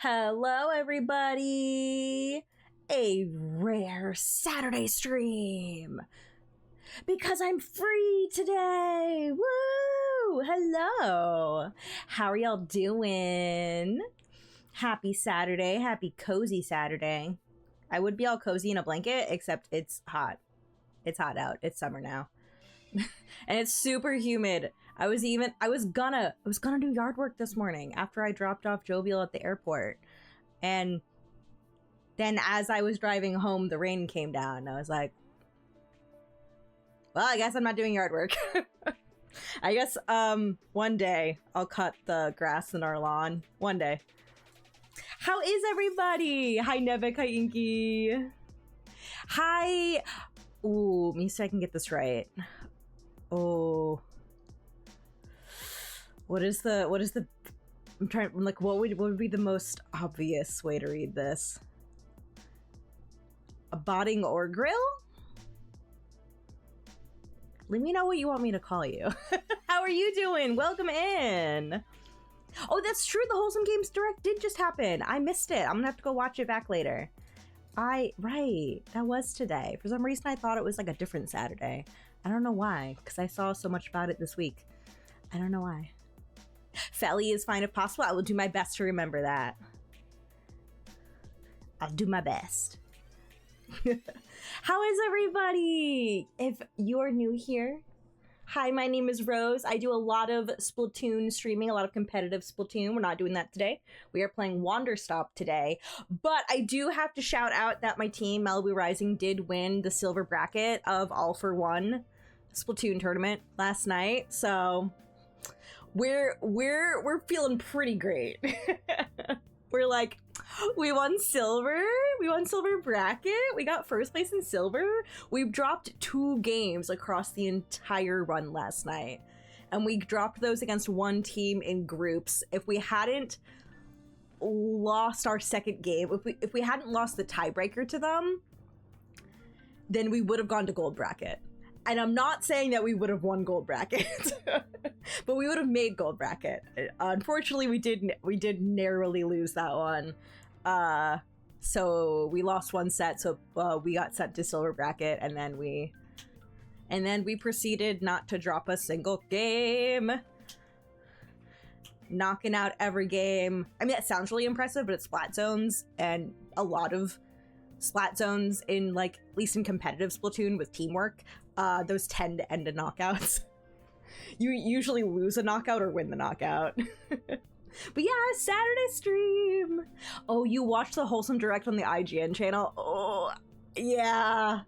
Hello, everybody! A rare Saturday stream! Because I'm free today! Woo! Hello! How are y'all doing? Happy Saturday. Happy cozy Saturday. I would be all cozy in a blanket, except it's hot. It's hot out. It's summer now. And it's super humid. I was gonna do yard work this morning after I dropped off Jovial at the airport. And then as I was driving home, the rain came down. And I was like, well, I guess I'm not doing yard work. I guess one day I'll cut the grass in our lawn. One day. How is everybody? Hi, Nevik. Hi, Inky. Hi. Ooh, me so I can get this right. Oh. What is the I'm trying, like, what would be the most obvious way to read this? A botting or grill? Let me know what you want me to call you. How are you doing? Welcome in. Oh, that's true. The Wholesome Games Direct did just happen. I missed it. I'm gonna have to go watch it back later. Right, that was today. For some reason, I thought it was like a different Saturday. I don't know why, because I saw so much about it this week. I don't know why. Felly is fine if possible. I will do my best to remember that. I'll do my best. How is everybody? If you're new here, hi, my name is Rose. I do a lot of Splatoon streaming, a lot of competitive Splatoon. We're not doing that today. We are playing Wanderstop today. But I do have to shout out that my team, Malibu Rising, did win the silver bracket of All for One Splatoon tournament last night. So we're feeling pretty great. We're like, we won silver. We won silver bracket. We got first place in silver. We've dropped 2 games across the entire run last night. And we dropped those against one team in groups. If we hadn't lost our second game, if we hadn't lost the tiebreaker to them, then we would have gone to gold bracket. And I'm not saying that we would have won gold bracket, but we would have made gold bracket. Unfortunately, we did narrowly lose that one. So we lost one set, so we got sent to silver bracket, and then we proceeded not to drop a single game, knocking out every game. I mean, that sounds really impressive, but it's Splat Zones, and a lot of Splat Zones in, like, at least in competitive Splatoon with teamwork, those tend to end in knockouts. You usually lose a knockout or win the knockout. But yeah, Saturday stream. Oh, you watched the Wholesome Direct on the IGN channel? Oh, yeah.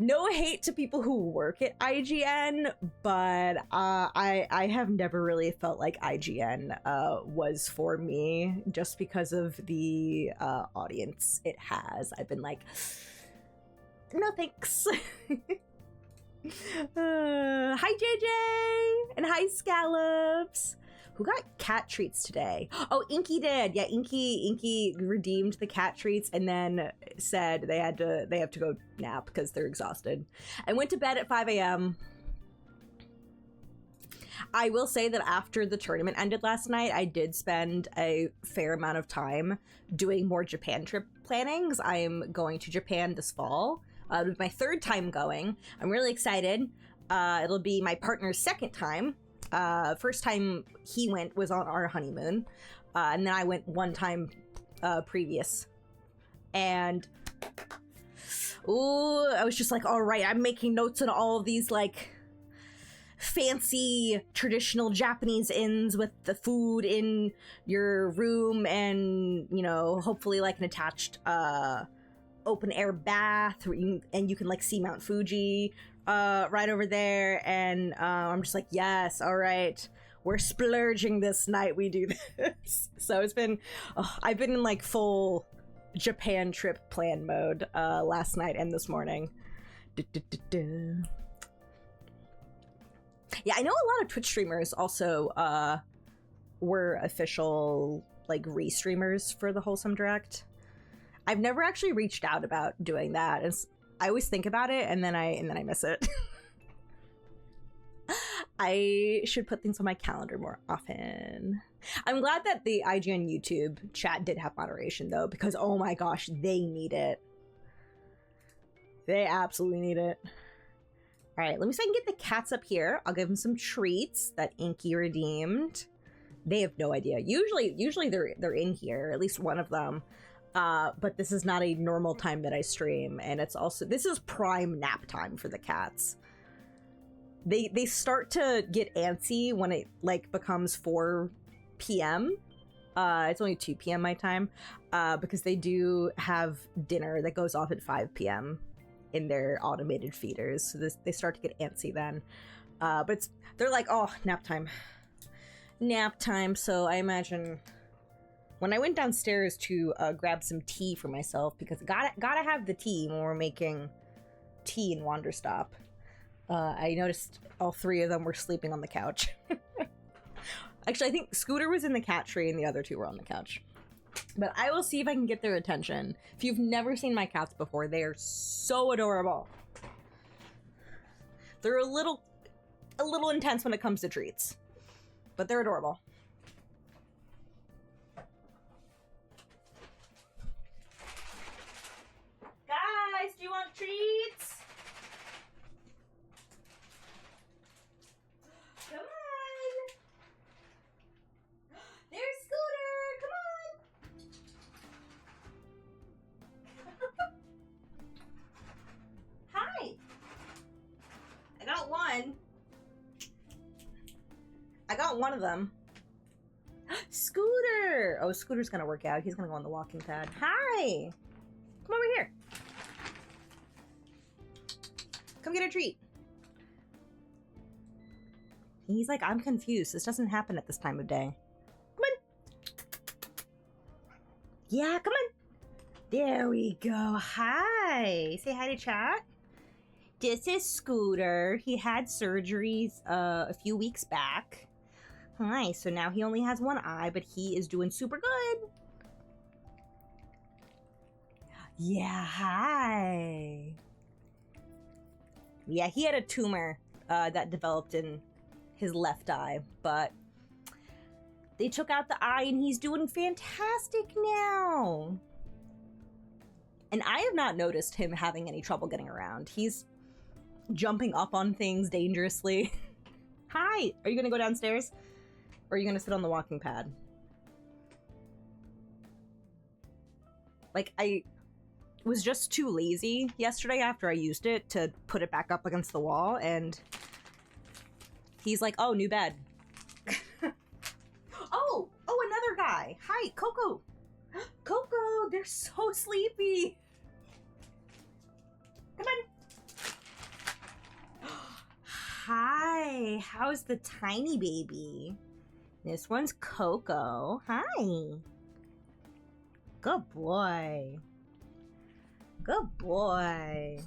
No hate to people who work at IGN, but I have never really felt like IGN was for me just because of the audience it has. I've been like, no thanks. Hi JJ and hi Scallops. Who got cat treats today? Oh, Inky did. Yeah, Inky redeemed the cat treats and then said they have to go nap because they're exhausted. I went to bed at 5 a.m. I will say that after the tournament ended last night, I did spend a fair amount of time doing more Japan trip planning because I'm going to Japan this fall. It'll be my 3rd time going. I'm really excited. It'll be my partner's 2nd time. First time he went was on our honeymoon, and then I went one time previous, and I was just like, all right, I'm making notes on all of these like fancy traditional Japanese inns with the food in your room, and you know, hopefully like an attached open air bath and you can like see Mount Fuji right over there, and I'm just like, yes, all right, we're splurging this night, we do this. So it's been I've been in like full Japan trip plan mode last night and this morning. Yeah, I know a lot of Twitch streamers also were official like re-streamers for the Wholesome Direct. I've never actually reached out about doing that. I always think about it and then I miss it. I should put things on my calendar more often. I'm glad that the IGN YouTube chat did have moderation, though, because oh my gosh, they need it. They absolutely need it. All right, let me see if I can get the cats up here. I'll give them some treats that Inky redeemed. They have no idea. Usually they're in here, at least one of them. But this is not a normal time that I stream, and it's also, this is prime nap time for the cats. They start to get antsy when it like becomes 4 p.m. It's only 2 p.m. my time, because they do have dinner that goes off at 5 p.m. in their automated feeders. So they start to get antsy then. But they're like, oh, nap time. Nap time. So I imagine when I went downstairs to grab some tea for myself, because gotta have the tea when we're making tea in Wanderstop. I noticed all 3 of them were sleeping on the couch. Actually, I think Scooter was in the cat tree and the other 2 were on the couch. But I will see if I can get their attention. If you've never seen my cats before, they are so adorable. They're a little intense when it comes to treats, but they're adorable. Guys, do you want treats? Come on! There's Scooter! Come on! Hi! I got one. I got one of them. Scooter! Oh, Scooter's gonna work out. He's gonna go on the walking pad. Hi! Come over here. Come get a treat. He's like, I'm confused. This doesn't happen at this time of day. Come on. Yeah, come on. There we go. Hi. Say hi to chat. This is Scooter. He had surgeries a few weeks back. Hi. So now he only has one eye, but he is doing super good. Yeah, hi. Yeah, he had a tumor that developed in his left eye, but they took out the eye and he's doing fantastic now. And I have not noticed him having any trouble getting around. He's jumping up on things dangerously. Hi, are you gonna go downstairs? Or are you gonna sit on the walking pad? Like, I was just too lazy yesterday after I used it to put it back up against the wall, and he's like, oh, new bed. Oh, another guy. Hi, Coco. Coco, they're so sleepy. Come on. Hi, how's the tiny baby? This one's Coco. Hi. Good boy. Good boy.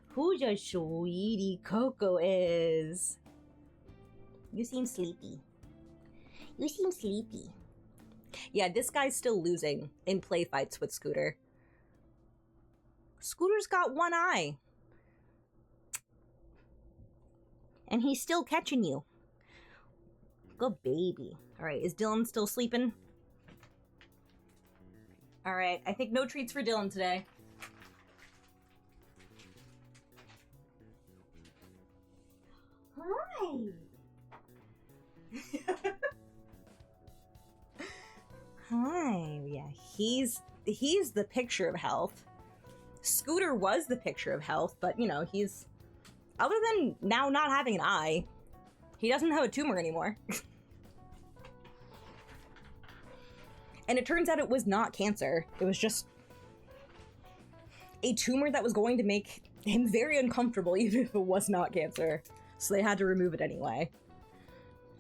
Who's your sweetie Coco is? You seem sleepy. You seem sleepy. Yeah, this guy's still losing in play fights with Scooter. Scooter's got one eye. And he's still catching you. Good baby. All right, is Dylan still sleeping? All right, I think no treats for Dylan today. Hi. Hi. Yeah, he's the picture of health. Scooter was the picture of health, but you know, he's, other than now not having an eye, he doesn't have a tumor anymore. And it turns out it was not cancer. It was just a tumor that was going to make him very uncomfortable, even if it was not cancer. So they had to remove it anyway.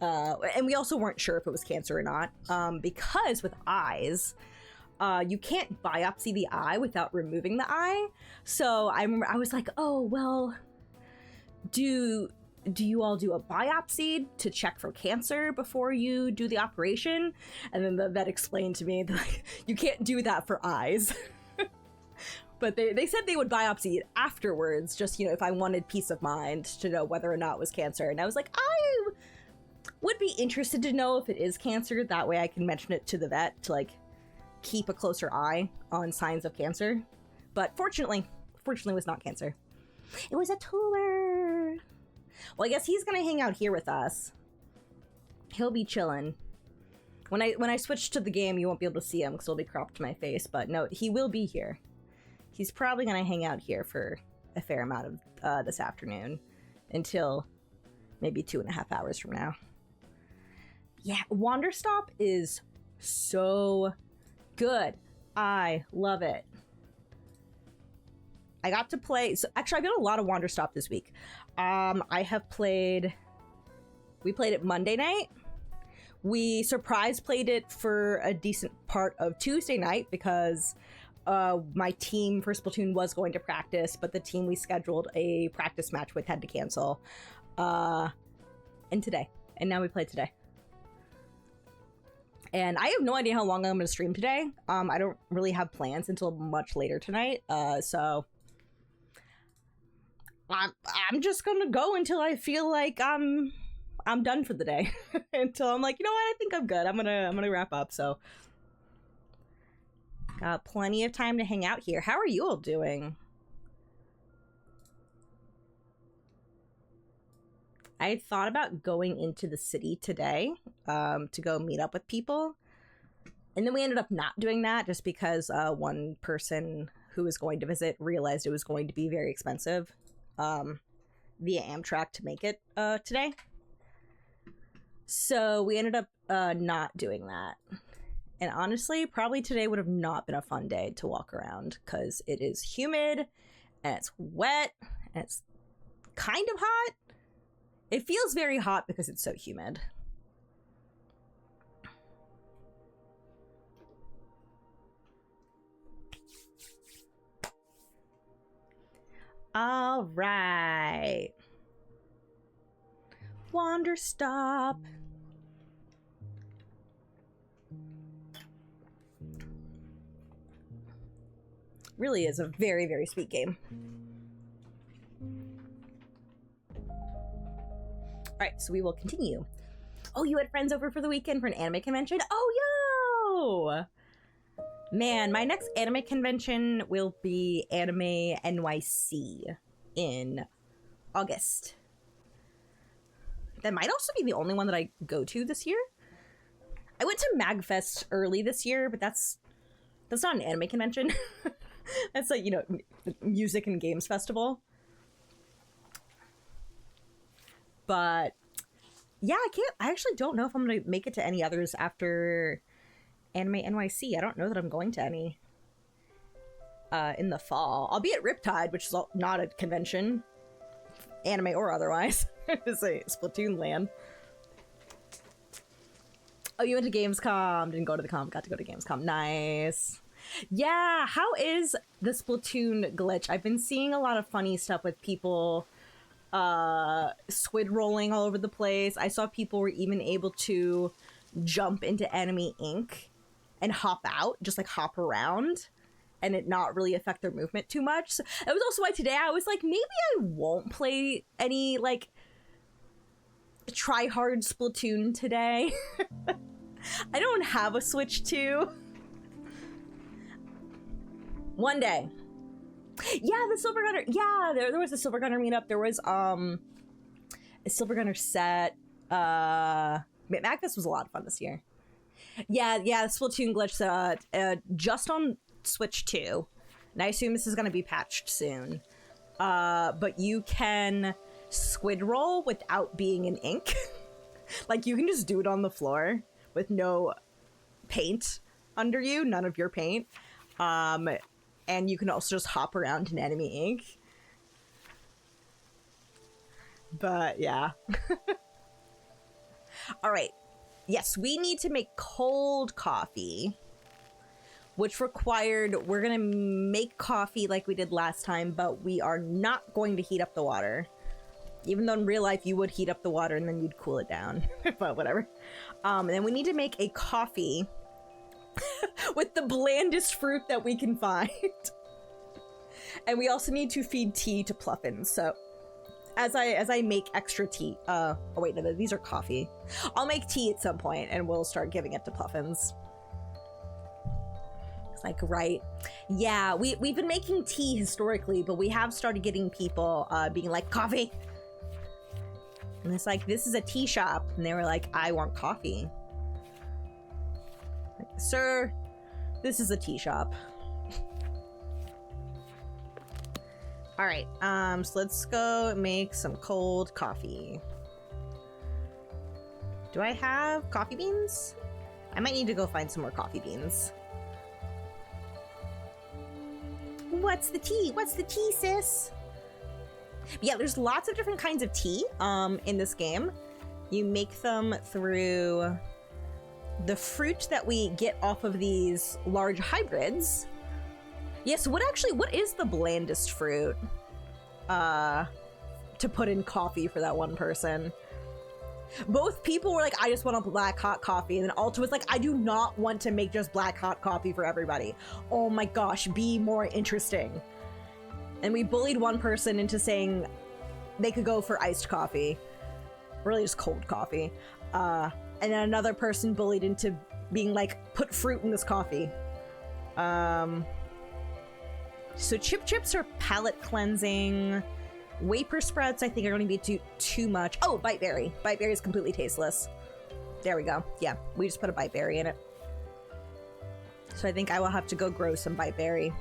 And we also weren't sure if it was cancer or not, because with eyes, you can't biopsy the eye without removing the eye. So I remember I was like, oh, well, do you all do a biopsy to check for cancer before you do the operation? And then the vet explained to me that you can't do that for eyes. But they said they would biopsy it afterwards, just, you know, if I wanted peace of mind to know whether or not it was cancer. And I was like, I would be interested to know if it is cancer. That way I can mention it to the vet to, like, keep a closer eye on signs of cancer. But fortunately it was not cancer. It was a tumor. Well, I guess he's gonna hang out here with us. He'll be chilling. When I switch to the game, you won't be able to see him because it'll be cropped to my face. But no, he will be here. He's probably gonna hang out here for a fair amount of this afternoon until maybe 2.5 hours from now. Yeah, Wanderstop is so good. I love it. I got to play. So actually, I've done a lot of Wanderstop this week. We played it Monday night. We surprise played it for a decent part of Tuesday night because my team for Splatoon was going to practice, but the team we scheduled a practice match with had to cancel. And today. And now we played today. And I have no idea how long I'm going to stream today. I don't really have plans until much later tonight. So I'm just going to go until I feel like I'm done for the day. Until I'm like, you know what? I think I'm good. I'm gonna wrap up. So got plenty of time to hang out here. How are you all doing? I thought about going into the city today to go meet up with people. And then we ended up not doing that just because one person who was going to visit realized it was going to be very expensive via Amtrak to make it today. So we ended up not doing that. And honestly, probably today would have not been a fun day to walk around because it is humid and it's wet and it's kind of hot. It feels very hot because it's so humid. All right. Wanderstop. Really is a very, very sweet game. Alright, so we will continue. Oh, you had friends over for the weekend for an anime convention? Oh, yo! Man, my next anime convention will be Anime NYC in August. That might also be the only one that I go to this year. I went to MagFest early this year, but that's not an anime convention. That's like, you know, music and games festival. But yeah, I actually don't know if I'm gonna make it to any others after Anime NYC. I don't know that I'm going to any in the fall. I'll be at Riptide, which is not a convention, anime or otherwise. It's a Splatoon land. Oh, you went to Gamescom. Didn't go to the con. Got to go to Gamescom. Nice. Yeah, how is the Splatoon glitch? I've been seeing a lot of funny stuff with people squid rolling all over the place. I saw people were even able to jump into enemy ink and hop out, just like hop around, and it not really affect their movement too much. So that was also why today I was like, maybe I won't play any like try hard Splatoon today. I don't have a Switch 2. One day. Yeah, the Silver Gunner. Yeah, there was a Silver Gunner meetup. There was a Silver Gunner set. MagFest was a lot of fun this year. Yeah, the Splatoon glitch just on Switch 2. And I assume this is going to be patched soon. But you can squid roll without being in ink. Like, you can just do it on the floor with no paint under you, none of your paint. And you can also just hop around in enemy ink. But yeah. All right. Yes, we need to make cold coffee, which required, we're going to make coffee like we did last time, but we are not going to heat up the water. Even though in real life you would heat up the water and then you'd cool it down. But whatever. And then we need to make a coffee with the blandest fruit that we can find. And we also need to feed tea to Pluffins, so as I make extra tea, oh wait, no, these are coffee. I'll make tea at some point and we'll start giving it to Pluffins. It's like, right. Yeah, we've been making tea historically, but we have started getting people being like, coffee. And it's like, this is a tea shop. And they were like, I want coffee. Like, sir, this is a tea shop. All right, so let's go make some cold coffee. Do I have coffee beans? I might need to go find some more coffee beans. What's the tea? What's the tea, sis? Yeah, there's lots of different kinds of tea in this game. You make them through the fruit that we get off of these large hybrids. Yes, what is the blandest fruit to put in coffee for that one person? Both people were like, I just want a black hot coffee. And then Alta was like, I do not want to make just black hot coffee for everybody. Oh my gosh, be more interesting. And we bullied one person into saying they could go for iced coffee. Really just cold coffee. And then another person bullied into being like, put fruit in this coffee. So chip chips are palate cleansing. Wafer sprouts, I think, are going to be too much. Oh, bite berry. Bite berry is completely tasteless. There we go. Yeah, we just put a bite berry in it. So I think I will have to go grow some bite berry.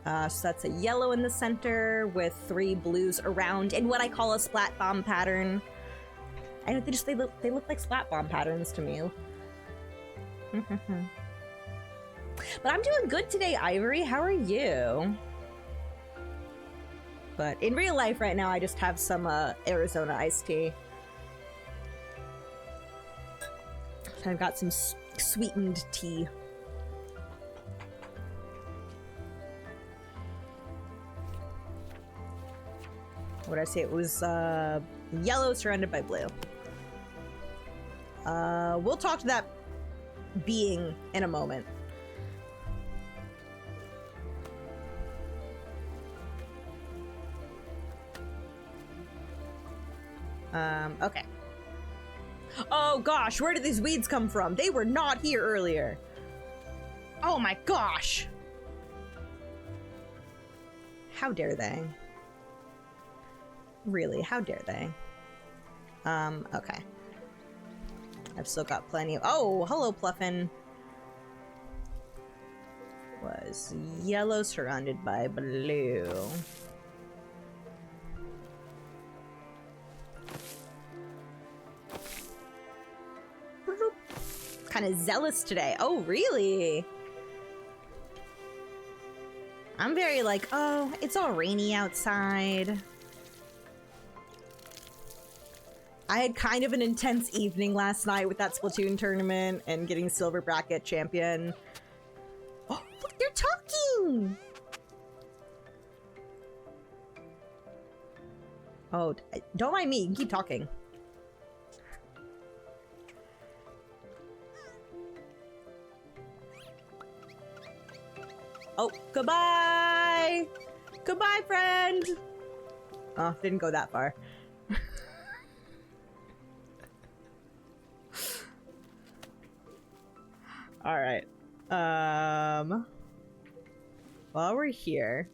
So that's a yellow in the center with 3 blues around in what I call a splat bomb pattern. I know they look like splat bomb patterns to me. But I'm doing good today, Ivory. How are you? But in real life right now, I just have some Arizona iced tea. So I've got some sweetened tea. What did I say? It was yellow surrounded by blue. We'll talk to that being in a moment. Okay. Oh gosh, where did these weeds come from? They were not here earlier. Oh my gosh. How dare they? Really, how dare they? Okay. I've still got plenty of— oh, hello, Pluffin. Was yellow surrounded by blue. Kind of zealous today. Oh, really? I'm very like, oh, it's all rainy outside. I had kind of an intense evening last night with that Splatoon tournament and getting silver bracket champion. Oh, look, they're talking! Oh, don't mind me, you can keep talking. Oh, goodbye! Goodbye, friend! Oh, didn't go that far. Alright. While we're here,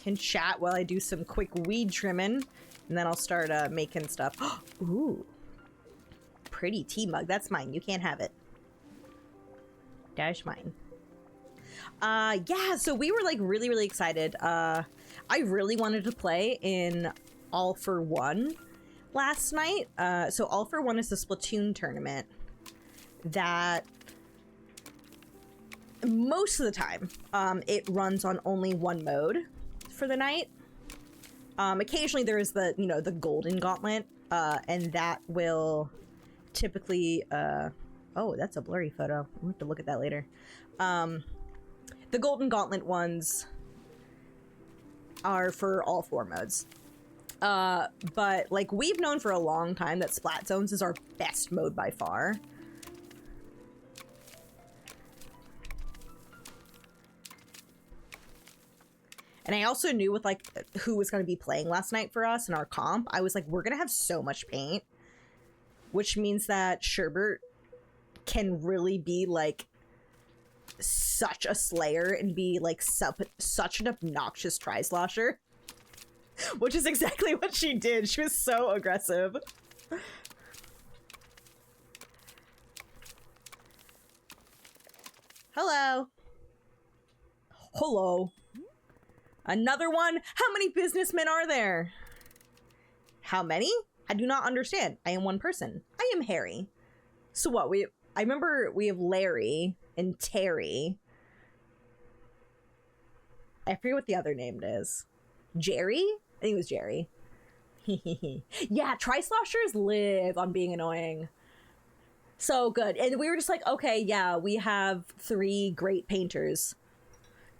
can chat while I do some quick weed trimming, and then I'll start making stuff. Ooh. Pretty tea mug. That's mine. You can't have it. Dash mine. Yeah, so we were like really excited. I really wanted to play in All for One last night. So All for One is a Splatoon tournament that most of the time it runs on only one mode for the night. Occasionally there is the, you know, the golden gauntlet, and that will typically oh, that's a blurry photo. I'll have to look at that later. The golden gauntlet ones are for all 4 modes. But like we've known for a long time that Splat Zones is our best mode by far. And I also knew with like who was going to be playing last night for us in our comp, I was like, we're going to have so much paint, which means that Sherbert can really be like such a slayer and be like such an obnoxious tri-slosher, which is exactly what she did. She was so aggressive. Hello. Hello. Another one? How many businessmen are there? How many? I do not understand. I am one person. I am Harry. So what? I remember we have Larry and Terry. I forget what the other name is. Jerry? I think it was Jerry. Yeah, tri-sloshers live on being annoying. So good. And we were just like, okay, yeah, we have 3 great painters.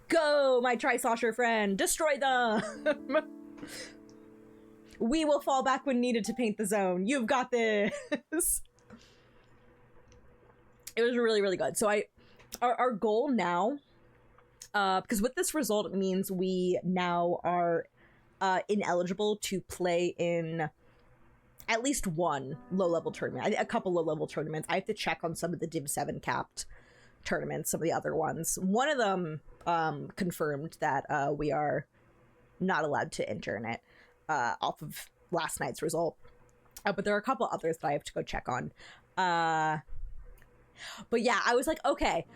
Go, my tri-slosher friend. Destroy them. We will fall back when needed to paint the zone. You've got this. It was really, really good. So our goal now, because with this result, it means we now are ineligible to play in at least one low-level tournament. A couple low-level tournaments. I have to check on some of the Div 7 capped tournaments, some of the other ones. One of them confirmed that we are not allowed to enter in it off of last night's result. But there are a couple others that I have to go check on. But yeah, I was like, okay,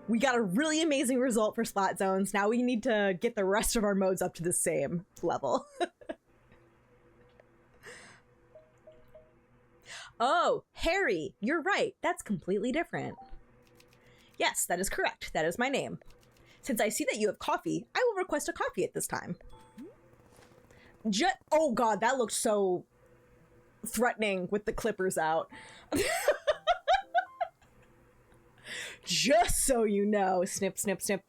we got a really amazing result for Splat Zones. Now we need to get the rest of our modes up to the same level. Oh, Harry, you're right. That's completely different. Yes, that is correct. That is my name. Since I see that you have coffee, I will request a coffee at this time. Oh god, that looked so threatening with the clippers out. Just so you know, snip, snip, snip.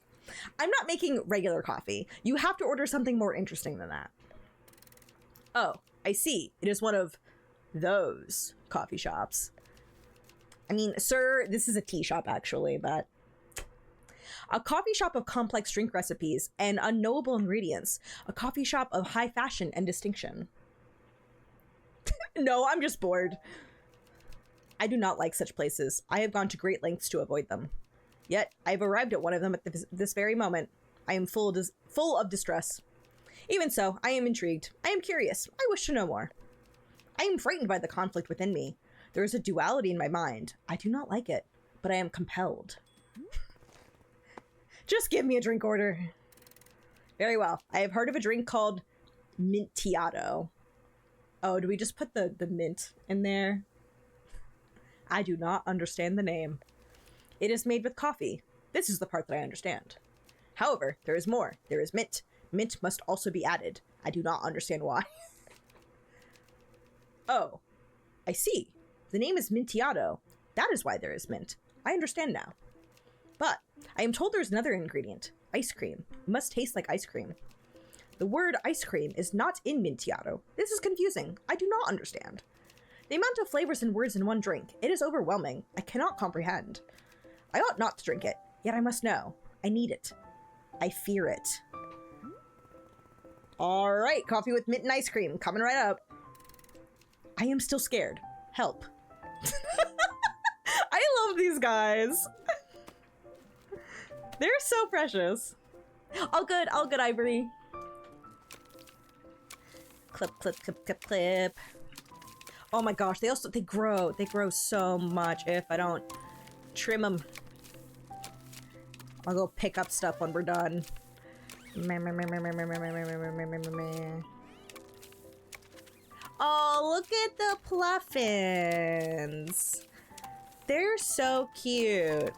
I'm not making regular coffee. You have to order something more interesting than that. Oh, I see. It is one of those coffee shops. I mean, sir, this is a tea shop actually, but a coffee shop of complex drink recipes and unknowable ingredients. A coffee shop of high fashion and distinction. No, I'm just bored. I do not like such places. I have gone to great lengths to avoid them. Yet, I have arrived at one of them at this very moment. I am full of distress. Even so, I am intrigued. I am curious. I wish to know more. I am frightened by the conflict within me. There is a duality in my mind. I do not like it, but I am compelled. Just give me a drink order. Very well. I have heard of a drink called Mintiato. Oh, do we just put the mint in there? I do not understand the name. It is made with coffee. This is the part that I understand. However, there is more. There is mint. Mint must also be added. I do not understand why. Oh, I see. The name is Mintiato. That is why there is mint. I understand now. But I am told there is another ingredient. Ice cream. It must taste like ice cream. The word ice cream is not in Mintiato. This is confusing. I do not understand. The amount of flavors and words in one drink. It is overwhelming. I cannot comprehend. I ought not to drink it, yet I must know. I need it. I fear it. All right, coffee with mint and ice cream. Coming right up. I am still scared. Help. I love these guys. They're so precious. All good, Ivory. Clip, clip, clip, clip, clip. Oh my gosh, they grow so much if I don't trim them. I'll go pick up stuff when we're done. Oh, look at the Pluffins. They're so cute.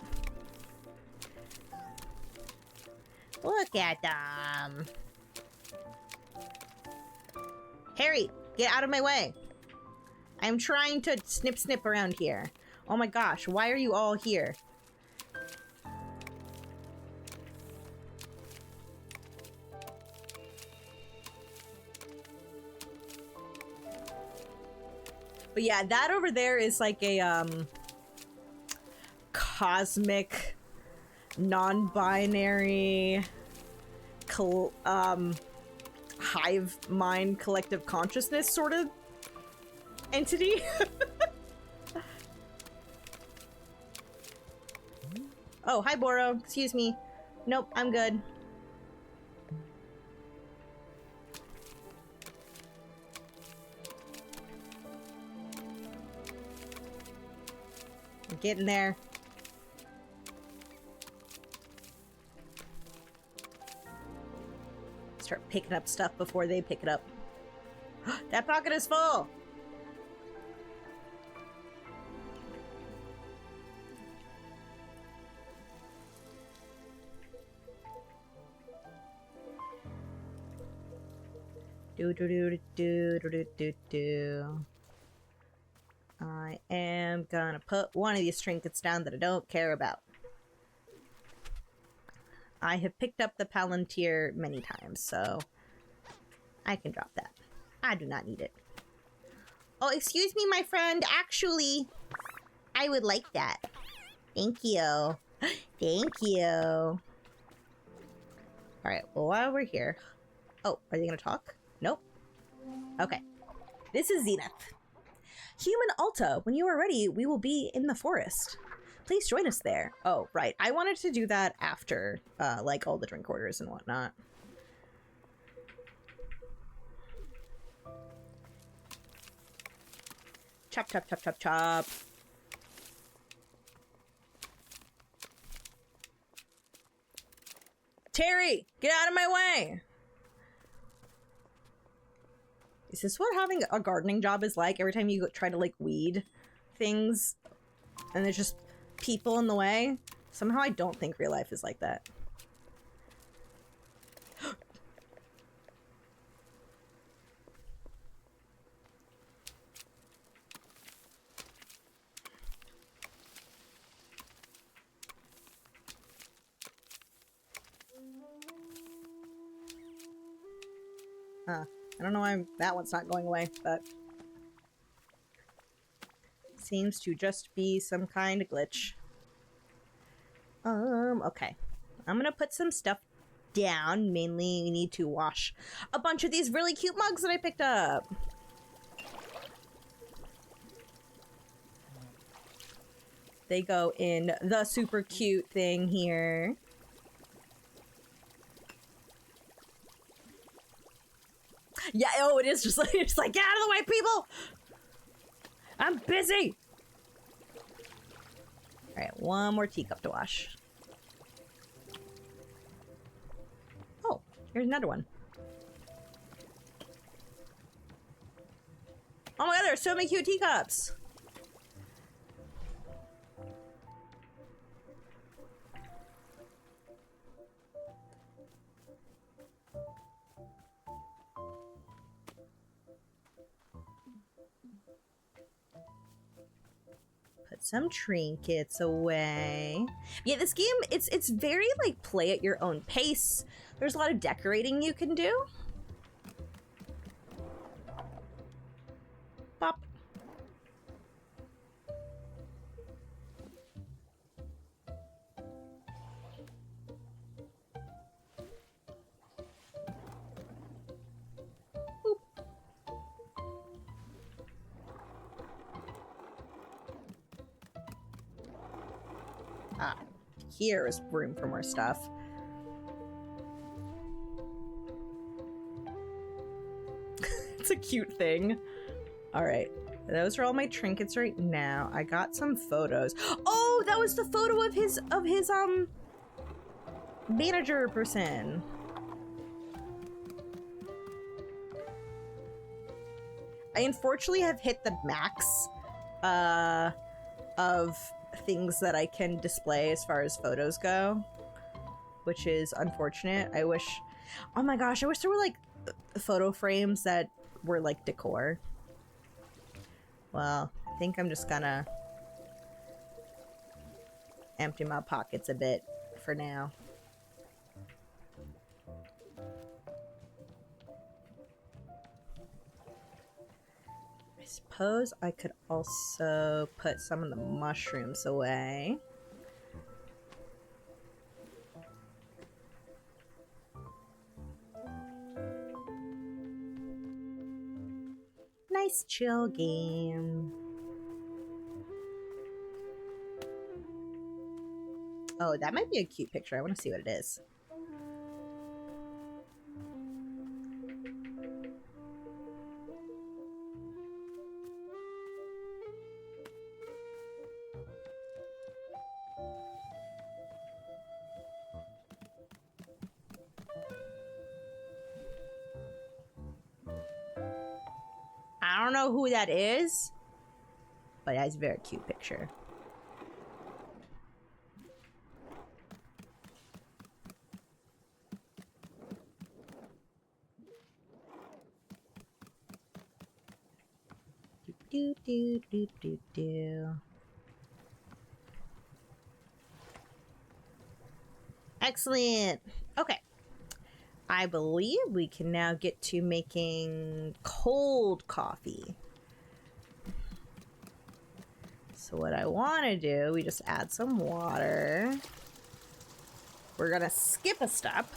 Look at them. Harry, get out of my way. I'm trying to snip around here. Oh my gosh, why are you all here? But yeah, that over there is like a cosmic, non-binary, hive mind collective consciousness sort of entity. Oh, hi, Boro. Excuse me. Nope, I'm good. I'm getting there. Start picking up stuff before they pick it up. That pocket is full! Do. I am gonna put one of these trinkets down that I don't care about. I have picked up the Palantir many times, so I can drop that. I do not need it. Oh, excuse me, my friend. Actually, I would like that. Thank you. Thank you. Alright, well, while we're here... Oh, are they gonna talk? Nope. Okay. This is Zenith. Human Alta, when you are ready, we will be in the forest. Please join us there. Oh, right. I wanted to do that after, like, all the drink orders and whatnot. Chop, chop, chop, chop, chop. Terry, get out of my way! Is this what having a gardening job is like? Every time you try to, like, weed things, and there's just people in the way? Somehow I don't think real life is like that. I don't know why that one's not going away, but... seems to just be some kind of glitch. Okay. I'm gonna put some stuff down. Mainly, we need to wash a bunch of these really cute mugs that I picked up. They go in the super cute thing here. Yeah, oh, it is just like, it's like, get out of the way, people! I'm busy! Alright, one more teacup to wash. Oh, here's another one. Oh my god, there's so many cute teacups! Put some trinkets away. Yeah, this game, it's very, like, play at your own pace. There's a lot of decorating you can do. Bop. Boop. Ah, here is room for more stuff. It's a cute thing. All right, those are all my trinkets right now. I got some photos. Oh, that was the photo of his manager person. I unfortunately have hit the max of things that I can display as far as photos go, which is unfortunate. I wish, oh my gosh, I wish there were like photo frames that were like decor. Well, I think I'm just gonna empty my pockets a bit for now. I suppose I could also put some of the mushrooms away. nice chill game. Oh, that might be a cute picture. I want to see what it is. I don't know who that is, but that's a very cute picture. Do, do, do, do, do. Excellent. Okay. I believe we can now get to making cold coffee. So what I want to do, we just add some water. We're going to skip a step.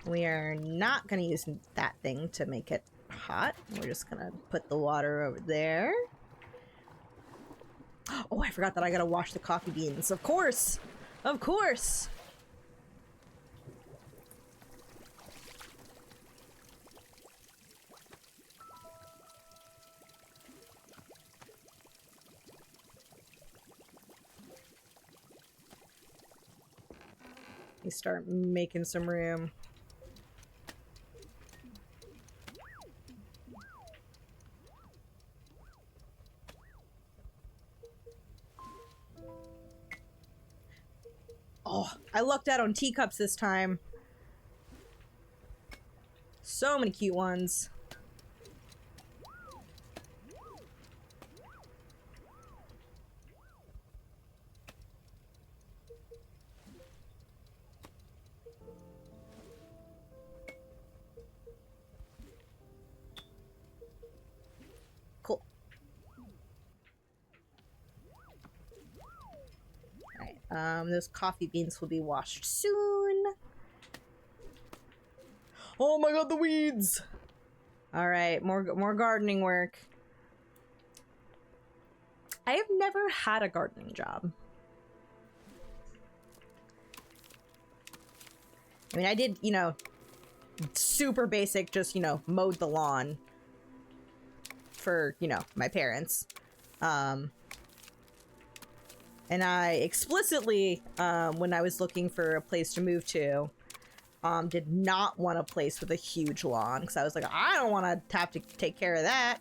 We are not going to use that thing to make it hot. We're just going to put the water over there. Oh, I forgot that I got to wash the coffee beans. Of course. Of course. You start making some room. Oh, I lucked out on teacups this time. So many cute ones. Cool. Alright, those coffee beans will be washed soon. Oh my god, the weeds! Alright, more gardening work. I have never had a gardening job. I mean, I did, you know, super basic, just, you know, mowed the lawn for, you know, my parents. And I explicitly, when I was looking for a place to move to, did not want a place with a huge lawn, because I was like, I don't want to have to take care of that.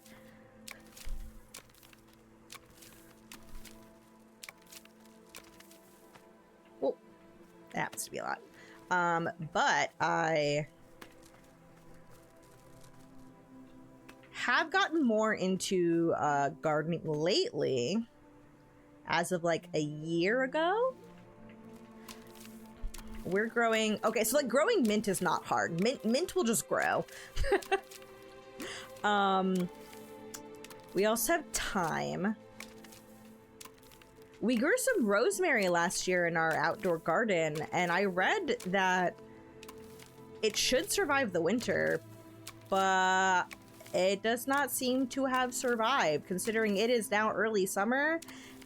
Well, it happens to be a lot. But I have gotten more into gardening lately, as of like a year ago. We're growing... Okay, so like growing mint is not hard. Mint will just grow. We also have thyme. We grew some rosemary last year in our outdoor garden, and I read that it should survive the winter, but it does not seem to have survived, considering it is now early summer,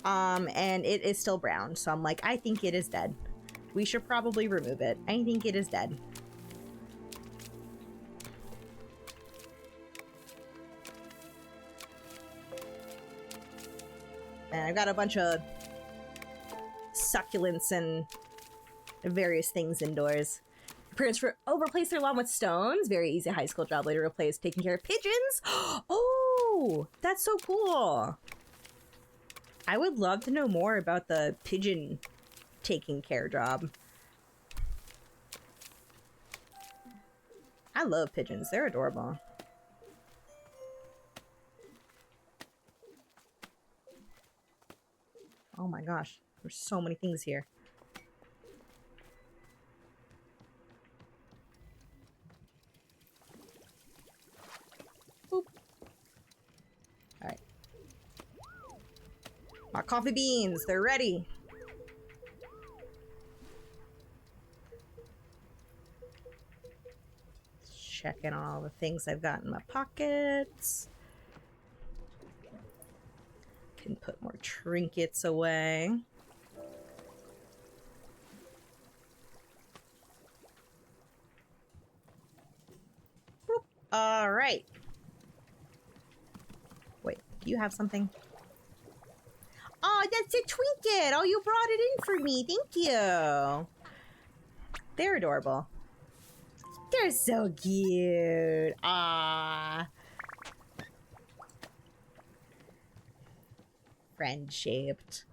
and it is still brown. So I'm like, I think it is dead. We should probably remove it. I think it is dead. And I've got a bunch of succulents and various things indoors. Parents replace their lawn with stones. Very easy high school job later replace taking care of pigeons. Oh, that's so cool. I would love to know more about the pigeon taking care job. I love pigeons. They're adorable. Oh my gosh, there's so many things here. Boop. All right. My coffee beans, they're ready. Checking all the things I've got in my pockets. Can put more trinkets away. Boop. All right. Wait, do you have something? Oh, that's a trinket! Oh, you brought it in for me. Thank you. They're adorable. They're so cute. Ah. Friend-shaped.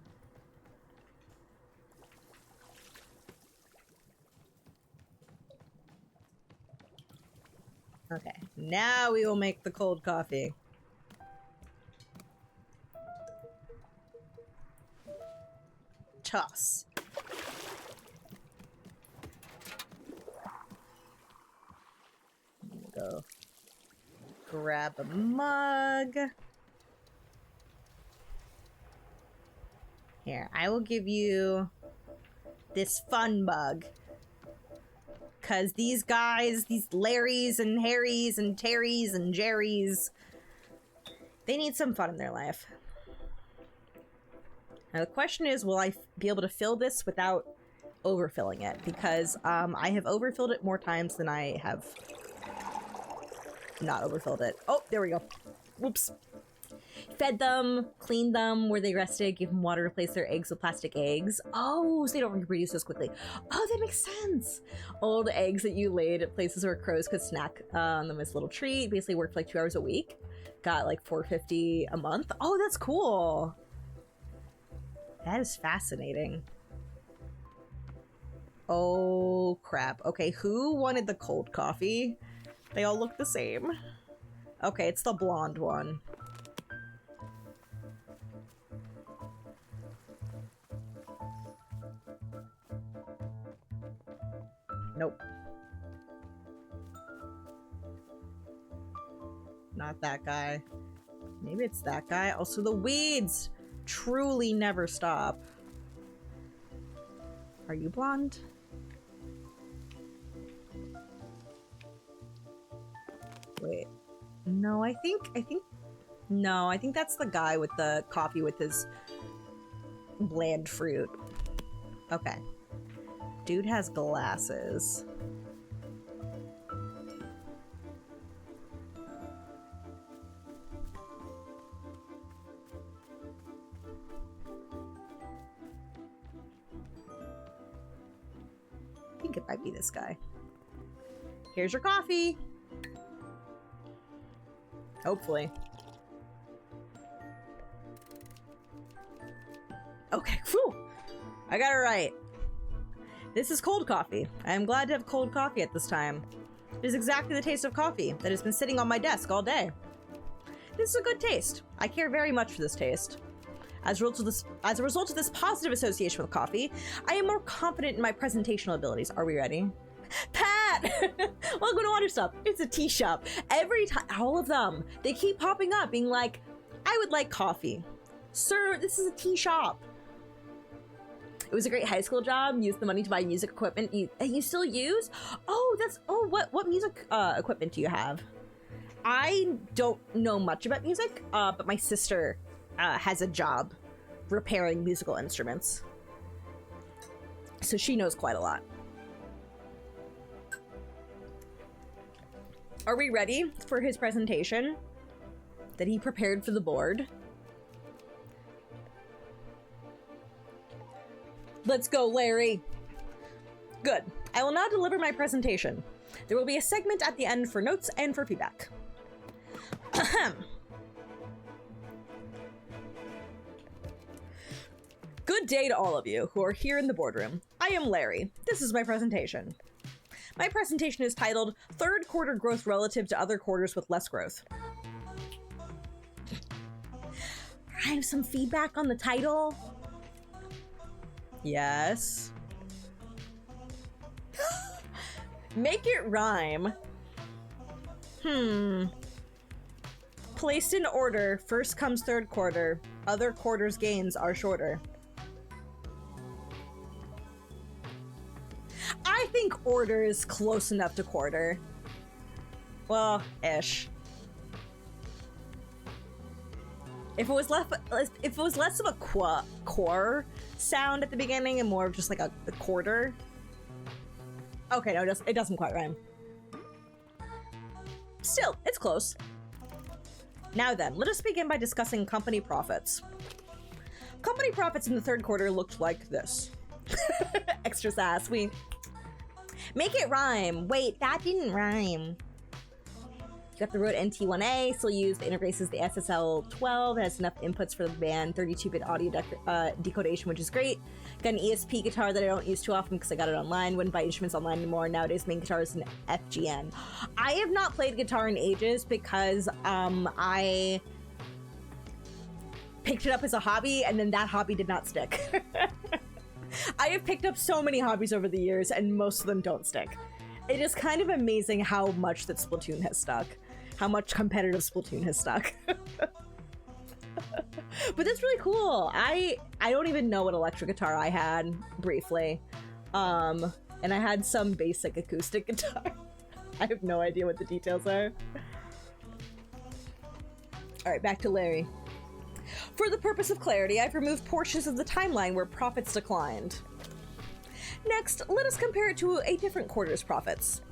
Okay, now we will make the cold coffee. Toss. Go grab a mug. Here, I will give you this fun mug. Because these guys, these Larrys and Harrys and Terrys and Jerrys, they need some fun in their life. Now the question is, will I be able to fill this without overfilling it? Because I have overfilled it more times than I have not overfilled it. Oh, there we go. Whoops. Fed them, cleaned them where they rested, gave them water to replace their eggs with plastic eggs. Oh, so they don't reproduce as quickly. Oh, that makes sense. Old eggs that you laid at places where crows could snack on them as a little treat. Basically worked for like 2 hours a week. Got like $4.50 a month. Oh, that's cool. That is fascinating. Oh, crap. Okay, who wanted the cold coffee? They all look the same. Okay, it's the blonde one. Nope. Not that guy. Maybe it's that guy. Also, the weeds truly never stop. Are you blonde? Wait. No, I think that's the guy with the coffee with his bland fruit. Okay. Dude has glasses. I think it might be this guy. Here's your coffee. Hopefully. Okay, whew. I got it right. This is cold coffee. I am glad to have cold coffee at this time. It is exactly the taste of coffee that has been sitting on my desk all day. This is a good taste. I care very much for this taste. As a result of this positive association with coffee, I am more confident in my presentational abilities. Are we ready? Pat! Welcome to Wanderstop. It's a tea shop. Every time, all of them, they keep popping up being like, I would like coffee. Sir, this is a tea shop. It was a great high school job. Used the money to buy music equipment you still use? What music equipment do you have? I don't know much about music, but my sister has a job repairing musical instruments. So she knows quite a lot. Are we ready for his presentation that he prepared for the board? Let's go, Larry. Good. I will now deliver my presentation. There will be a segment at the end for notes and for feedback. Good day to all of you who are here in the boardroom. I am Larry. This is my presentation. My presentation is titled Third Quarter Growth Relative to Other Quarters with Less Growth. I have some feedback on the title. Yes. Make it rhyme. Placed in order, first comes third quarter. Other quarters' gains are shorter. I think order is close enough to quarter. Well, ish. If it was less of a core sound at the beginning and more of just like a quarter. Okay, no, it doesn't quite rhyme. Still, it's close. Now then, let us begin by discussing company profits. Company profits in the third quarter looked like this. Extra sass. We make it rhyme. Wait, that didn't rhyme. You got the Rode NT1A, still used. The interface is the SSL12. It has enough inputs for the band 32-bit audio decodation, which is great. Got an ESP guitar that I don't use too often because I got it online. Wouldn't buy instruments online anymore. Nowadays, main guitar is an FGN. I have not played guitar in ages because I picked it up as a hobby, and then that hobby did not stick. I have picked up so many hobbies over the years, and most of them don't stick. It is kind of amazing how much that Splatoon has stuck. How much competitive Splatoon has stuck. But that's really cool. I don't even know what electric guitar I had, briefly. And I had some basic acoustic guitar. I have no idea what the details are. Alright, back to Larry. For the purpose of clarity, I've removed portions of the timeline where profits declined. Next, let us compare it to a different quarter's profits.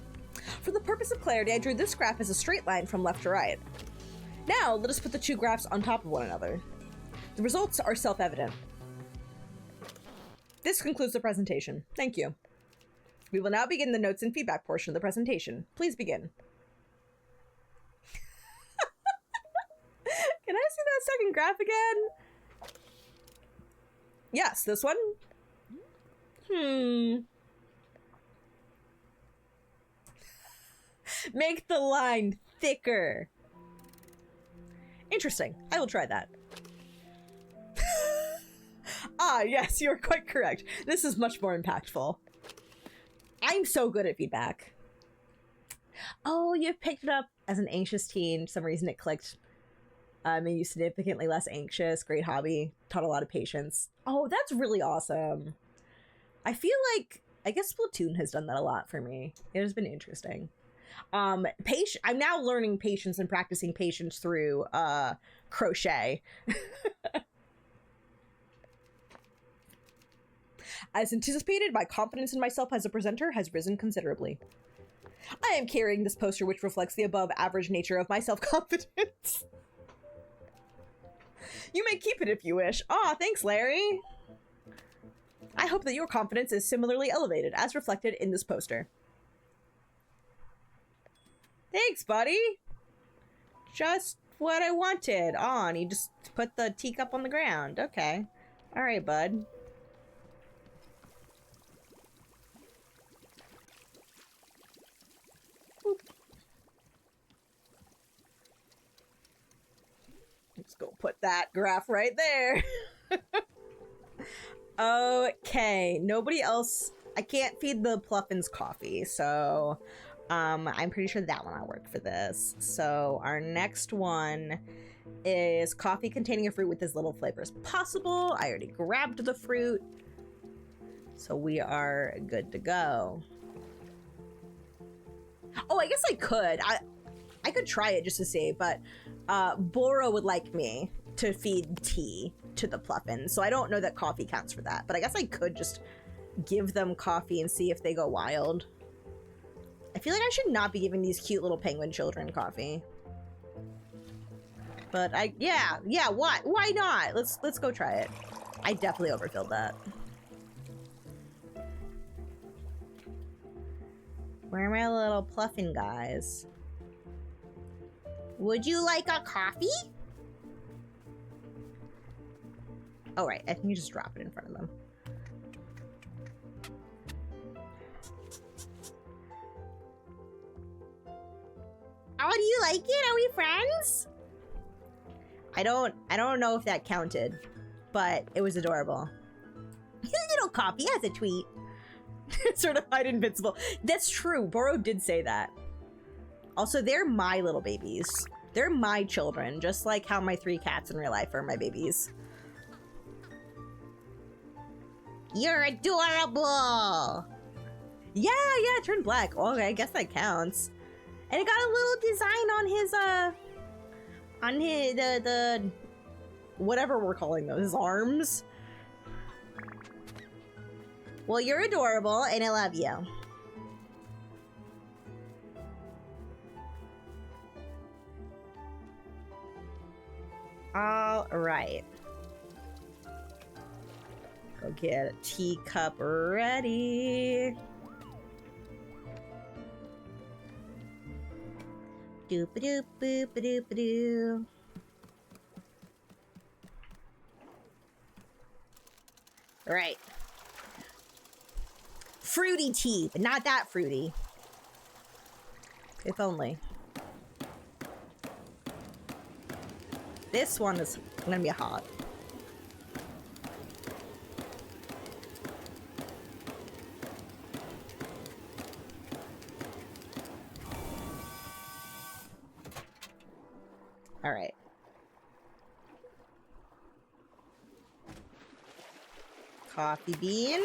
For the purpose of clarity, I drew this graph as a straight line from left to right. Now, let us put the two graphs on top of one another. The results are self-evident. This concludes the presentation. Thank you. We will now begin the notes and feedback portion of the presentation. Please begin. Can I see that second graph again? Yes, this one. Make the line thicker. Interesting. I will try that. Ah, yes, you are quite correct. This is much more impactful. I'm so good at feedback. Oh, you picked it up as an anxious teen. For some reason it clicked. Made you significantly less anxious. Great hobby. Taught a lot of patience. Oh, that's really awesome. I feel like, I guess Splatoon has done that a lot for me. It has been interesting. I'm now learning patience and practicing patience through crochet. As anticipated, my confidence in myself as a presenter has risen considerably. I am carrying this poster which reflects the above average nature of my self-confidence. You may keep it if you wish. Aw, thanks, Larry. I hope that your confidence is similarly elevated, as reflected in this poster. Thanks, buddy. Just what I wanted. On, you just put the teacup on the ground. Okay. All right, bud. Boop. Let's go put that graph right there. Okay, nobody else. I can't feed the Pluffins coffee, so I'm pretty sure that one will work for this. So our next one is coffee containing a fruit with as little flavor as possible. I already grabbed the fruit, so we are good to go. Oh, I guess I could. I could try it just to see, but Boro would like me to feed tea to the Pluffins, so I don't know that coffee counts for that, but I guess I could just give them coffee and see if they go wild. I feel like I should not be giving these cute little penguin children coffee. But yeah, why not? Let's go try it. I definitely overfilled that. Where are my little Pluffin guys? Would you like a coffee? Oh, right. I think you just drop it in front of them. Oh, do you like it? Are we friends? I don't know if that counted, but it was adorable. Little coffee has a tweet. Certified invincible. That's true. Boro did say that. Also, they're my little babies. They're my children, just like how my 3 cats in real life are my babies. You're adorable! Yeah, it turned black. Oh, I guess that counts. And it got a little design on his the whatever we're calling those, his arms. Well, you're adorable, and I love you. All right. Go get a teacup ready. Doop-a-doop-boop-a-doop-a-doo. Right. Fruity tea, but not that fruity. If only. This one is gonna be hot. All right. Coffee bean.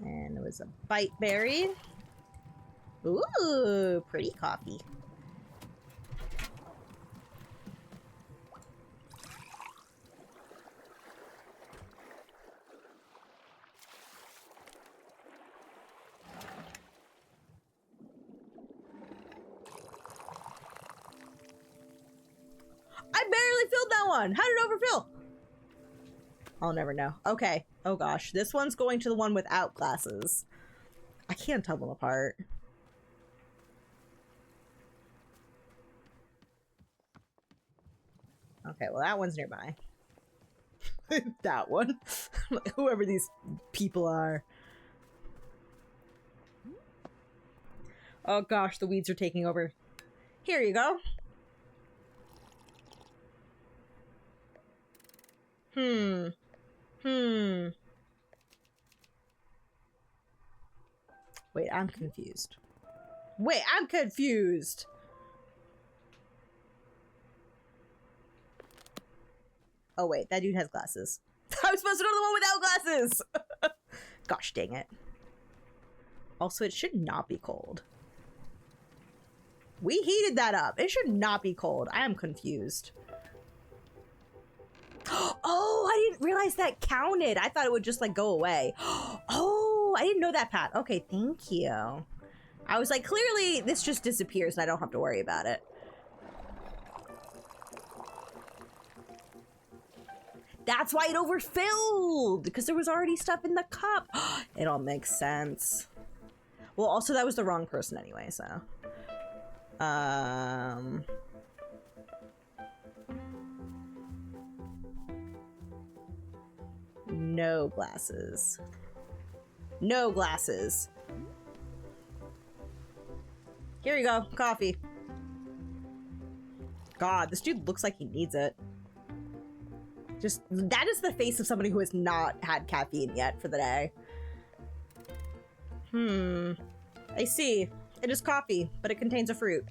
And it was a bite berry. Ooh, pretty coffee. I barely filled that one. How did it overfill? I'll never know. Okay. Oh gosh. This one's going to the one without glasses. I can't tell them apart. Okay, well that one's nearby. That one. Whoever these people are. Oh gosh, the weeds are taking over. Here you go. Wait, I'm confused. Wait, I'm confused. Oh wait, that dude has glasses. I was supposed to go to the one without glasses! Gosh dang it. Also, it should not be cold. We heated that up. It should not be cold. I am confused. Oh, I didn't realize that counted. I thought it would just like go away. Oh, I didn't know that, Pat. Okay, thank you. I was like, clearly this just disappears and I don't have to worry about it. That's why it overfilled, because there was already stuff in the cup. It all makes sense. Well, also that was the wrong person anyway, so. No glasses. No glasses. Here you go, coffee. God, this dude looks like he needs it. Just, that is the face of somebody who has not had caffeine yet for the day. I see. It is coffee, but it contains a fruit.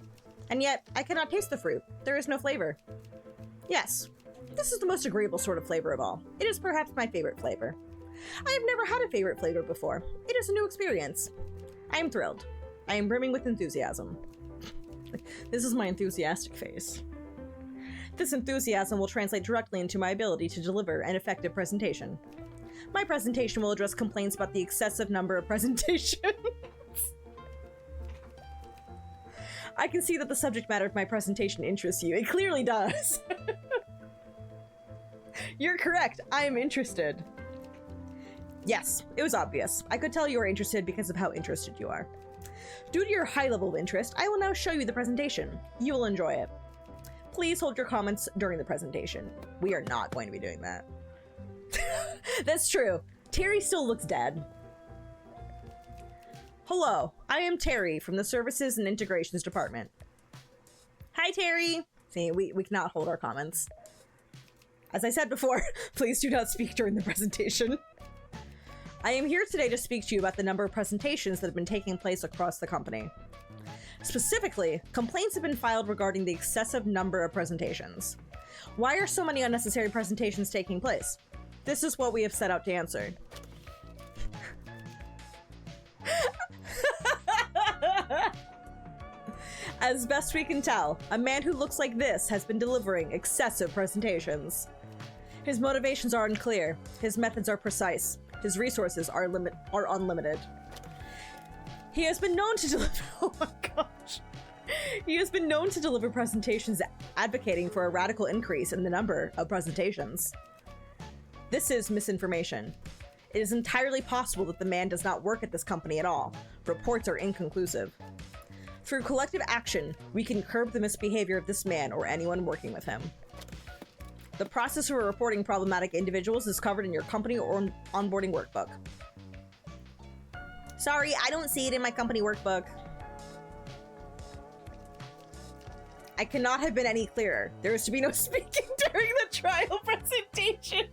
And yet, I cannot taste the fruit. There is no flavor. Yes, this is the most agreeable sort of flavor of all. It is perhaps my favorite flavor. I have never had a favorite flavor before. It is a new experience. I am thrilled. I am brimming with enthusiasm. This is my enthusiastic face. This enthusiasm will translate directly into my ability to deliver an effective presentation. My presentation will address complaints about the excessive number of presentations. I can see that the subject matter of my presentation interests you. It clearly does. You're correct. I am interested. Yes, it was obvious. I could tell you were interested because of how interested you are. Due to your high level of interest, I will now show you the presentation. You will enjoy it. Please hold your comments during the presentation. We are not going to be doing that. That's true. Terry still looks dead. Hello, I am Terry from the Services and Integrations Department. Hi, Terry. See, we cannot hold our comments. As I said before, please do not speak during the presentation. I am here today to speak to you about the number of presentations that have been taking place across the company. Specifically, complaints have been filed regarding the excessive number of presentations. Why are so many unnecessary presentations taking place? This is what we have set out to answer. As best we can tell, a man who looks like this has been delivering excessive presentations. His motivations are unclear, his methods are precise, his resources are unlimited. He has been known to deliver oh my gosh. He has been known to deliver presentations advocating for a radical increase in the number of presentations. This is misinformation. It is entirely possible that the man does not work at this company at all. Reports are inconclusive. Through collective action, we can curb the misbehavior of this man or anyone working with him. The process for reporting problematic individuals is covered in your company or onboarding workbook. Sorry, I don't see it in my company workbook. I cannot have been any clearer. There is to be no speaking during the trial presentation.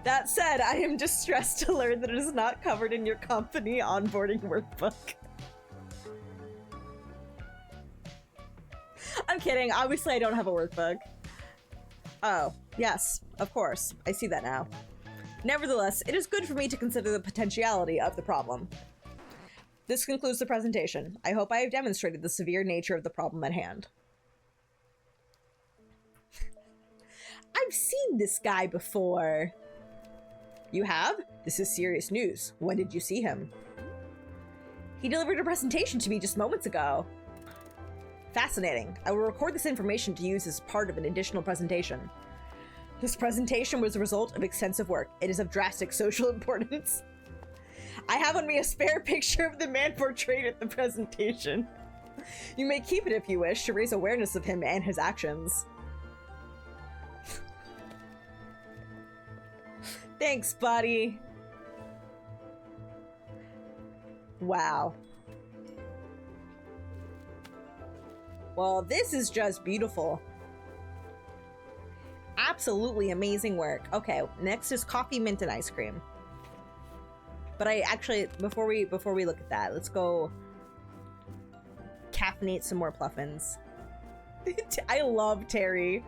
That said, I am distressed to learn that it is not covered in your company onboarding workbook. I'm kidding. Obviously, I don't have a workbook. Oh, yes, of course. I see that now. Nevertheless, it is good for me to consider the potentiality of the problem. This concludes the presentation. I hope I have demonstrated the severe nature of the problem at hand. I've seen this guy before. You have? This is serious news. When did you see him? He delivered a presentation to me just moments ago. Fascinating. I will record this information to use as part of an additional presentation. This presentation was the result of extensive work. It is of drastic social importance. I have on me a spare picture of the man portrayed at the presentation. You may keep it if you wish to raise awareness of him and his actions. Thanks, buddy. Wow. Well, this is just beautiful. Absolutely amazing work. Okay, next is coffee, mint, and ice cream. But I actually, before we look at that, let's go caffeinate some more pluffins. I love Terry.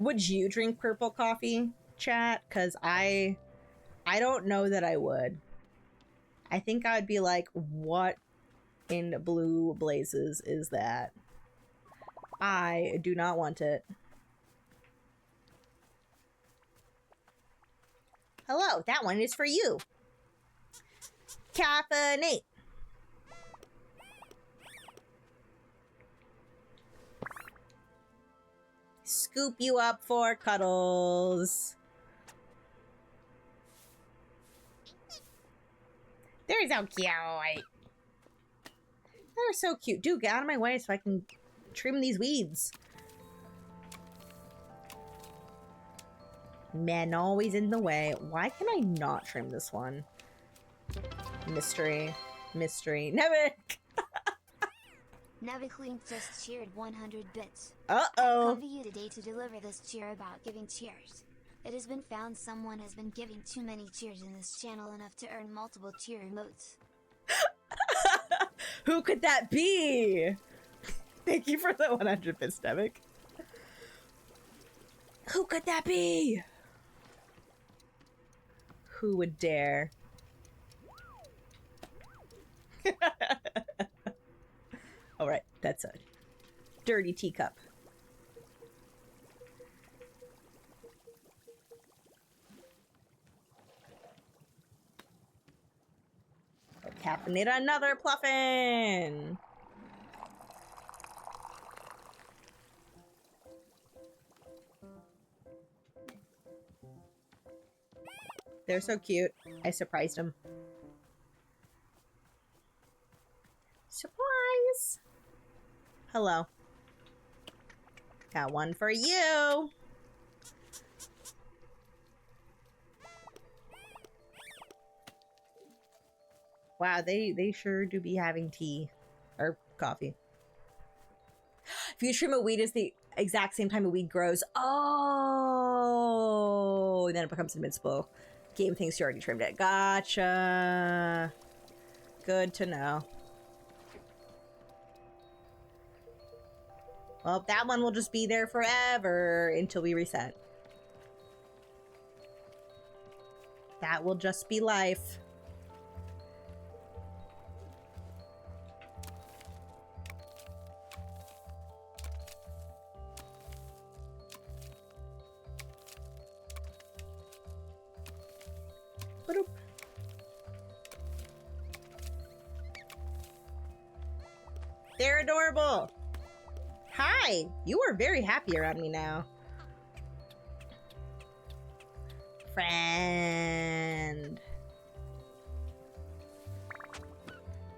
Would you drink purple coffee, chat? Because I don't know that I would. I think I would be like, what in blue blazes is that? I do not want it. Hello, that one is for you. Caffeinate. Scoop you up for cuddles. They're so cute. They're so cute. Dude, get out of my way so I can trim these weeds. Men always in the way. Why can I not trim this one? Mystery. Mystery. Nevik! Nevik Link just cheered 100 bits. Uh-oh. I come to you today to deliver this cheer about giving cheers. It has been found someone has been giving too many cheers in this channel, enough to earn multiple cheer emotes. Who could that be? Thank you for the 100 bits, Nevik. Who could that be? Who would dare? Alright, that's a dirty teacup. Caffeinate another pluffin! They're so cute. I surprised them. Surprise! Hello. Got one for you! Wow, they sure do be having tea. Or coffee. If you trim a weed is the exact same time a weed grows. Oh! Then it becomes invincible. Game thinks you already trimmed it. Gotcha. Good to know. Well, that one will just be there forever until we reset. That will just be life. Ba-doop. They're adorable. Hi, you are very happy around me now. Friend.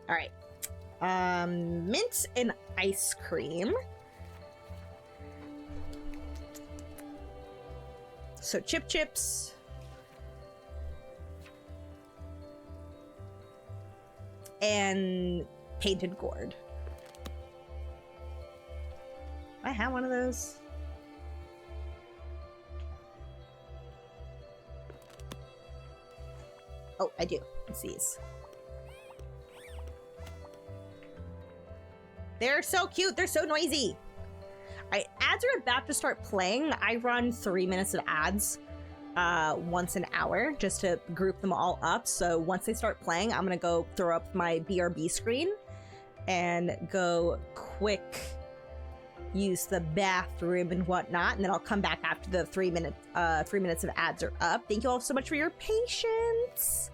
All right. Mint and ice cream. So chips. And painted gourd. I have one of those. Oh, I do. It's these. They're so cute. They're so noisy. All right, ads are about to start playing. I run 3 minutes of ads once an hour just to group them all up. So once they start playing, I'm going to go throw up my BRB screen and go quick use the bathroom and whatnot, and then I'll come back after the 3 minutes of ads are up. Thank you all so much for your patience.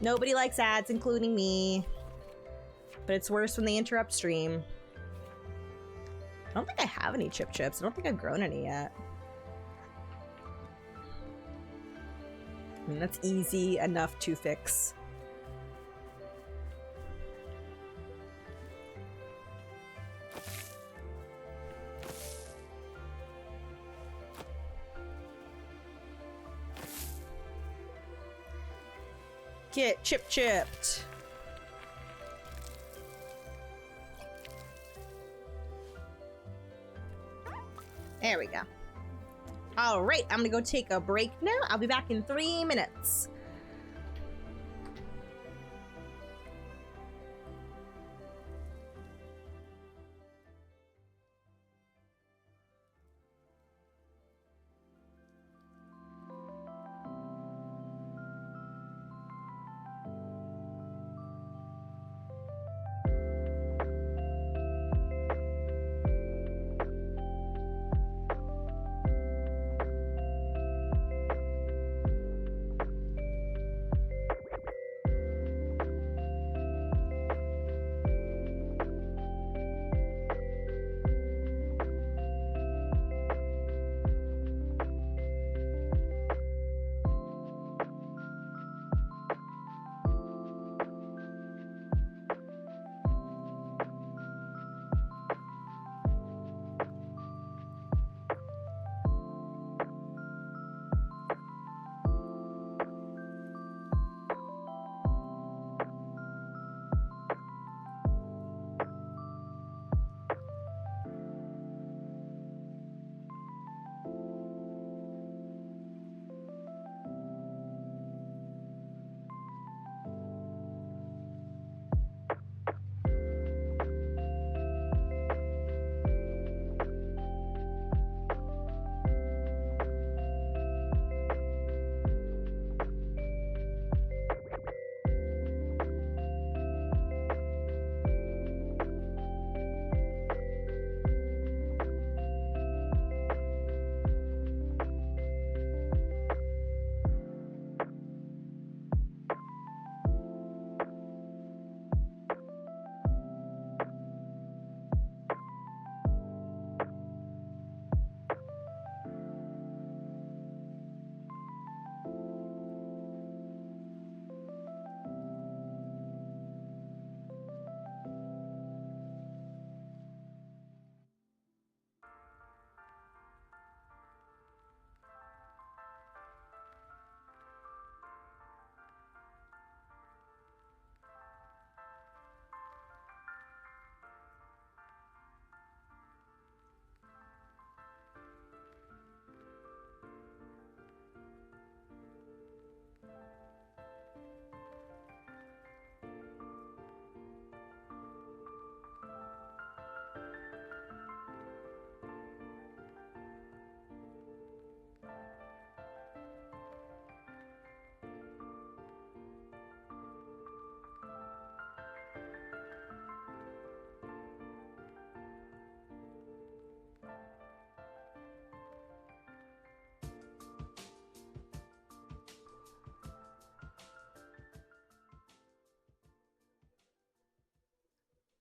Nobody likes ads, including me. But it's worse when they interrupt stream. I don't think I have any chips. I don't think I've grown any yet. I mean, that's easy enough to fix. Get chipped. There we go. All right, I'm gonna go take a break now. I'll be back in 3 minutes.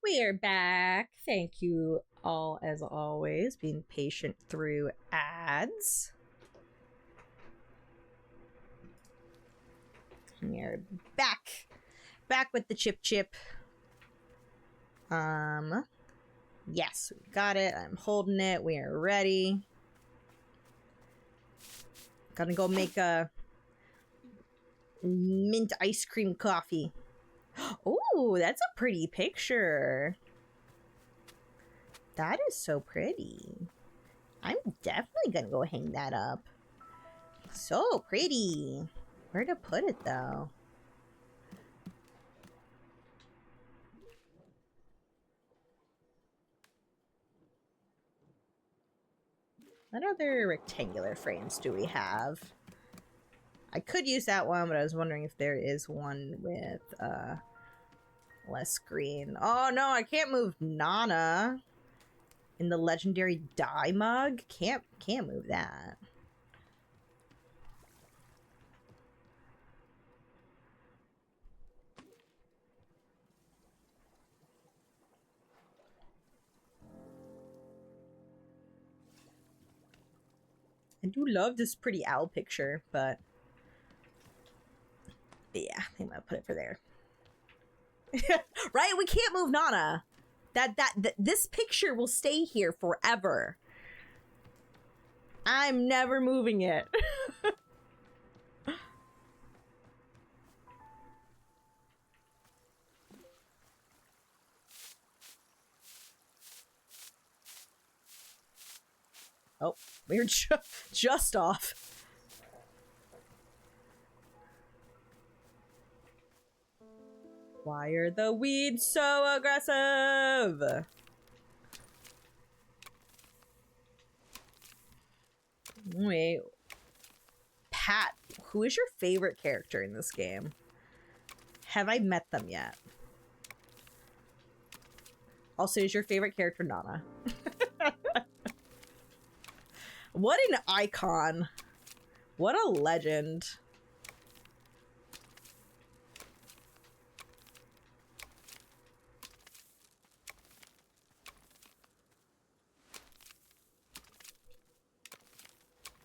We are back. Thank you all, as always, being patient through ads. We're back. Back with the chip. Yes, we got it. I'm holding it. We are ready. Gonna go make a mint ice cream coffee. Oh, that's a pretty picture. That is so pretty. I'm definitely gonna go hang that up. So pretty. Where to put it, though? What other rectangular frames do we have? I could use that one, but I was wondering if there is one with less screen. Oh no, I can't move Nana in the legendary dye mug. Can't move that. I do love this pretty owl picture, but yeah, I think I'm gonna put it for there. Right? We can't move Nana. This picture will stay here forever. I'm never moving it. Oh, we're just off. Why are the weeds so aggressive? Wait. Pat, who is your favorite character in this game? Have I met them yet? Also, is your favorite character Nana? What an icon. What a legend.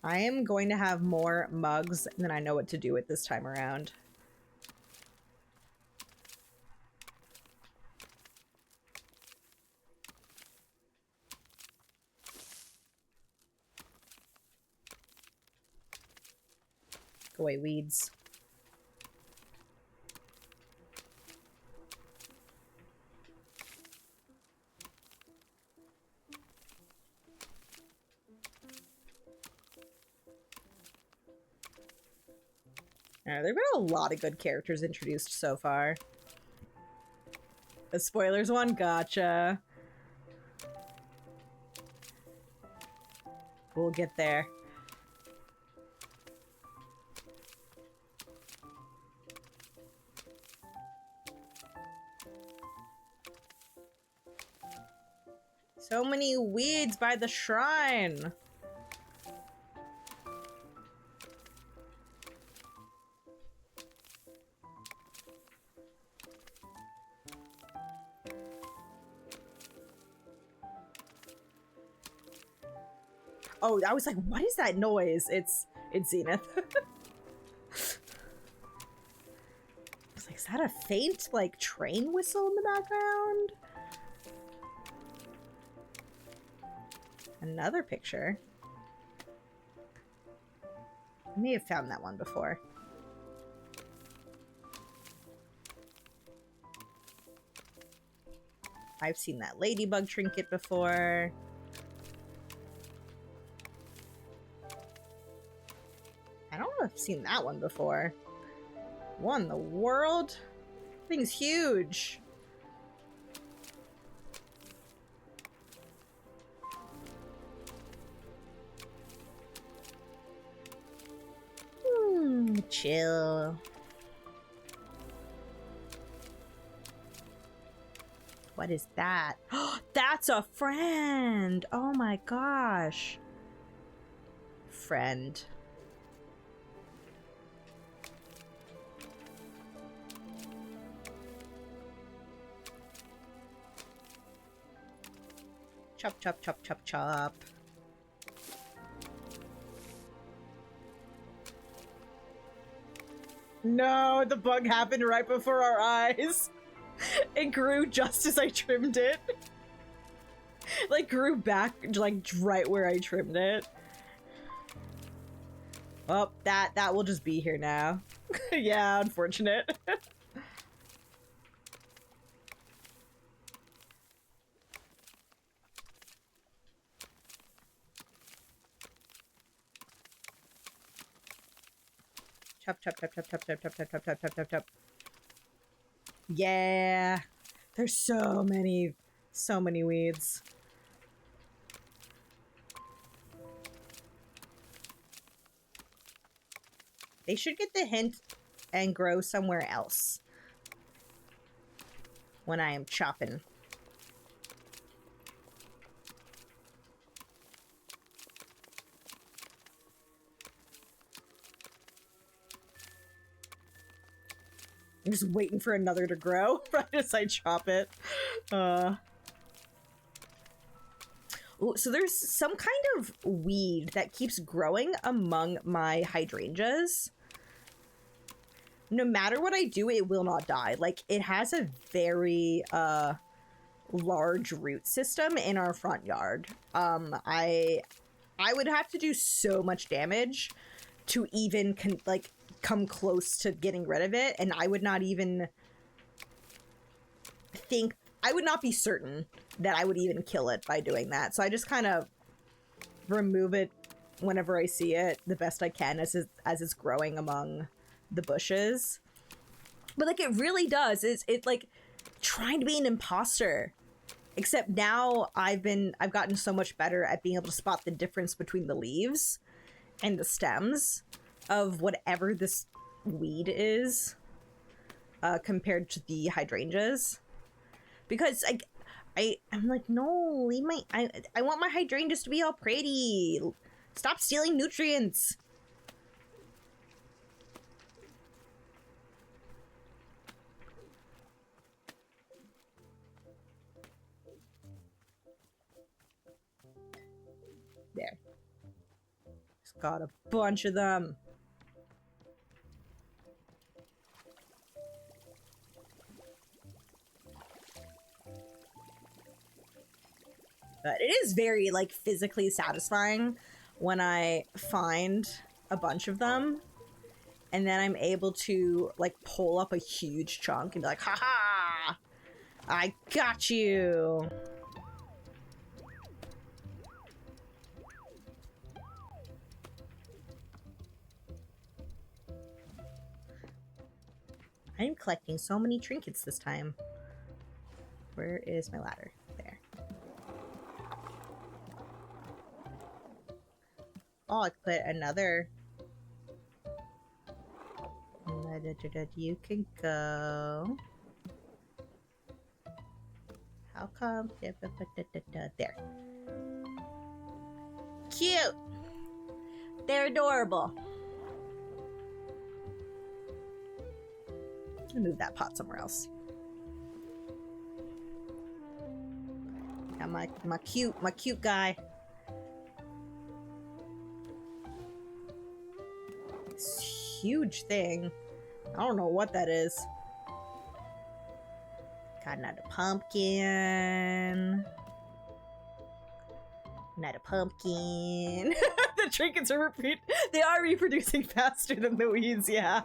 I am going to have more mugs than I know what to do with this time around. Go away, weeds. There have been a lot of good characters introduced so far. The spoilers one? Gotcha. We'll get there. So many weeds by the shrine. Oh, I was like, what is that noise? It's Zenith. I was like, is that a faint, like, train whistle in the background? Another picture. I may have found that one before. I've seen that ladybug trinket before. I don't know if I've seen that one before. What in the world? Thing's huge. Chill. What is that? That's a friend! Oh my gosh. Friend. Chop, chop, chop, chop, chop. No, the bug happened right before our eyes. It grew just as I trimmed it. Like, grew back, like, right where I trimmed it. Oh, that will just be here now. Yeah, unfortunate. Chop, chop, chop, chop, chop, chop, chop, chop, chop, chop, chop, chop, chop. Yeah. There's so many weeds. They should get the hint and grow somewhere else when I am chopping. I'm just waiting for another to grow right as I chop it. Ooh, so there's some kind of weed that keeps growing among my hydrangeas. No matter what I do, it will not die. Like, it has a very large root system in our front yard. I would have to do so much damage to even come close to getting rid of it, and I would not even think, I would not be certain that I would even kill it by doing that. So I just kind of remove it whenever I see it the best I can as it's growing among the bushes. But like, it really does, it's like trying to be an imposter. Except now I've gotten so much better at being able to spot the difference between the leaves and the stems of whatever this weed is compared to the hydrangeas. Because I'm like, no, leave my, I want my hydrangeas to be all pretty. Stop stealing nutrients. There. Just got a bunch of them. But it is very, like, physically satisfying when I find a bunch of them and then I'm able to, like, pull up a huge chunk and be like, haha, I got you. I'm collecting so many trinkets this time. Where is my ladder? There. Oh, I could put another. You can go. How come? There. Cute! They're adorable. I'm gonna move that pot somewhere else. Got my cute guy. This huge thing. I don't know what that is. Got another pumpkin. Another pumpkin. The trinkets are they are reproducing faster than the weeds, yeah.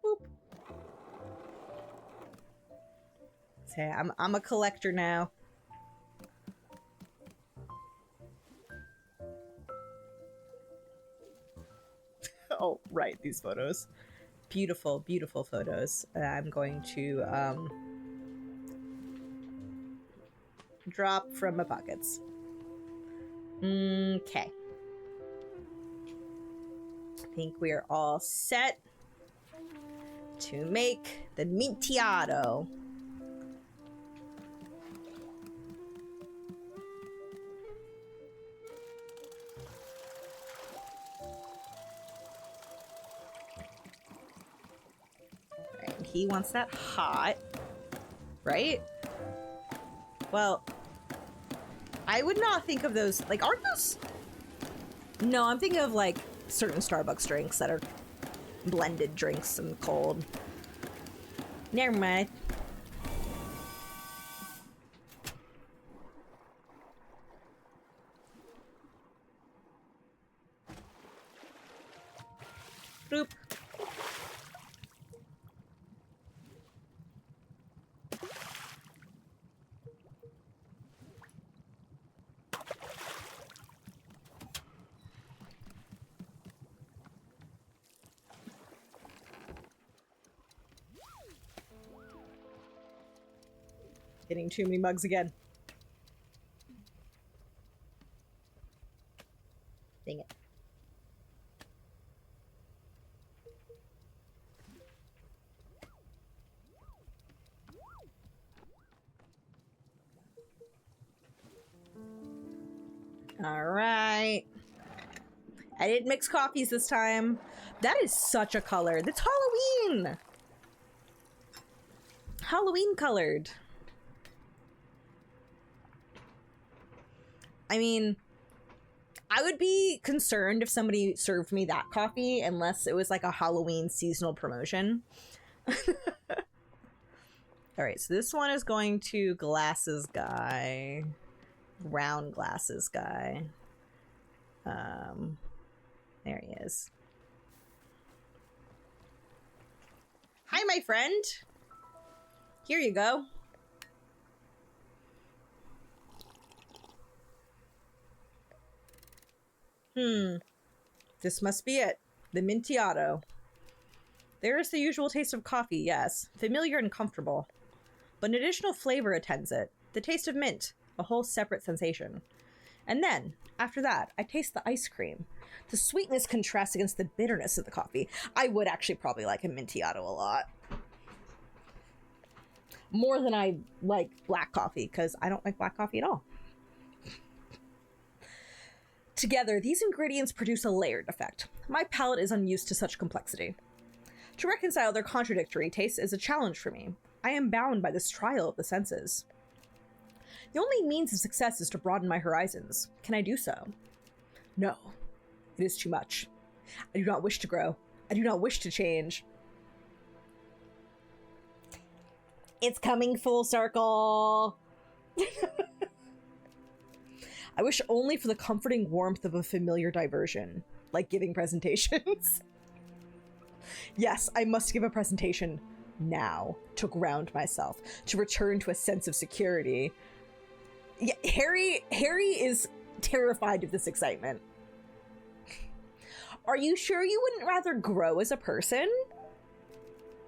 Boop. Say, I'm a collector now. Oh, right, these photos. Beautiful, beautiful photos. I'm going to drop from my pockets. Okay. I think we are all set to make the mintiado. He wants that hot, right? Well, I would not think of those, like, aren't those? No, I'm thinking of like certain Starbucks drinks that are blended drinks and cold. Never mind. Boop. Getting too many mugs again. Dang it. All right. I didn't mix coffees this time. That is such a color. That's Halloween. Halloween colored. I mean, I would be concerned if somebody served me that coffee unless it was like a Halloween seasonal promotion. All right, so this one is going to glasses guy. Round glasses guy. There he is. Hi, my friend. Here you go. This must be it. The Mintiato. There is the usual taste of coffee, yes. Familiar and comfortable. But an additional flavor attends it. The taste of mint. A whole separate sensation. And then, after that, I taste the ice cream. The sweetness contrasts against the bitterness of the coffee. I would actually probably like a Mintiato a lot. More than I like black coffee, because I don't like black coffee at all. Together, these ingredients produce a layered effect. My palate is unused to such complexity. To reconcile their contradictory tastes is a challenge for me. I am bound by this trial of the senses. The only means of success is to broaden my horizons. Can I do so? No. It is too much. I do not wish to grow. I do not wish to change. It's coming full circle. I wish only for the comforting warmth of a familiar diversion, like giving presentations. Yes, I must give a presentation now to ground myself, to return to a sense of security. Yeah, Harry is terrified of this excitement. Are you sure you wouldn't rather grow as a person?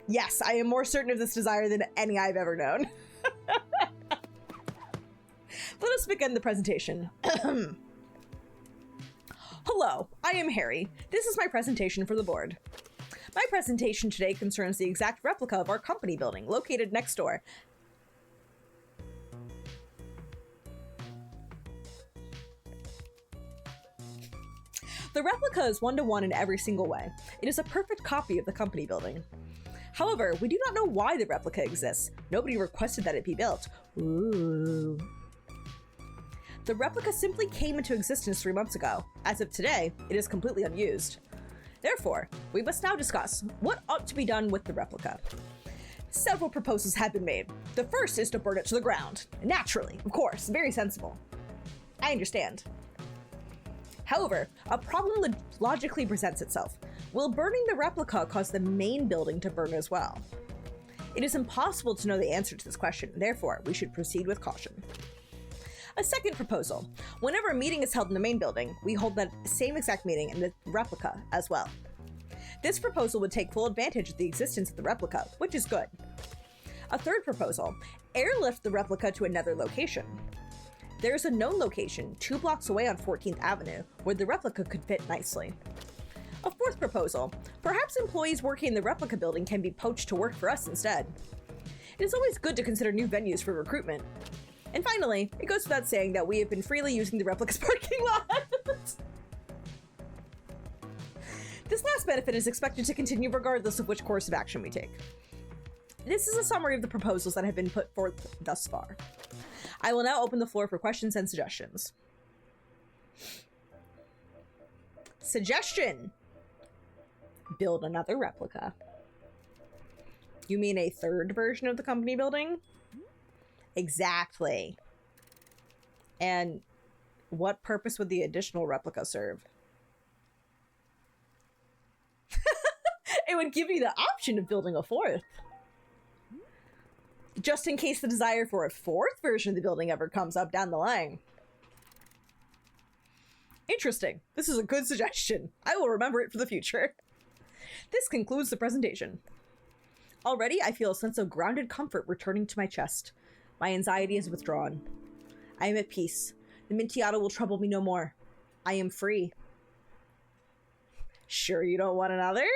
Yes, I am more certain of this desire than any I've ever known. Let us begin the presentation. Hello, I am Harry. This is my presentation for the board. My presentation today concerns the exact replica of our company building, located next door. The replica is one-to-one in every single way. It is a perfect copy of the company building. However, we do not know why the replica exists. Nobody requested that it be built. Ooh. The replica simply came into existence 3 months ago. As of today, it is completely unused. Therefore, we must now discuss what ought to be done with the replica. Several proposals have been made. The first is to burn it to the ground. Naturally, of course, very sensible. I understand. However, a problem logically presents itself. Will burning the replica cause the main building to burn as well? It is impossible to know the answer to this question, therefore, we should proceed with caution. A second proposal. Whenever a meeting is held in the main building, we hold that same exact meeting in the replica as well. This proposal would take full advantage of the existence of the replica, which is good. A third proposal. Airlift the replica to another location. There is a known location 2 blocks away on 14th Avenue where the replica could fit nicely. A fourth proposal. Perhaps employees working in the replica building can be poached to work for us instead. It is always good to consider new venues for recruitment. And finally, it goes without saying that we have been freely using the replica's parking lot. This last benefit is expected to continue regardless of which course of action we take. this is a summary of the proposals that have been put forth thus far. I will now open the floor for questions and suggestions. Suggestion: build another replica. You mean a third version of the company building? Exactly. And what purpose would the additional replica serve? It would give you the option of building a fourth. Just in case the desire for a fourth version of the building ever comes up down the line. Interesting. This is a good suggestion. I will remember it for the future. This concludes the presentation. Already, I feel a sense of grounded comfort returning to my chest. My anxiety is withdrawn. I am at peace. The Mintiata will trouble me no more. I am free. Sure you don't want another?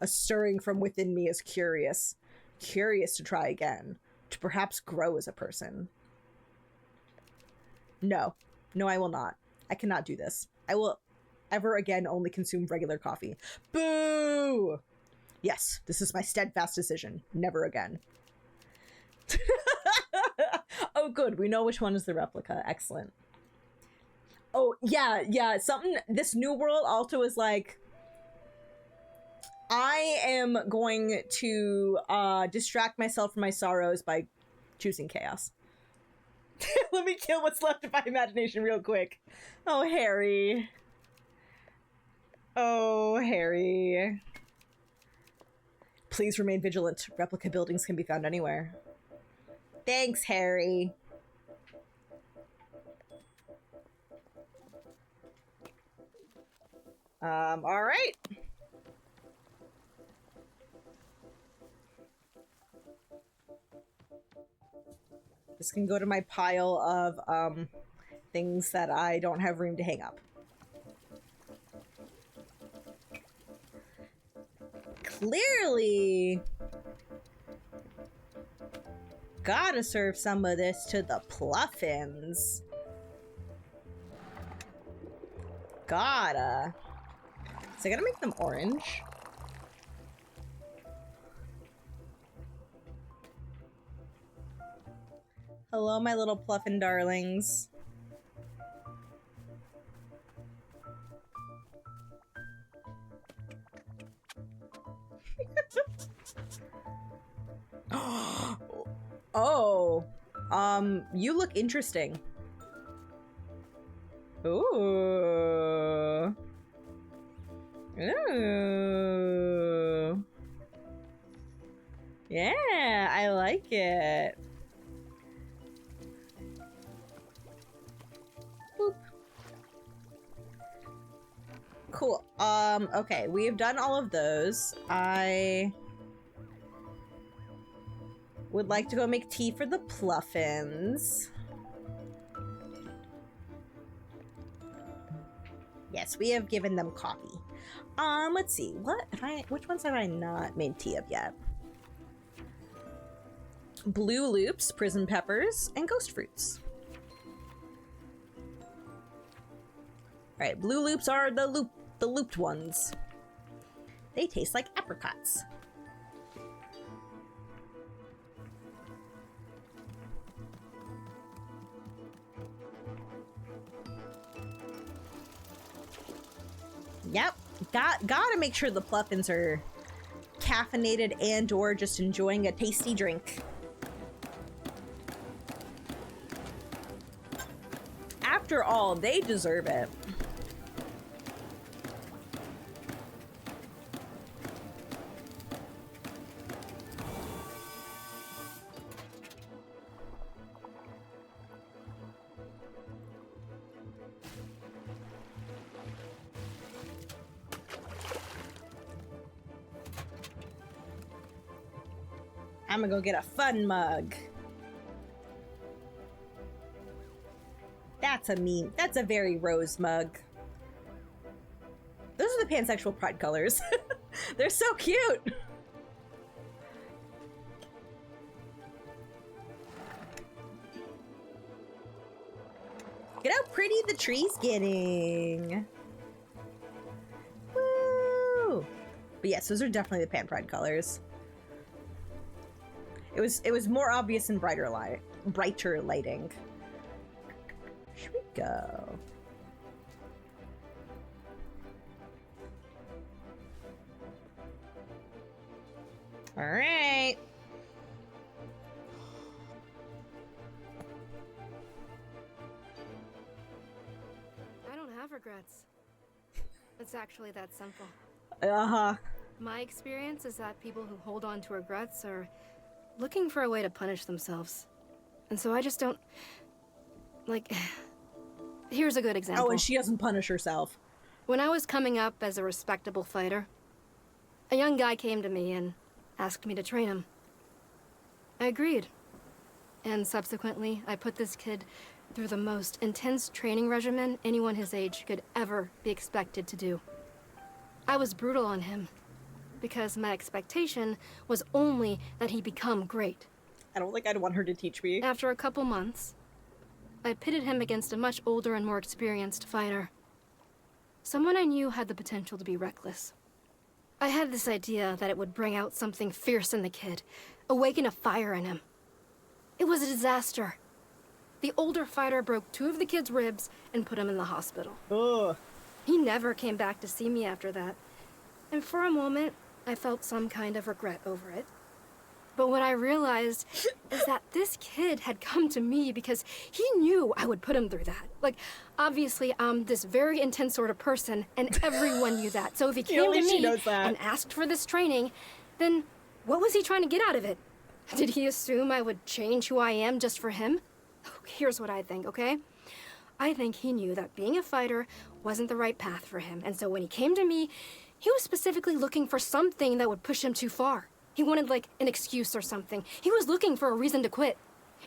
A stirring from within me is curious. Curious to try again. To perhaps grow as a person. No. No, I will not. I cannot do this. I will ever again only consume regular coffee. Boo! Yes, this is my steadfast decision. Never again. Oh, good. We know which one is the replica. Excellent. Oh, yeah. Something... This New World also is like... I am going to distract myself from my sorrows by choosing chaos. Let me kill what's left of my imagination real quick. Oh, Harry. Oh, Harry. Please remain vigilant. Replica buildings can be found anywhere. Thanks, Harry. All right. This can go to my pile of things that I don't have room to hang up. Clearly, gotta serve some of this to the Pluffins. Gotta. So I gotta make them orange. Hello, my little Pluffin darlings. Oh, you look interesting. Ooh. Ooh. Yeah, I like it. Boop. Cool. Okay, we have done all of those. I would like to go make tea for the Pluffins. Yes, we have given them coffee. Let's see. Which ones have I not made tea of yet? Blue loops, prison peppers, and ghost fruits. Alright, blue loops are the looped ones. They taste like apricots. Yep, gotta make sure the Pluffins are caffeinated and or just enjoying a tasty drink. After all, they deserve it. I'm gonna go get a fun mug. That's a very Rose mug. Those are the pansexual pride colors. They're so cute. Look at how pretty the tree's getting. Woo! But yes, those are definitely the Pan Pride colors. It was more obvious in brighter lighting. Here we go. All right. I don't have regrets. It's actually that simple. Uh-huh. My experience is that people who hold on to regrets are looking for a way to punish themselves. And so I just don't... Like... Here's a good example. Oh, and she doesn't punish herself. When I was coming up as a respectable fighter, a young guy came to me and asked me to train him. I agreed. And subsequently, I put this kid through the most intense training regimen anyone his age could ever be expected to do. I was brutal on him, because my expectation was only that he become great. I don't think I'd want her to teach me. After a couple months, I pitted him against a much older and more experienced fighter. Someone I knew had the potential to be reckless. I had this idea that it would bring out something fierce in the kid, awaken a fire in him. It was a disaster. The older fighter broke 2 of the kid's ribs and put him in the hospital. Ugh. He never came back to see me after that. And for a moment, I felt some kind of regret over it. But what I realized is that this kid had come to me because he knew I would put him through that. Like, obviously, I'm this very intense sort of person, and everyone knew that. So if he came to me and asked for this training, then what was he trying to get out of it? Did he assume I would change who I am just for him? Here's what I think, okay? I think he knew that being a fighter wasn't the right path for him. And so when he came to me, he was specifically looking for something that would push him too far. He wanted, like, an excuse or something. He was looking for a reason to quit.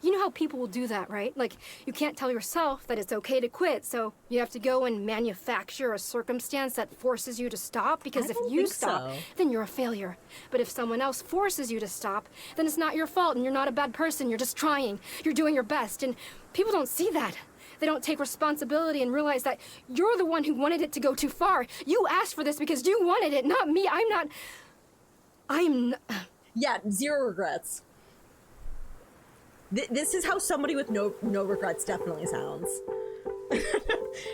You know how people will do that, right? Like, you can't tell yourself that it's okay to quit, so you have to go and manufacture a circumstance that forces you to stop, because if you stop, then you're a failure. But if someone else forces you to stop, then it's not your fault, and you're not a bad person. You're just trying. You're doing your best, and people don't see that. They don't take responsibility and realize that you're the one who wanted it to go too far. You asked for this because you wanted it, not me. Yeah, 0 regrets. This is how somebody with no regrets definitely sounds.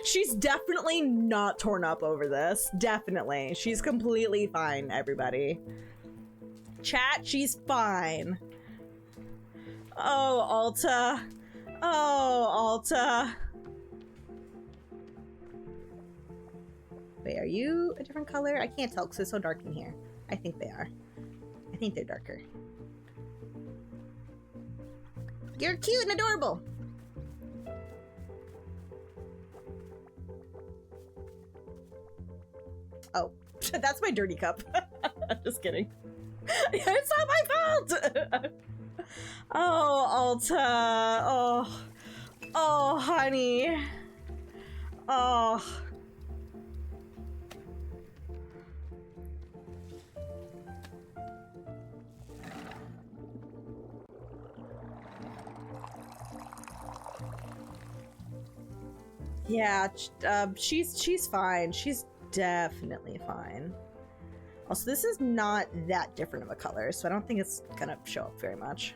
She's definitely not torn up over this. Definitely. She's completely fine, everybody. Chat, she's fine. Oh, Alta. Oh, Alta. Wait, are you a different color? I can't tell because it's so dark in here. I think they are. I think they're darker. You're cute and adorable. Oh, that's my dirty cup. Just kidding. It's not my fault. Oh, Alta. Oh. Oh, honey. Oh. Yeah, she's fine. She's definitely fine. Also, this is not that different of a color, so I don't think it's gonna show up very much.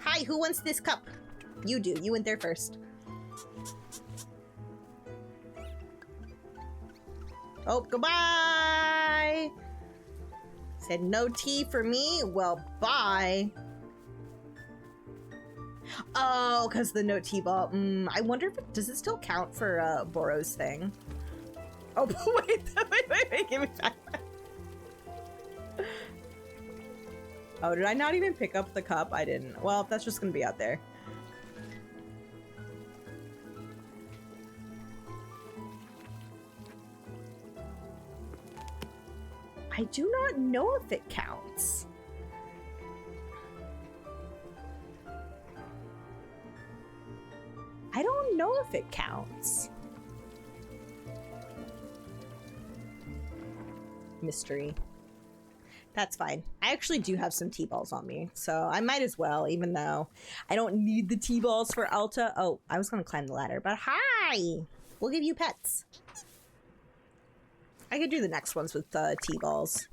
Hi, who wants this cup? You do. You went there first. Oh, goodbye! Said no tea for me? Well, bye. Oh, because the no tea ball. I wonder if does it still count for Boro's thing? Oh, wait, give me back. Oh, did I not even pick up the cup? I didn't. Well, that's just gonna be out there. I do not know if it counts. I don't know if it counts. Mystery. That's fine. I actually do have some T-balls on me, so I might as well, even though I don't need the T-balls for Alta. Oh, I was gonna climb the ladder, but hi! We'll give you pets. I could do the next ones with T-balls.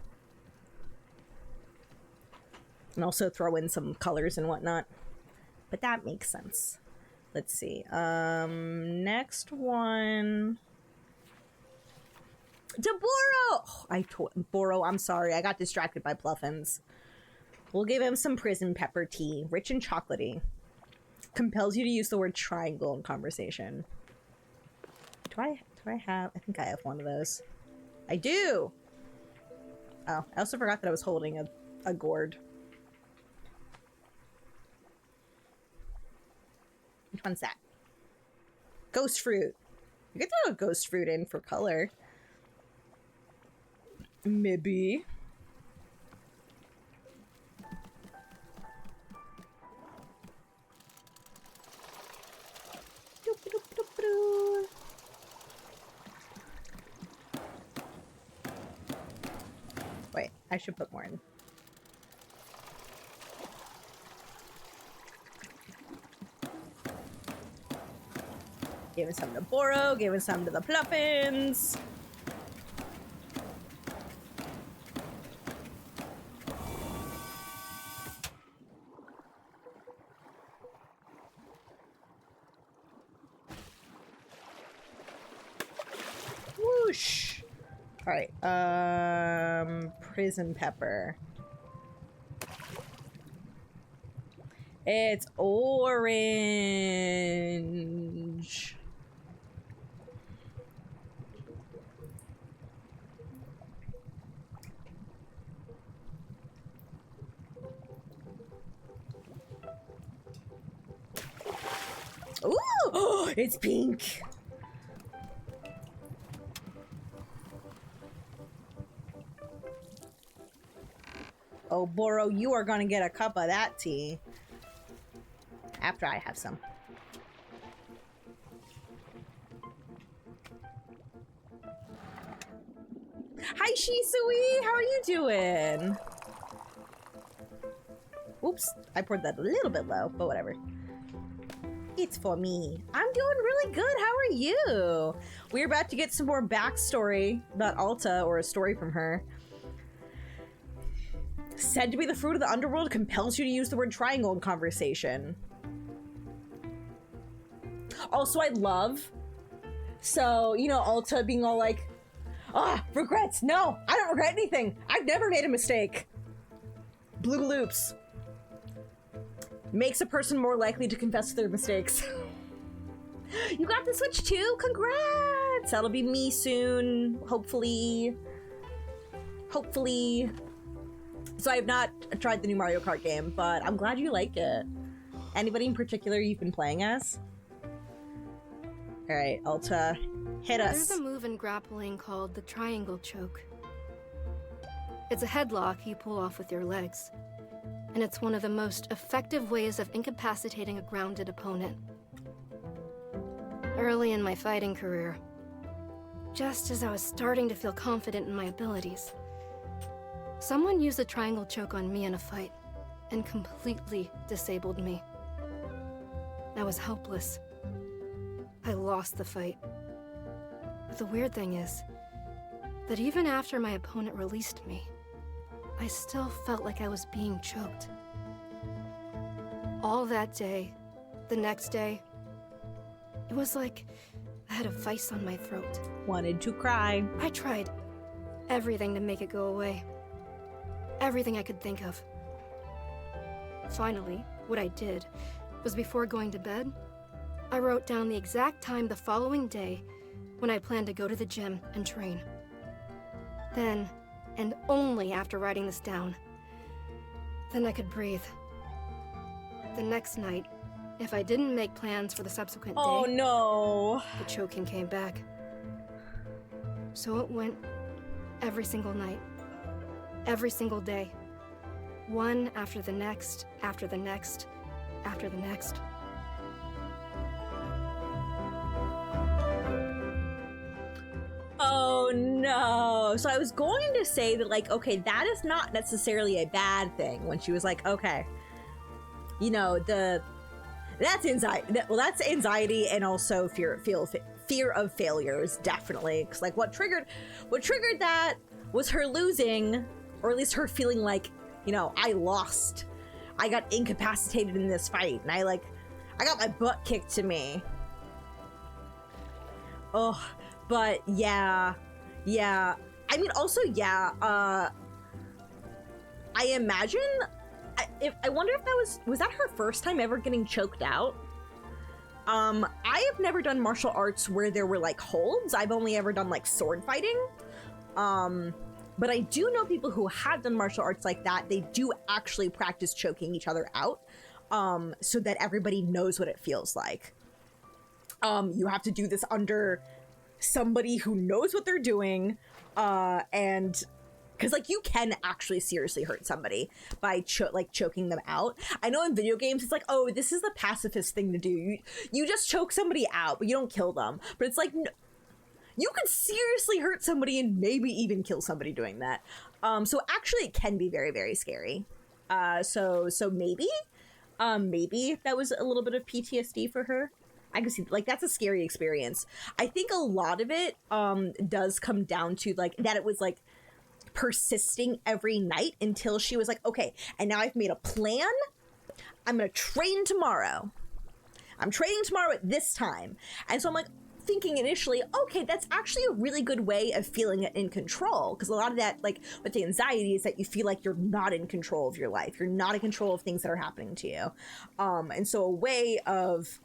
And also throw in some colors and whatnot. But that makes sense. Let's see. Next one. Deborah! Boro, I'm sorry. I got distracted by Pluffins. We'll give him some prison pepper tea. Rich and chocolatey. Compels you to use the word triangle in conversation. Do I have... I think I have one of those. I do! Oh, I also forgot that I was holding a gourd. Which one's that? Ghost fruit. You could throw a ghost fruit in for color. Maybe. Wait, I should put more in. Giving some to Boro, giving some to the Pluffins. Whoosh. All right, prison pepper. It's orange. Ooh, it's pink. Oh, Boro, you are gonna get a cup of that tea. After I have some. Hi, Shisui! How are you doing? Oops, I poured that a little bit low, but whatever. It's for me. I'm doing really good. How are you? We're about to get some more backstory about Alta, or a story from her. Said to be the fruit of the underworld, compels you to use the word triangle in conversation. Also, I love, so, you know, Alta being all like, regrets. No, I don't regret anything. I've never made a mistake. Blue loops. Makes a person more likely to confess their mistakes. You got the Switch too? Congrats! That'll be me soon, hopefully. Hopefully. So I have not tried the new Mario Kart game, but I'm glad you like it. Anybody in particular you've been playing as? All right, Alta, hit us. There's a move in grappling called the triangle choke. It's a headlock you pull off with your legs. And it's one of the most effective ways of incapacitating a grounded opponent. Early in my fighting career, just as I was starting to feel confident in my abilities, someone used a triangle choke on me in a fight and completely disabled me. I was helpless. I lost the fight. But the weird thing is that even after my opponent released me, I still felt like I was being choked. All that day, the next day, it was like I had a vice on my throat. Wanted to cry. I tried everything to make it go away. Everything I could think of. Finally, what I did was, before going to bed, I wrote down the exact time the following day when I planned to go to the gym and train. Then, and only after writing this down, then I could breathe. The next night, if I didn't make plans for the subsequent day, oh no, the choking came back. So it went every single night, every single day, one after the next, after the next, after the next. Oh no. So I was going to say that, like, okay, that is not necessarily a bad thing when she was like, okay, you know, that's anxiety. Well, that's anxiety and also fear of failures, definitely. Because like what triggered that was her losing, or at least her feeling like, you know, I lost. I got incapacitated in this fight, and I got my butt kicked to me. Oh, but yeah. I mean, also, yeah, I imagine, I wonder if that was that her first time ever getting choked out? I have never done martial arts where there were like holds. I've only ever done like sword fighting. But I do know people who have done martial arts like that. They do actually practice choking each other out, so that everybody knows what it feels like. You have to do this under somebody who knows what they're doing, and because like you can actually seriously hurt somebody by choking them out. I know in video games it's like, oh, this is the pacifist thing to do. You just choke somebody out, but you don't kill them. But it's like, no, you could seriously hurt somebody and maybe even kill somebody doing that. So actually it can be very, very scary. So maybe that was a little bit of PTSD for her. I can see, like, that's a scary experience. I think a lot of it does come down to like that it was like persisting every night until she was like, okay, and now I've made a plan. I'm gonna train tomorrow. I'm training tomorrow at this time. And so I'm like thinking initially, okay, that's actually a really good way of feeling in control, because a lot of that, like with the anxiety, is that you feel like you're not in control of your life. You're not in control of things that are happening to you. And so a way of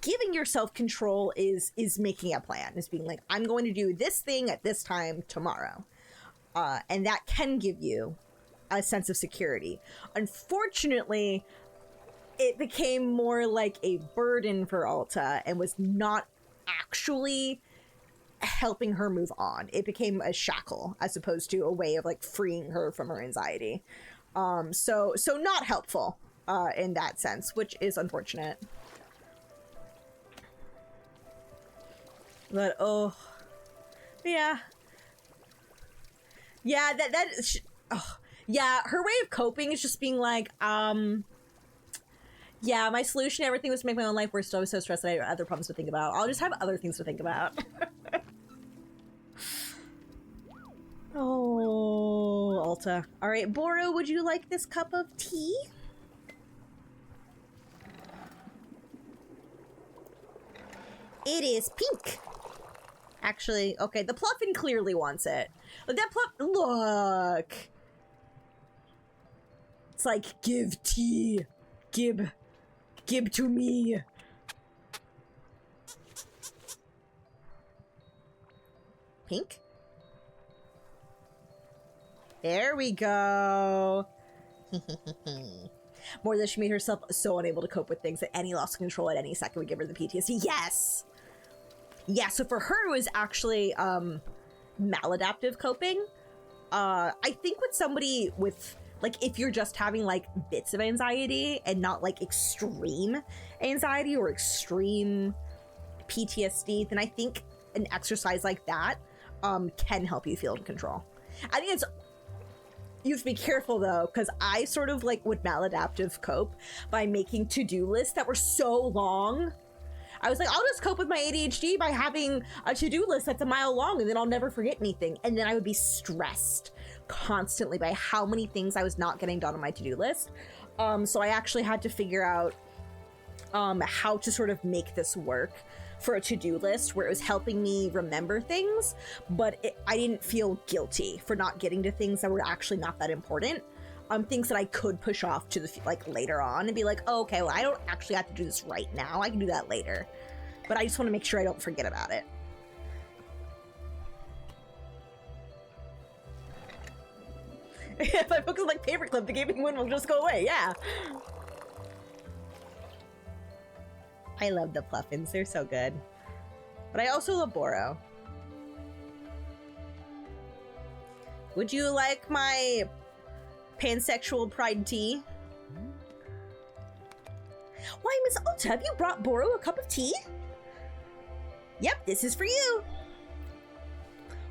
giving yourself control is making a plan, is being like, I'm going to do this thing at this time tomorrow. And that can give you a sense of security. Unfortunately, it became more like a burden for Alta and was not actually helping her move on. It became a shackle as opposed to a way of like freeing her from her anxiety. So not helpful in that sense, which is unfortunate. But oh, yeah. Yeah, yeah, her way of coping is just being like, yeah, my solution to everything was to make my own life worse, so I was so stressed that I had other problems to think about. I'll just have other things to think about. Oh, Alta. All right, Boro, would you like this cup of tea? It is pink. Actually, okay, the Pluffin clearly wants it. Look, that look. It's like, give tea. Give to me. Pink? There we go. More than she made herself so unable to cope with things that any loss of control at any second would give her the PTSD. Yes! Yeah, so for her it was actually maladaptive coping. I think with somebody with, like, if you're just having like bits of anxiety and not like extreme anxiety or extreme PTSD, then I think an exercise like that can help you feel in control. I think you have to be careful though, because I sort of like would maladaptive cope by making to-do lists that were so long. I was like, I'll just cope with my ADHD by having a to-do list that's a mile long, and then I'll never forget anything. And then I would be stressed constantly by how many things I was not getting done on my to-do list. So I actually had to figure out how to sort of make this work for a to-do list where it was helping me remember things, but I didn't feel guilty for not getting to things that were actually not that important. Things that I could push off to the like later on and be like, oh, okay, well, I don't actually have to do this right now. I can do that later, but I just want to make sure I don't forget about it. If I focus on like paperclip, the gaming one will just go away. Yeah. I love the Pluffins. They're so good. But I also love Boro. Would you like my pansexual pride tea? Why, Miss Alta, have you brought Boro a cup of tea? Yep, this is for you.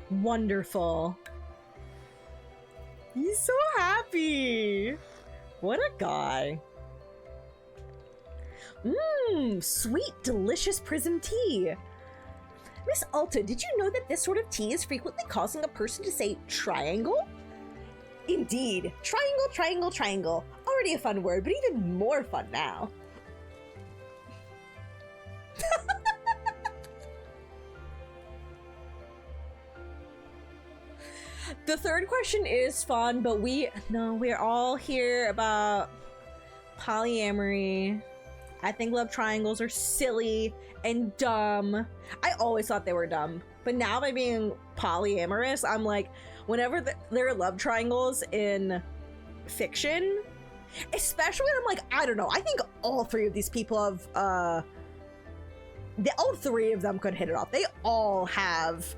Wonderful. He's so happy. What a guy. Mmm, sweet, delicious prison tea. Miss Alta, did you know that this sort of tea is frequently causing a person to say triangle? Indeed. Triangle, triangle, triangle. Already a fun word, but even more fun now. The third question is fun, but we're all here about polyamory. I think love triangles are silly and dumb. I always thought they were dumb, but now by being polyamorous, I'm like, whenever there are love triangles in fiction, especially when I'm like, I don't know, I think all three of these people have, all three of them could hit it off. They all have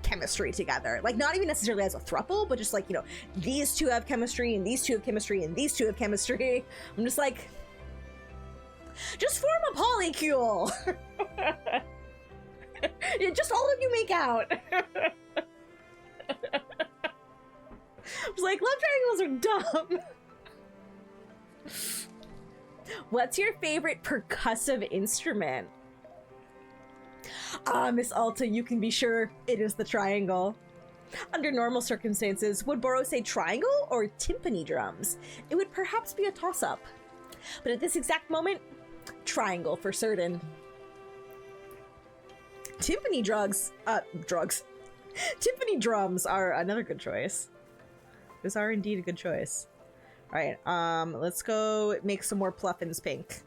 chemistry together. Like, not even necessarily as a throuple, but just like, you know, these two have chemistry, and these two have chemistry, and these two have chemistry. I'm just like, just form a polycule. Just all of you make out. I was like, love triangles are dumb. What's your favorite percussive instrument? Ah, Miss Alta, you can be sure it is the triangle. Under normal circumstances, would Boro say triangle or timpani drums? It would perhaps be a toss-up. But at this exact moment, triangle for certain. Timpani Timpani drums are another good choice. Those are indeed a good choice. Alright, let's go make some more Pluffins pink.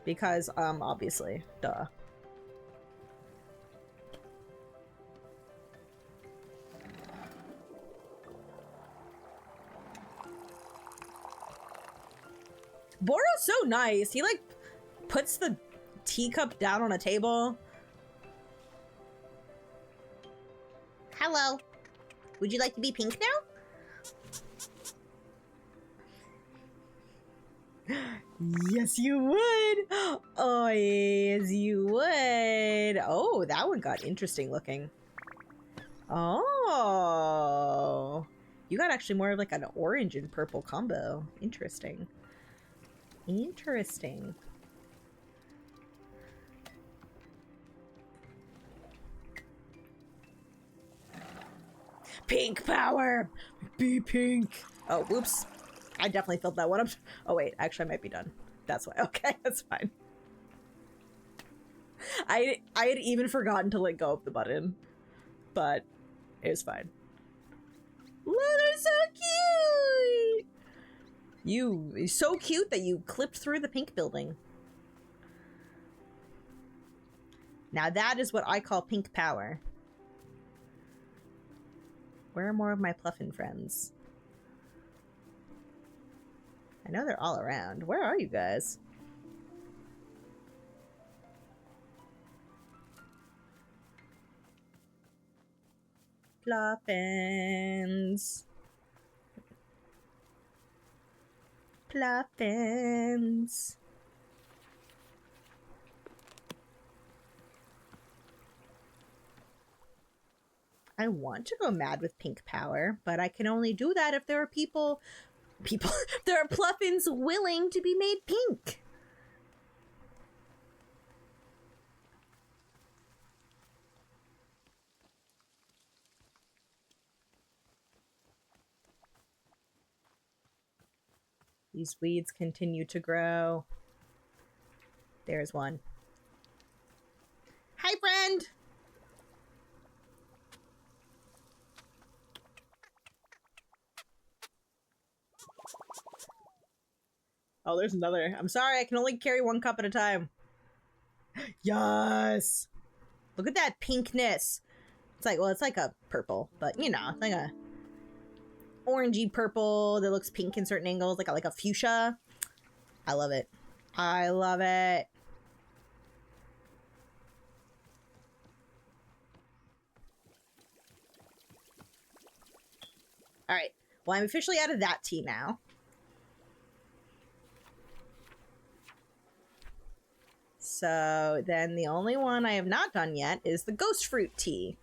Because, obviously, duh. Boro's so nice. He, like, puts the teacup down on a table. Hello. Would you like to be pink now? Yes, you would. Oh, yes, you would. Oh, that one got interesting looking. Oh. You got actually more of like an orange and purple combo. Interesting. Interesting. Pink power! Be pink! Oh, whoops. I definitely filled that one up. Oh, wait. Actually, I might be done. That's why. Okay, that's fine. I had even forgotten to let go of the button. But it was fine. Look, they're so cute! You're so cute that you clipped through the pink building. Now that is what I call pink power. Where are more of my Pluffin friends? I know they're all around. Where are you guys? Pluffins. Pluffins. I want to go mad with pink power, but I can only do that if there are people, there are Pluffins willing to be made pink. These weeds continue to grow. There's one. Hi, friend! Oh, there's another. I'm sorry, I can only carry one cup at a time. Yes! Look at that pinkness. It's like, well, it's like a purple, but you know, it's like a orangey purple that looks pink in certain angles, like a fuchsia. I love it. I love it. All right. Well, I'm officially out of that tea now. So then the only one I have not done yet is the ghost fruit tea.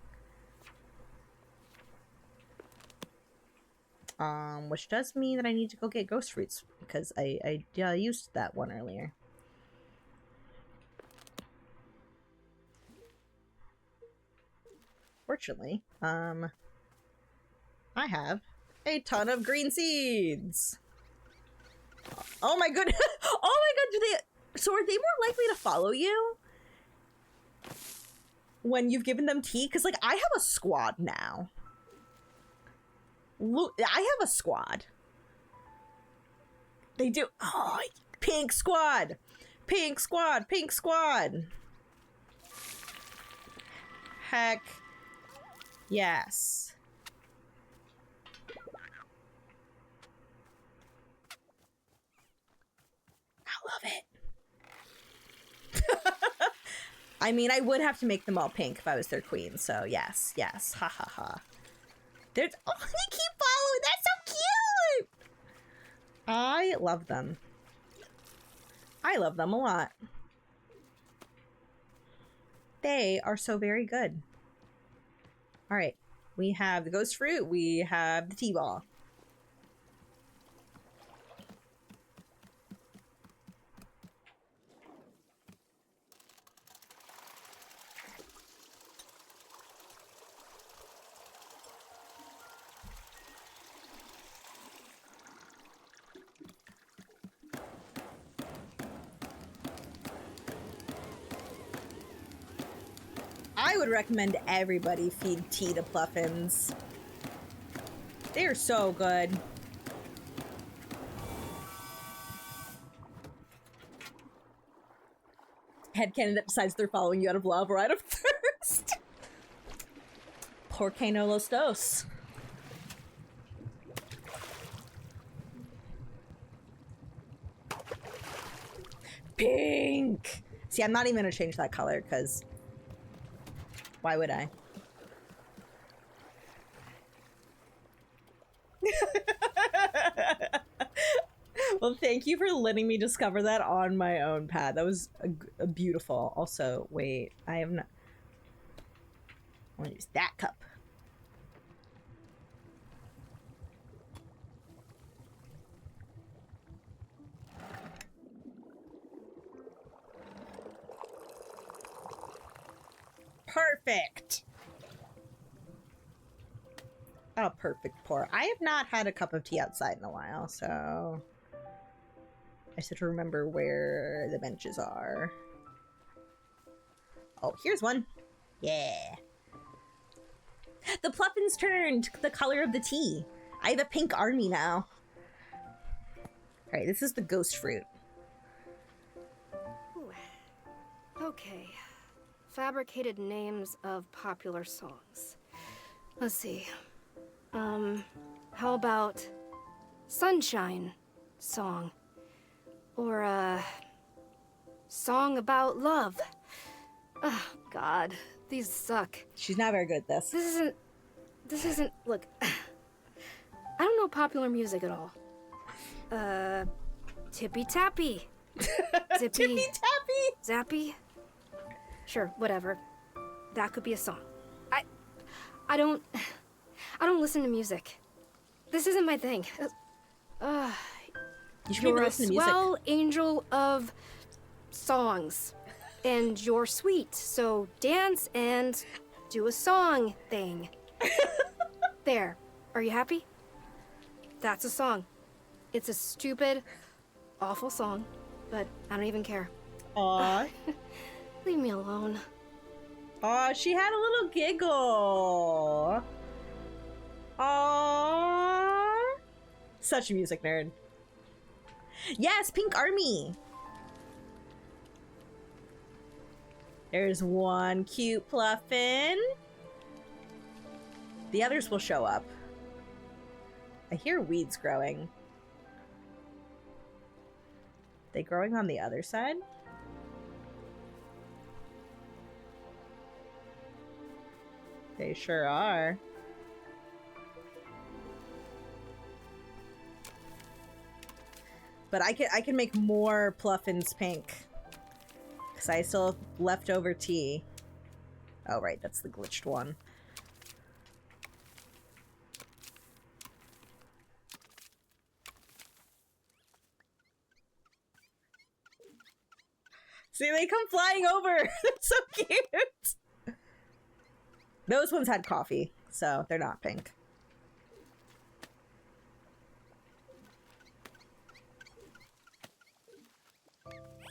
Which does mean that I need to go get ghost fruits because I used that one earlier. Fortunately, I have a ton of green seeds. Oh my goodness. Oh my god, so are they more likely to follow you when you've given them tea? Because, like, I have a squad now. Look, I have a squad. They do. Oh, pink squad. Pink squad. Pink squad. Heck yes. I love it. I mean, I would have to make them all pink if I was their queen, so yes, yes. Ha ha ha. There's, oh, they keep following. That's so cute. I love them. I love them a lot. They are so very good. All right. We have the ghost fruit. We have the tea ball. I would recommend everybody feed tea to Pluffins. They're so good. Headcanon that decides they're following you out of love or out of thirst. Porque no los dos. Pink! See, I'm not even gonna change that color, because why would I? Well, thank you for letting me discover that on my own, Pat. That was a beautiful. Also, wait, I have not. I want to use that cup. Perfect. Oh, perfect pour. I have not had a cup of tea outside in a while, so I just have to remember where the benches are. Oh, here's one. Yeah. The Pluffins turned the color of the tea. I have a pink army now. All right, this is the ghost fruit. Ooh. Okay. Fabricated names of popular songs. Let's see. How about Sunshine Song? Or a song about love? Oh, God. These suck. She's not very good at this. This isn't, look, I don't know popular music at all. Tippy Tappy. Tippy Tappy! Zappy? Sure, whatever. That could be a song. I don't listen to music. This isn't my thing. You should You're maybe a listen to music. swell angel of songs. And you're sweet, so dance and do a song thing. There. Are you happy? That's a song. It's a stupid, awful song, but I don't even care. Aw. Leave me alone. Aw, she had a little giggle. Aww. Such a music nerd. Yes, Pink Army. There's one cute Pluffin. The others will show up. I hear weeds growing. They growing on the other side? They sure are. But I can make more Pluffins pink. Because I still have leftover tea. Oh, right, that's the glitched one. See, they come flying over. They're so cute. Those ones had coffee, so they're not pink.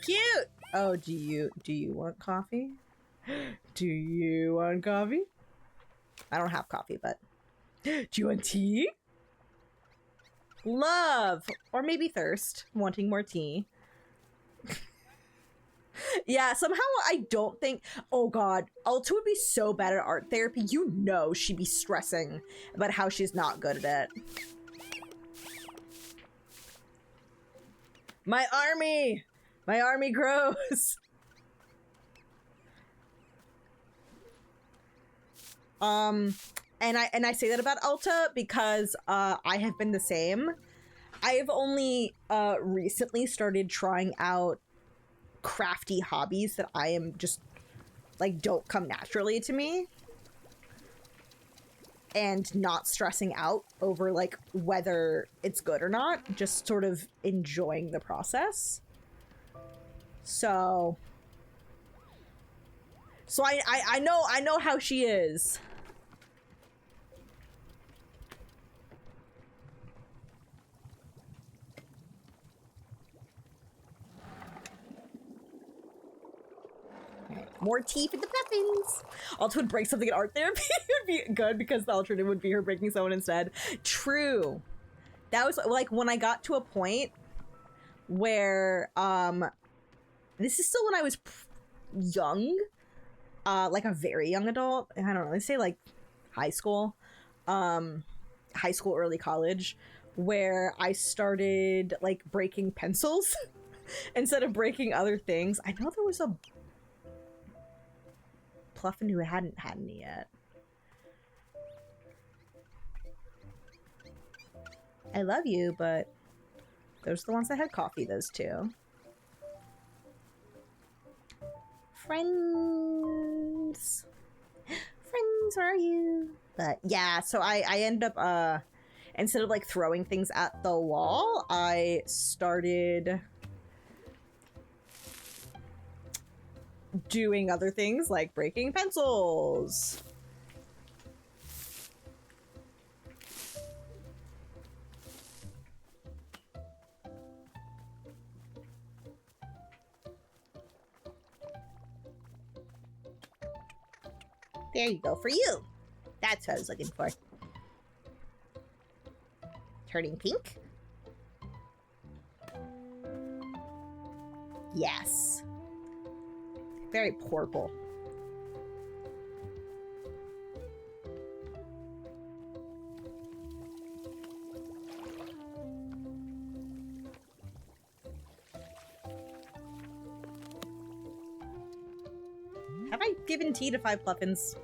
Cute! Oh, do you want coffee? Do you want coffee? I don't have coffee, but... Do you want tea? Love! Or maybe thirst. Wanting more tea. Yeah, somehow I don't think... Oh god, Alta would be so bad at art therapy. You know she'd be stressing about how she's not good at it. My army! My army grows! And I say that about Alta because I have been the same. I have only recently started trying out crafty hobbies that I am just like don't come naturally to me, and not stressing out over like whether it's good or not, just sort of enjoying the process. So I know how she is. More tea for the puffins. Alta would break something in art therapy. It would be good because the alternative would be her breaking someone instead. True. That was like when I got to a point where this is still when I was young, like a very young adult. I don't know, let's say like high school, early college, where I started like breaking pencils instead of breaking other things. I know there was a Pluffin who hadn't had any yet. I love you, but those are the ones that had coffee, those two. Friends. Friends, where are you? But yeah, so I ended up, instead of like throwing things at the wall, I started doing other things like breaking pencils. There you go, for you. That's what I was looking for. Turning pink? Yes. Very purple. Have I given tea to 5 Pluffins?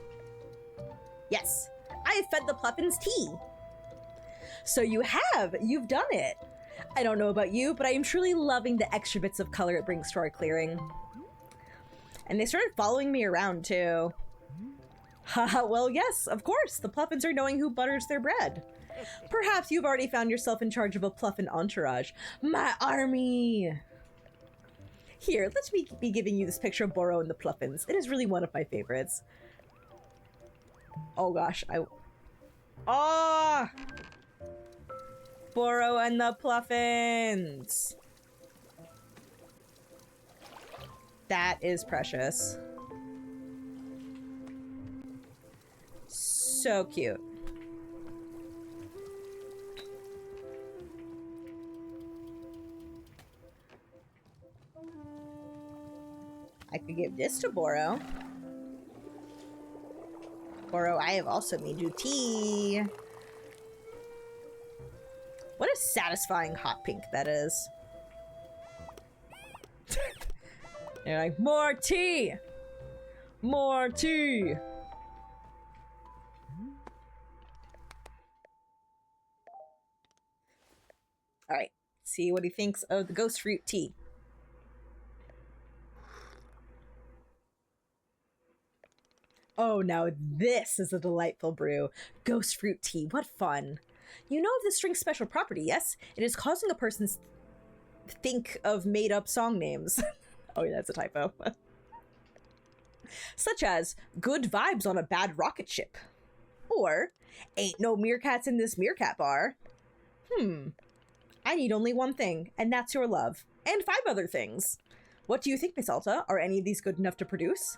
Yes, I have fed the Pluffins tea. So you have! You've done it! I don't know about you, but I am truly loving the extra bits of color it brings to our clearing. And they started following me around, too. Haha, well, yes, of course. The Pluffins are knowing who butters their bread. Perhaps you've already found yourself in charge of a Pluffin entourage. My army! Here, let me be giving you this picture of Boro and the Pluffins. It is really one of my favorites. Oh gosh, Oh! Boro and the Pluffins! That is precious. So cute. I could give this to Boro. Boro, I have also made you tea. What a satisfying hot pink that is. They're like, more tea! More tea! Alright, see what he thinks of the ghost fruit tea. Oh, now this is a delightful brew. Ghost fruit tea, what fun. You know of this drink's special property, yes? It is causing a person think of made-up song names. Oh yeah, that's a typo. such as good vibes on a bad rocket ship, or ain't no meerkats in this meerkat bar. I need only one thing, and that's your love, and 5 other things. What do you think, Miss Alta? Are any of these good enough to produce?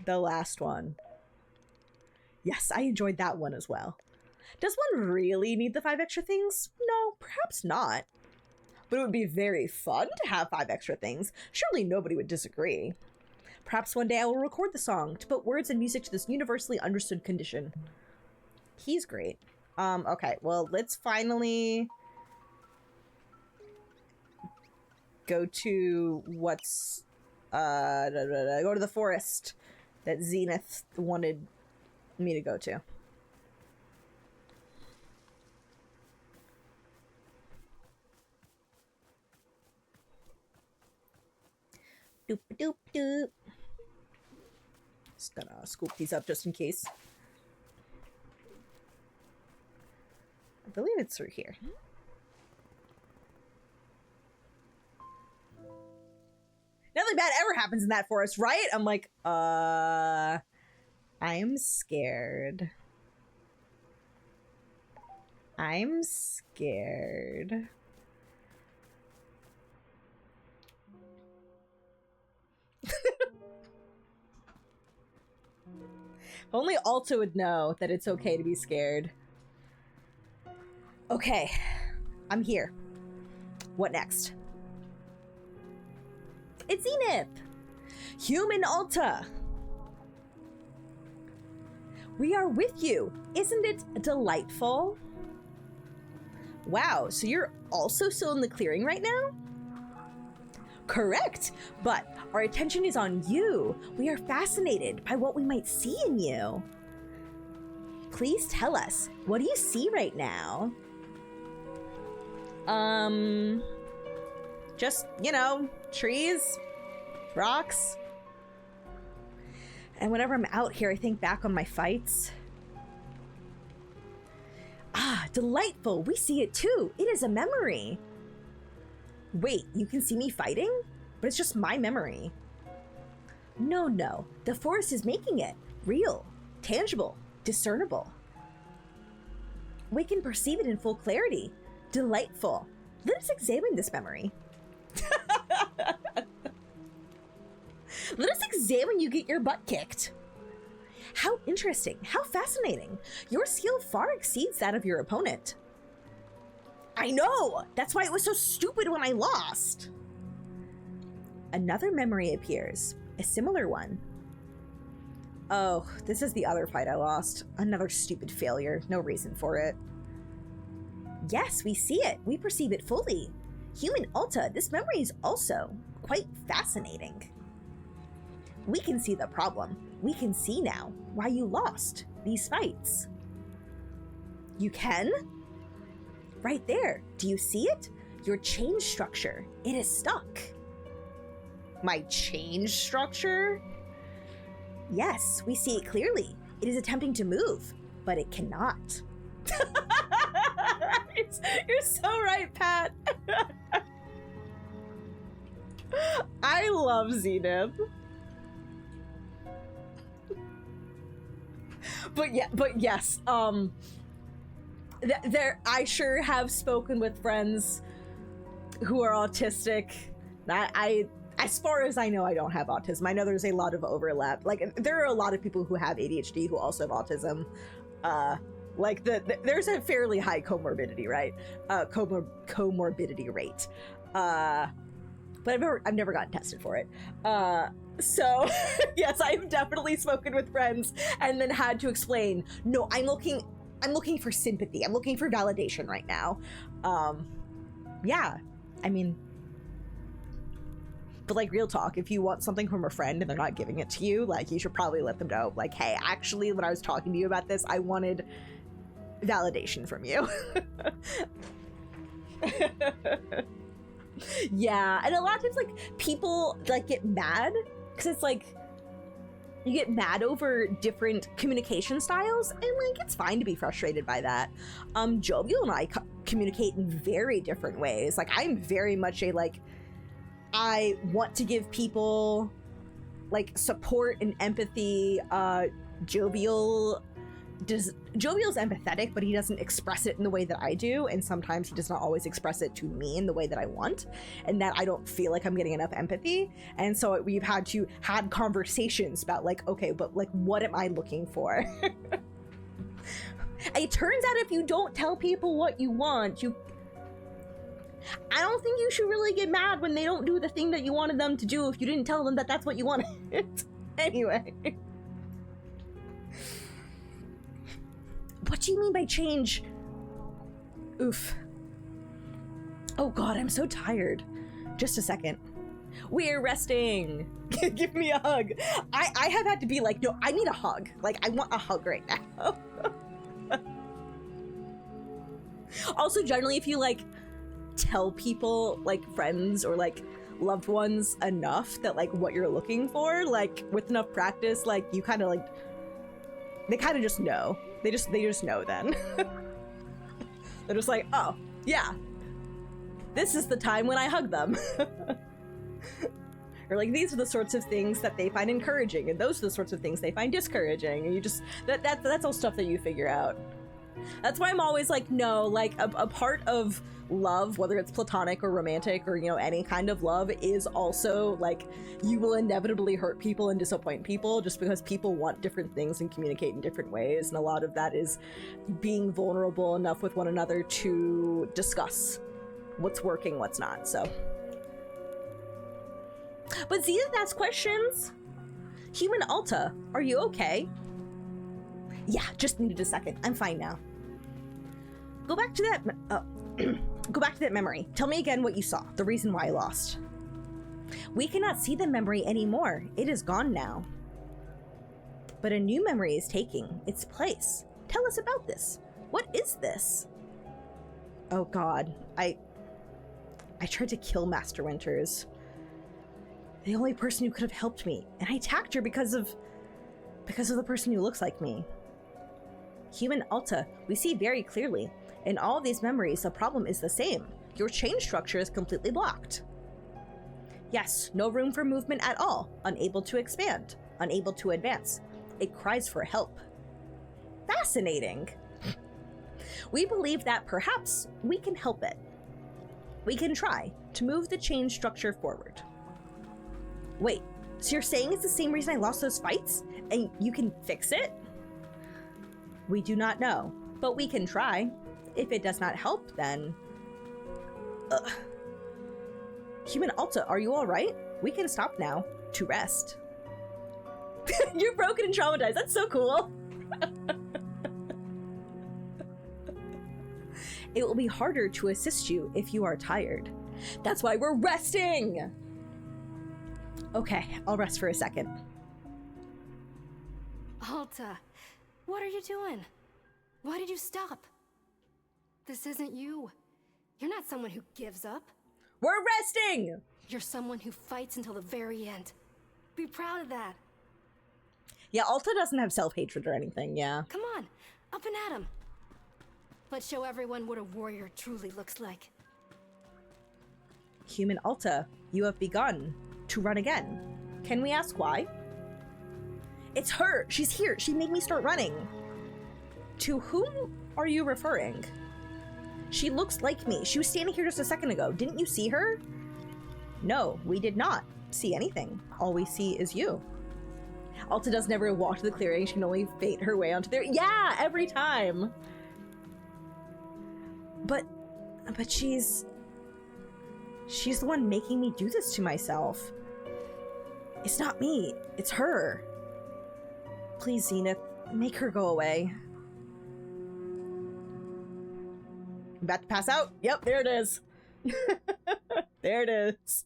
The last one. Yes, I enjoyed that one as well. Does one really need the 5 extra things? No, perhaps not. But it would be very fun to have 5 extra things. Surely nobody would disagree. Perhaps one day I will record the song to put words and music to this universally understood condition. He's great. Okay, well, let's finally go to what's, go to the forest that Zenith wanted me to go to. Doop doop doop. Just gonna scoop these up just in case. I believe it's through here. Nothing bad ever happens in that forest, right? I'm like, I am scared. I'm scared. Only Alta would know that it's okay to be scared. Okay, I'm here. What next? It's Zenith! Human Alta! We are with you! Isn't it delightful? Wow, so you're also still in the clearing right now? Correct, but our attention is on you. We are fascinated by what we might see in you. Please tell us, what do you see right now? Just, you know, trees, rocks. And whenever I'm out here, I think back on my fights. Ah, delightful. We see it too. It is a memory. Wait, you can see me fighting? But it's just my memory. No. The forest is making it real, tangible, discernible. We can perceive it in full clarity. Delightful. Let us examine this memory. Let us examine you get your butt kicked. How interesting. How fascinating. Your skill far exceeds that of your opponent. I know! That's why it was so stupid when I lost. Another memory appears. A similar one. Oh, this is the other fight I lost. Another stupid failure. No reason for it. Yes, we see it. We perceive it fully. Human Alta, this memory is also quite fascinating. We can see the problem. We can see now why you lost these fights. You can? Right there. Do you see it? Your change structure. It is stuck. My change structure? Yes, we see it clearly. It is attempting to move, but it cannot. You're so right, Pat. I love Zenith. But yes, I sure have spoken with friends who are autistic. As far as I know, I don't have autism. I know there's a lot of overlap. Like, there are a lot of people who have ADHD who also have autism. There's a fairly high comorbidity, right? Comorbidity rate. But I've never gotten tested for it. So yes, I've definitely spoken with friends and then had to explain, no, I'm looking for sympathy. I'm looking for validation right now. Yeah, I mean, but like, real talk, if you want something from a friend and they're not giving it to you, like, you should probably let them know, like, hey, actually, when I was talking to you about this, I wanted validation from you. Yeah, and a lot of times, like, people, like, get mad because it's like, you get mad over different communication styles, and like, it's fine to be frustrated by that. Jovial and I communicate in very different ways. Like, I'm very much a, like, I want to give people like support and empathy. Jovial's empathetic, but he doesn't express it in the way that I do, and sometimes he does not always express it to me in the way that I want, and that I don't feel like I'm getting enough empathy. And so we've had conversations about like, okay, but like, what am I looking for? It turns out if you don't tell people what you want, I don't think you should really get mad when they don't do the thing that you wanted them to do if you didn't tell them that that's what you wanted. Anyway. What do you mean by change? Oof. Oh god, I'm so tired. Just a second. We're resting. Give me a hug. I have had to be like, no, I need a hug. Like, I want a hug right now. Also, generally, if you like tell people, like friends or like loved ones, enough that like what you're looking for, like with enough practice, like you kind of like, they kind of just know. They just know then. They're just like, oh yeah, this is the time when I hug them. Or like, these are the sorts of things that they find encouraging, and those are the sorts of things they find discouraging, and you just that's all stuff that you figure out. That's why I'm always like, no, like a part of love, whether it's platonic or romantic or, you know, any kind of love, is also like, you will inevitably hurt people and disappoint people just because people want different things and communicate in different ways. And a lot of that is being vulnerable enough with one another to discuss what's working, what's not. So, but Zenith asks questions. Human Alta, are you okay? Yeah, just needed a second. I'm fine now. Go back to that. Go back to that memory. Tell me again what you saw. The reason why I lost. We cannot see the memory anymore. It is gone now. But a new memory is taking its place. Tell us about this. What is this? Oh God, I tried to kill Master Winters. The only person who could have helped me, and I attacked her because of the person who looks like me. Human Alta, we see very clearly. In all of these memories, the problem is the same. Your chain structure is completely blocked. Yes, no room for movement at all. Unable to expand. Unable to advance. It cries for help. Fascinating. We believe that perhaps we can help it. We can try to move the chain structure forward. Wait, so you're saying it's the same reason I lost those fights? And you can fix it? We do not know, but we can try. If it does not help, then... Human Alta, are you alright? We can stop now. To rest. You're broken and traumatized. That's so cool. It will be harder to assist you if you are tired. That's why we're resting! Okay, I'll rest for a second. Alta, what are you doing? Why did you stop? This isn't you. You're not someone who gives up. We're resting! You're someone who fights until the very end. Be proud of that. Yeah, Alta doesn't have self-hatred or anything, yeah. Come on, up and at 'em. Let's show everyone what a warrior truly looks like. Human Alta, you have begun to run again. Can we ask why? It's her! She's here! She made me start running! To whom are you referring? She looks like me. She was standing here just a second ago. Didn't you see her? No, we did not see anything. All we see is you. Alta does never walk to the clearing. She can only fate her way onto there. Yeah, every time. But she's the one making me do this to myself. It's not me. It's her. Please, Zenith, make her go away. About to pass out? Yep, there it is. There it is.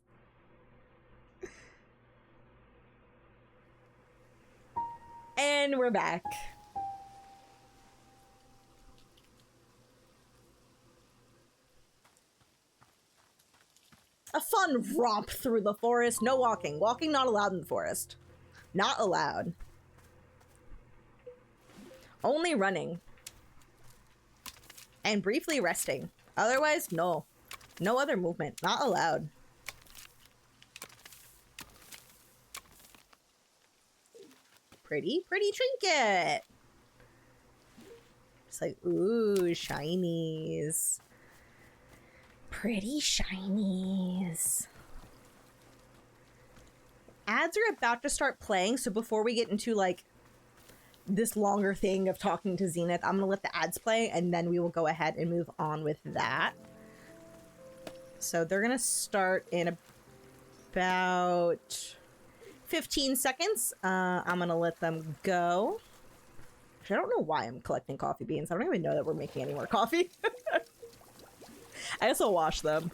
And we're back. A fun romp through the forest. No walking. Walking not allowed in the forest. Not allowed. Only running. And briefly resting. Otherwise, no. No other movement. Not allowed. Pretty trinket. It's like, ooh, shinies. Pretty shinies. Ads are about to start playing, so before we get into like this longer thing of talking to Zenith, I'm gonna let the ads play and then we will go ahead and move on with that. So they're gonna start in about 15 seconds. I'm gonna let them go. Actually, I don't know why I'm collecting coffee beans. I don't even know that we're making any more coffee. I guess I'll wash them.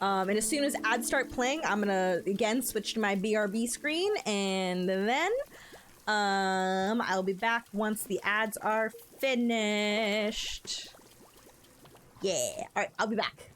And as soon as ads start playing, I'm gonna again switch to my BRB screen, and then I'll be back once the ads are finished. Yeah. All right, I'll be back.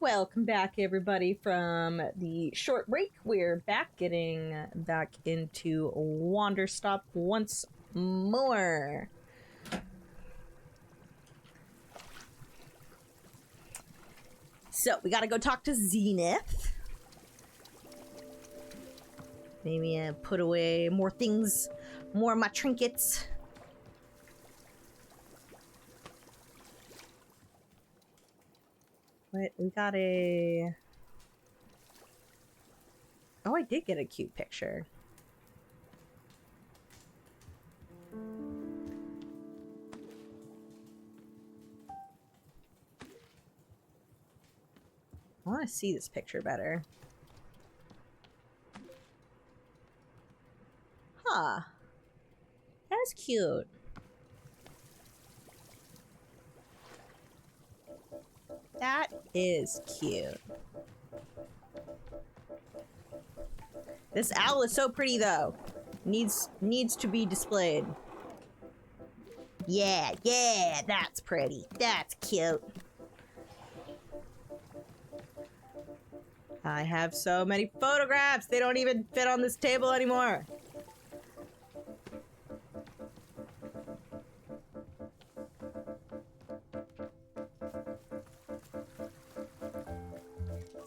Welcome back, everybody, from the short break. We're back, getting back into Wanderstop once more. So, we gotta go talk to Zenith. Maybe put away more things, more of my trinkets. What? We got a... Oh, I did get a cute picture. want to see this picture better. Huh. That's cute. That is cute. This owl is so pretty though. Needs to be displayed. Yeah, that's pretty. That's cute. I have so many photographs. They don't even fit on this table anymore.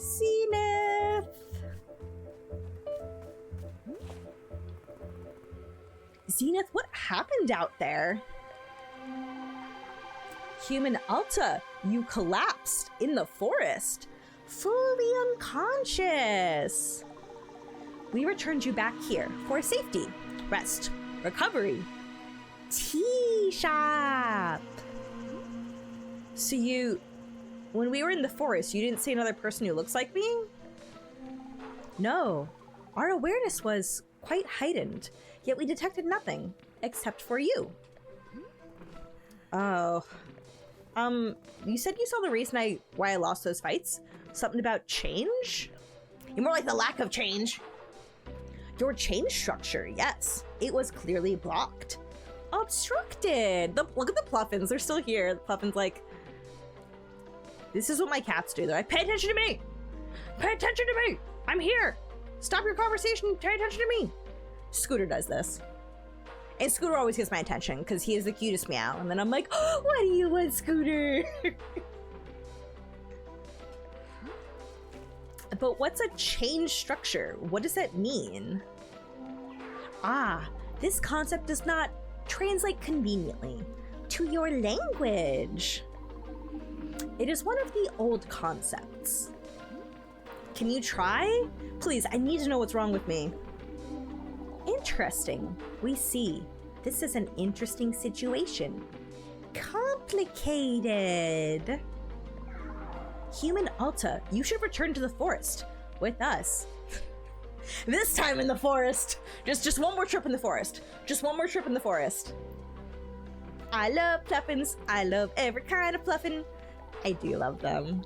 Zenith! Zenith, what happened out there? Human Alta, you collapsed in the forest, fully unconscious. We returned you back here for safety, rest, recovery. Tea shop! So when we were in the forest, you didn't see another person who looks like me? No. Our awareness was quite heightened, yet we detected nothing, except for you. Oh. You said you saw the reason why I lost those fights? Something about change? You're more like the lack of change. Your change structure, yes. It was clearly blocked. Obstructed! Look at the Pluffins, they're still here. The Pluffin's like, this is what my cats do. They're like, pay attention to me! Pay attention to me! I'm here! Stop your conversation, pay attention to me! Scooter does this. And Scooter always gets my attention, because he is the cutest meow. And then I'm like, oh, what do you want, Scooter? But what's a change structure? What does that mean? Ah, this concept does not translate conveniently to your language. It is one of the old concepts. Can you try? Please, I need to know what's wrong with me. Interesting. We see. This is an interesting situation. Complicated. Human Alta, you should return to the forest with us. This time in the forest. Just one more trip in the forest. Just one more trip in the forest. I love Pluffins. I love every kind of Pluffin. I do love them.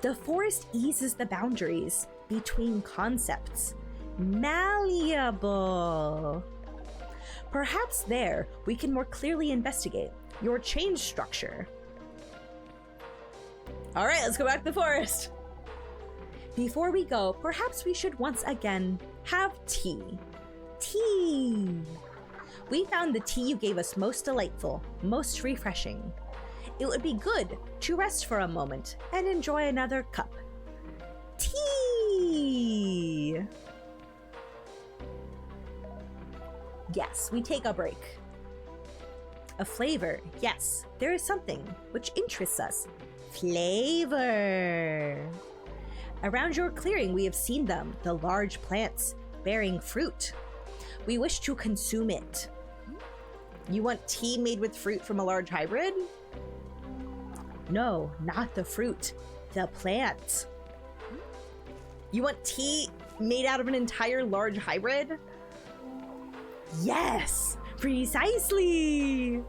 The forest eases the boundaries between concepts. Malleable. Perhaps there we can more clearly investigate your change structure. All right, let's go back to the forest. Before we go, perhaps we should once again have tea. Tea. We found the tea you gave us most delightful, most refreshing. It would be good to rest for a moment and enjoy another cup. Tea. Yes, we take a break. A flavor. Yes, there is something which interests us. Flavor. Around your clearing, we have seen them, the large plants bearing fruit. We wish to consume it. You want tea made with fruit from a large hybrid? No, not the fruit, the plant. You want tea made out of an entire large hybrid? Yes, precisely.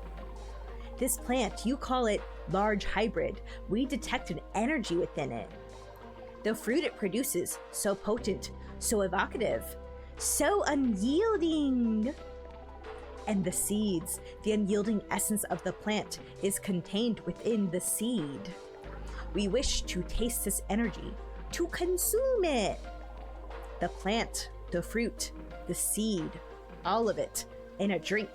This plant, you call it large hybrid. We detect an energy within it. The fruit it produces, so potent, so evocative, so unyielding. And the seeds, the unyielding essence of the plant is contained within the seed. We wish to taste this energy, to consume it. The plant, the fruit, the seed, all of it in a drink.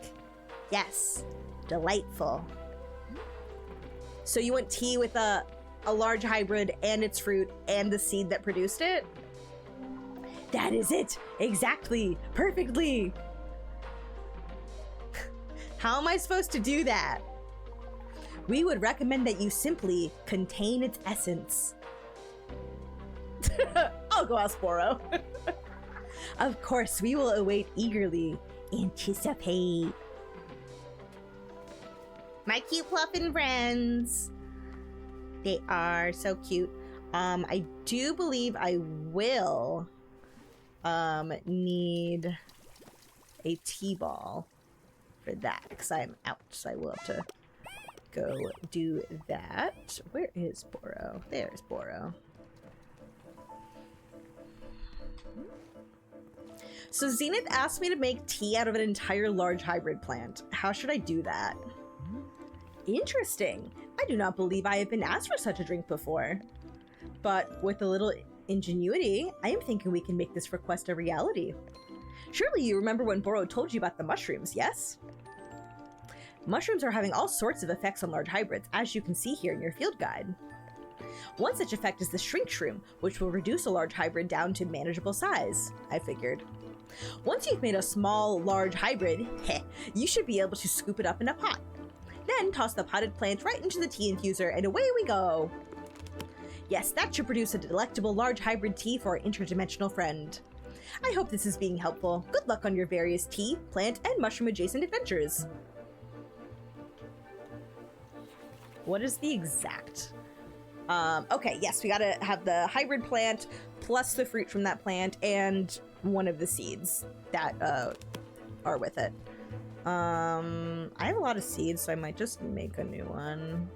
Yes, delightful. So you want tea with a large hybrid and its fruit and the seed that produced it? That is it! Exactly! Perfectly! How am I supposed to do that? We would recommend that you simply contain its essence. I'll go out, Sporo. Of course, we will await eagerly. Anticipate. My cute Pluffin friends. They are so cute. I do believe I will need a T-ball for that because I'm out, so I will have to go do that. Where is Boro? There's Boro. So Zenith asked me to make tea out of an entire large hybrid plant. How should I do that? Interesting. I do not believe I have been asked for such a drink before. But with a little ingenuity, I am thinking we can make this request a reality. Surely you remember when Boro told you about the mushrooms, yes? Mushrooms are having all sorts of effects on large hybrids, as you can see here in your field guide. One such effect is the shrink shroom, which will reduce a large hybrid down to manageable size, I figured. Once you've made a small, large hybrid, you should be able to scoop it up in a pot. Then toss the potted plant right into the tea infuser, and away we go! Yes, that should produce a delectable large hybrid tea for our interdimensional friend. I hope this is being helpful. Good luck on your various tea, plant, and mushroom-adjacent adventures. What is the exact? Okay, yes, we gotta have the hybrid plant, plus the fruit from that plant, and one of the seeds that are with it. I have a lot of seeds, so I might just make a new one.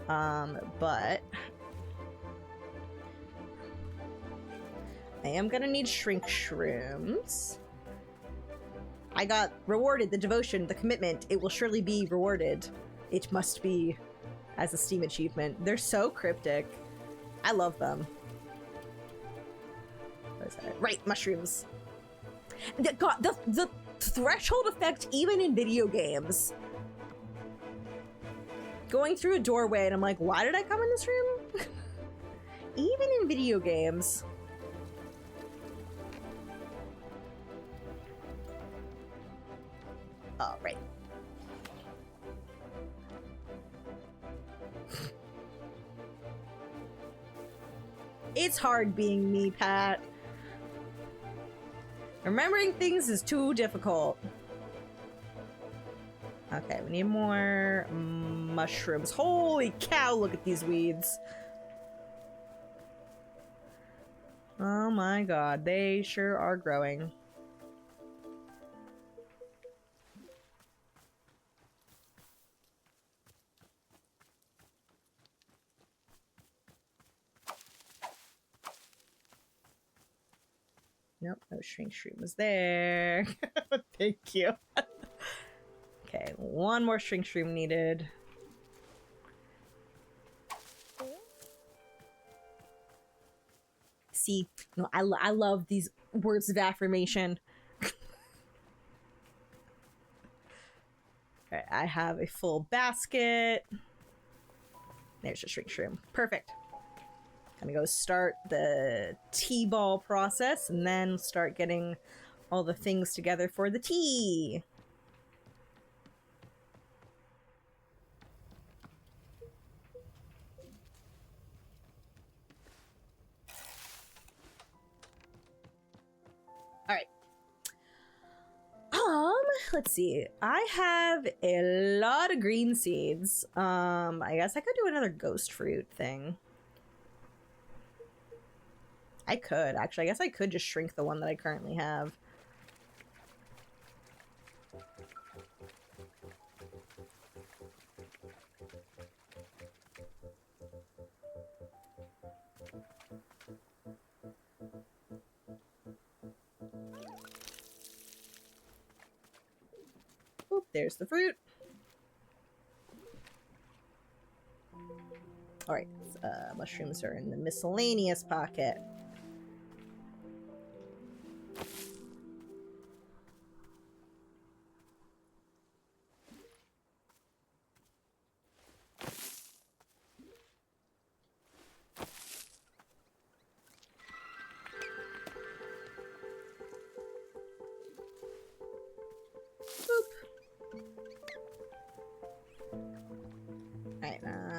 But I am gonna need shrink shrooms. I got rewarded the devotion, the commitment. It will surely be rewarded. It must be as a Steam achievement. They're so cryptic. I love them. What is that? Right, mushrooms. The threshold effect even in video games. Going through a doorway and I'm like, why did I come in this room? Even in video games. Oh, right. It's hard being me, Pat. Remembering things is too difficult. Okay, we need more mushrooms. Holy cow, look at these weeds. Oh my god, they sure are growing. Nope, no shrink shroom was there. Thank you. Okay, one more shrink shroom needed. See, no, I love these words of affirmation. Okay, I have a full basket. There's a shrink shroom. Perfect. Gonna go start the tea ball process and then start getting all the things together for the tea. All right. Let's see. I have a lot of green seeds. I guess I could do another ghost fruit thing. I could, actually. I guess I could just shrink the one that I currently have. Oop, there's the fruit. Alright, mushrooms are in the miscellaneous pocket.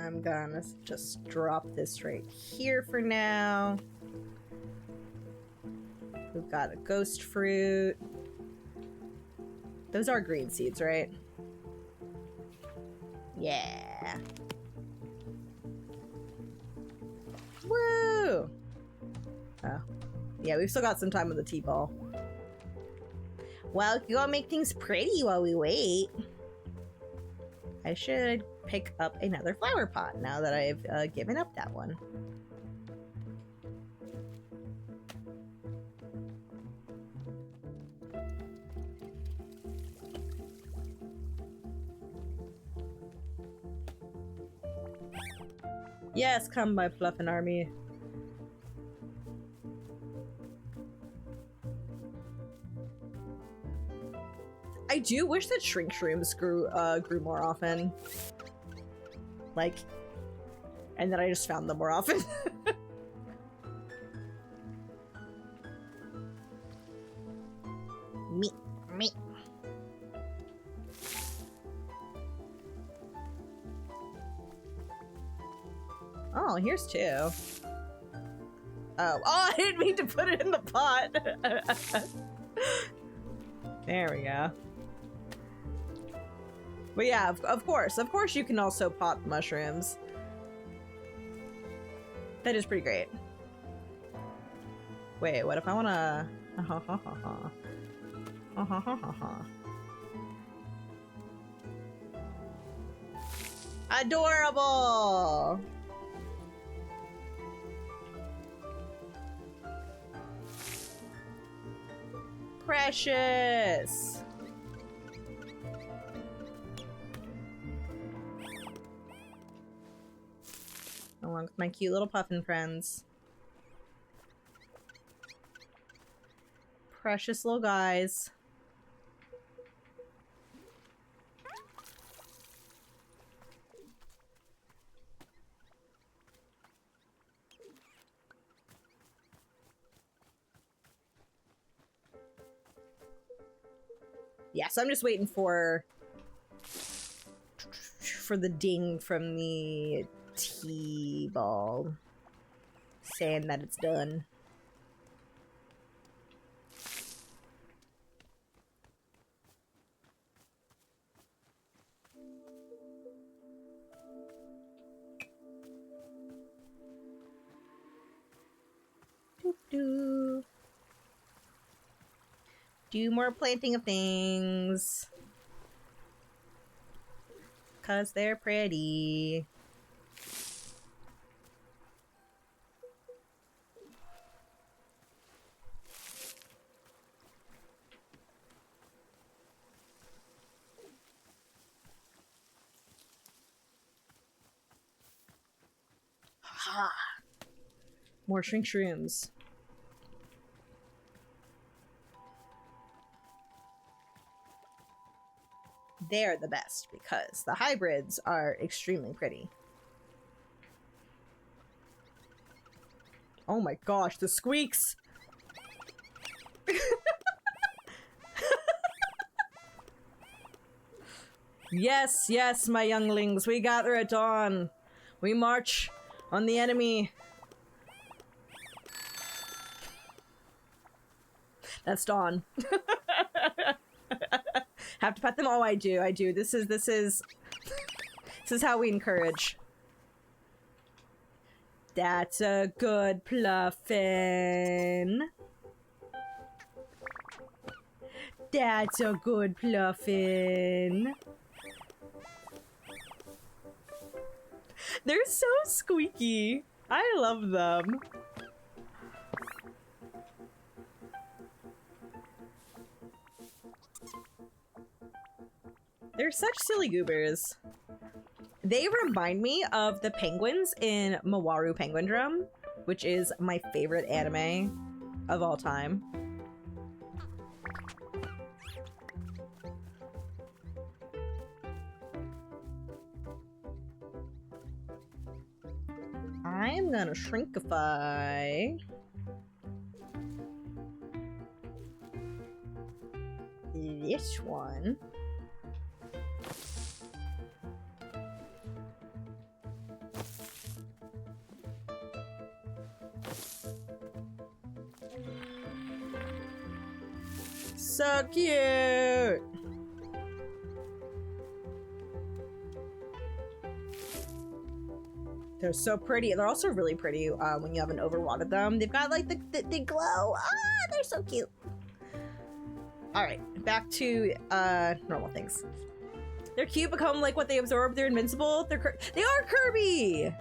I'm gonna just drop this right here for now. We've got a ghost fruit. Those are green seeds, right? Yeah. Woo! Oh. Yeah, we've still got some time with the T-ball. Well, you gotta make things pretty while we wait. I should pick up another flower pot now that I've given up that one. Yes, come my fluffin' army. I do wish that shrink shrooms grew more often. Like, and that I just found them more often. Me. Oh, here's two. Oh, I didn't mean to put it in the pot. There we go. But yeah, of course you can also pot mushrooms. That is pretty great. Wait, what if I wanna... Adorable! Precious! Along with my cute little puffin friends. Precious little guys. Yeah, so I'm just waiting for the ding from the T-ball saying that it's done. Do more planting of things. 'Cause they're pretty. Ha! More shrink shrooms. They're the best because the hybrids are extremely pretty. Oh my gosh, the squeaks! Yes, yes, my younglings, we gather at dawn. We march on the enemy. That's dawn. Have to pet them? Oh, I do. This is how we encourage. That's a good pluffin. That's a good pluffin. They're so squeaky. I love them. They're such silly goobers. They remind me of the penguins in Mawaru Penguin Drum, which is my favorite anime of all time. I'm gonna shrinkify this one. So cute! They're so pretty. They're also really pretty when you haven't overwatered them. They've got like the glow. Ah, they're so cute. All right, back to normal things. They're cute, become like what they absorb. They're invincible. They are Kirby.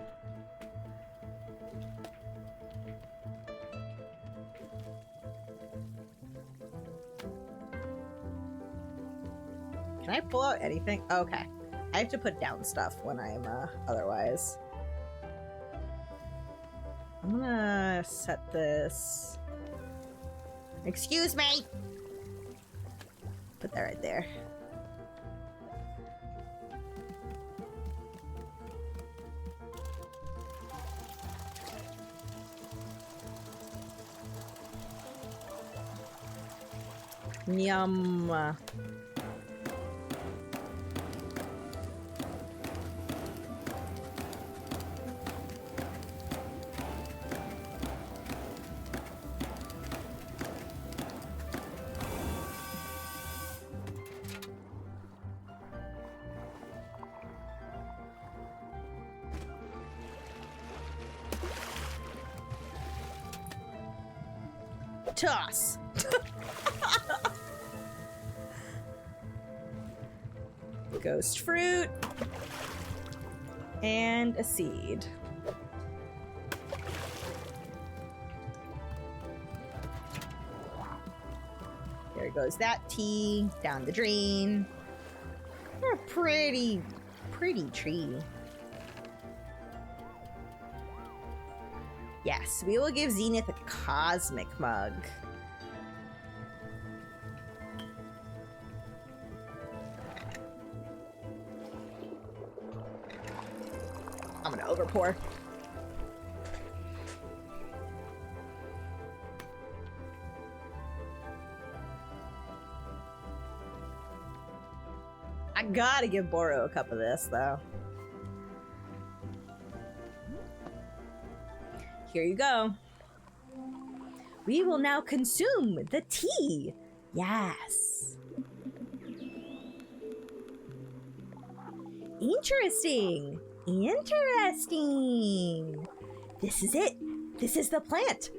Can I pull out anything? Okay. I have to put down stuff when I'm otherwise. I'm gonna set this. Excuse me! Put that right there. Yum. Toss. Ghost fruit. And a seed. There goes that tea down the drain. They're a pretty tree. Yes, we will give Zenith a cosmic mug. I'm gonna overpour. I gotta give Boro a cup of this, though. Here you go. We will now consume the tea. Yes. Interesting. Interesting. This is it. This is the plant.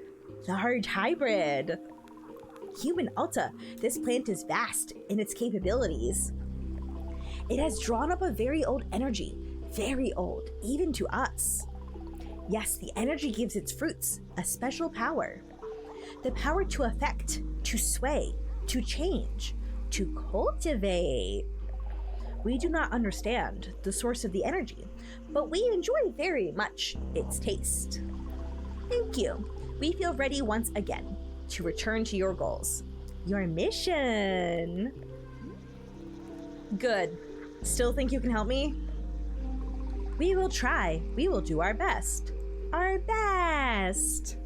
Large hybrid. Human Alta. This plant is vast in its capabilities. It has drawn up a very old energy. Very old, even to us. Yes, the energy gives its fruits a special power. The power to affect, to sway, to change, to cultivate. We do not understand the source of the energy, but we enjoy very much its taste. Thank you. We feel ready once again to return to your goals. Your mission. Good. Still think you can help me? We will try. We will do our best. Our best.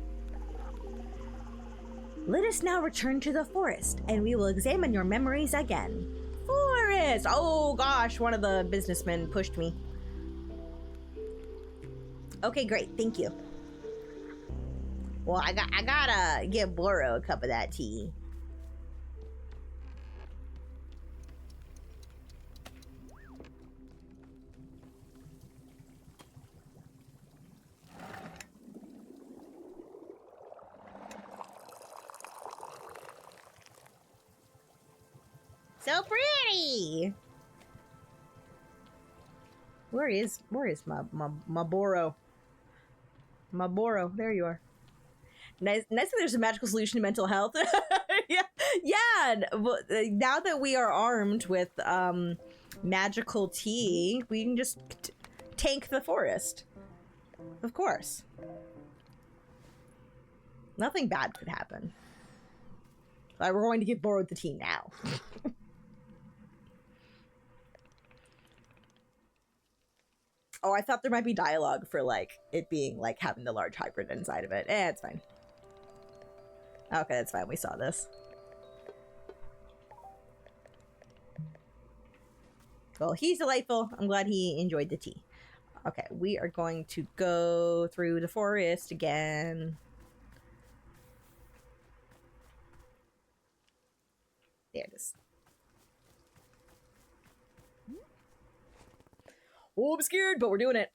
Let us now return to the forest, and we will examine your memories again. Forest! Oh gosh, one of the businessmen pushed me. Okay, great. Thank you. Well, I gotta give Boro a cup of that tea. So pretty. Where is my Boro? My Boro, there you are. Nice that there's a magical solution to mental health. yeah. Now that we are armed with magical tea, we can just tank the forest. Of course. Nothing bad could happen. We're going to give Boro the tea now. Oh, I thought there might be dialogue for, like, it being, like, having the large hybrid inside of it. It's fine. Okay, that's fine. We saw this. Well, he's delightful. I'm glad he enjoyed the tea. Okay, we are going to go through the forest again. There it is. Oh, I'm scared, but we're doing it.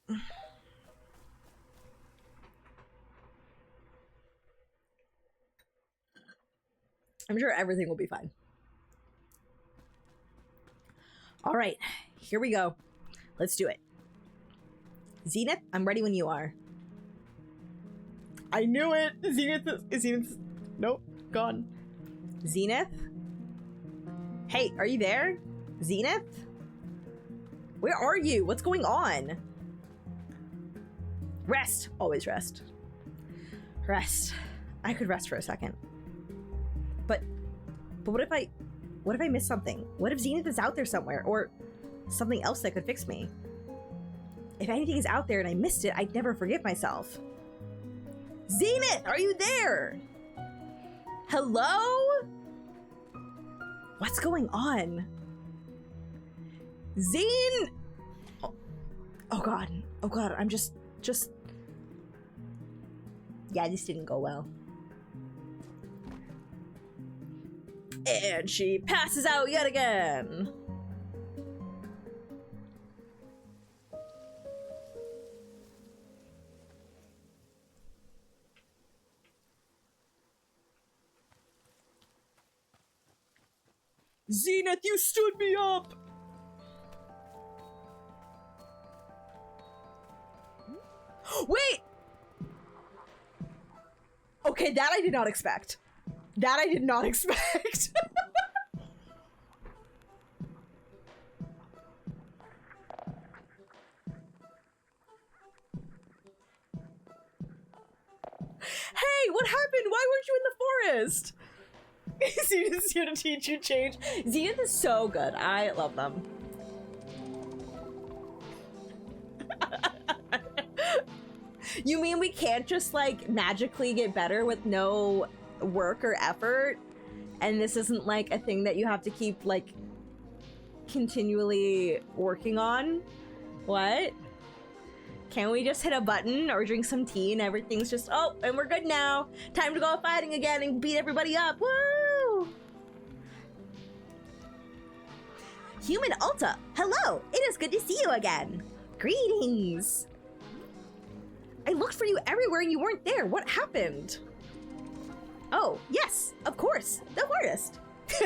I'm sure everything will be fine. All right, here we go. Let's do it. Zenith, I'm ready when you are. I knew it! Zenith. Nope, gone. Zenith? Hey, are you there? Zenith? Where are you? What's going on? Rest! Always rest. Rest. I could rest for a second. But what if I miss something? What if Zenith is out there somewhere? Or something else that could fix me? If anything is out there and I missed it, I'd never forgive myself. Zenith, are you there? Hello? What's going on? Zane! Oh god. Oh god, I'm just... Yeah, this didn't go well. And she passes out yet again. Zenith, you stood me up! Wait! Okay, that I did not expect. That I did not expect. Hey, what happened? Why weren't you in the forest? Zenith's here to teach you change. Zenith is so good. I love them. You mean we can't just like magically get better with no work or effort? And this isn't like a thing that you have to keep like continually working on? What? Can't we just hit a button or drink some tea and everything's just, oh, and we're good now. Time to go fighting again and beat everybody up. Woo! Human Alta, hello. It is good to see you again. Greetings. I looked for you everywhere and you weren't there. What happened? Oh, yes, of course. The forest.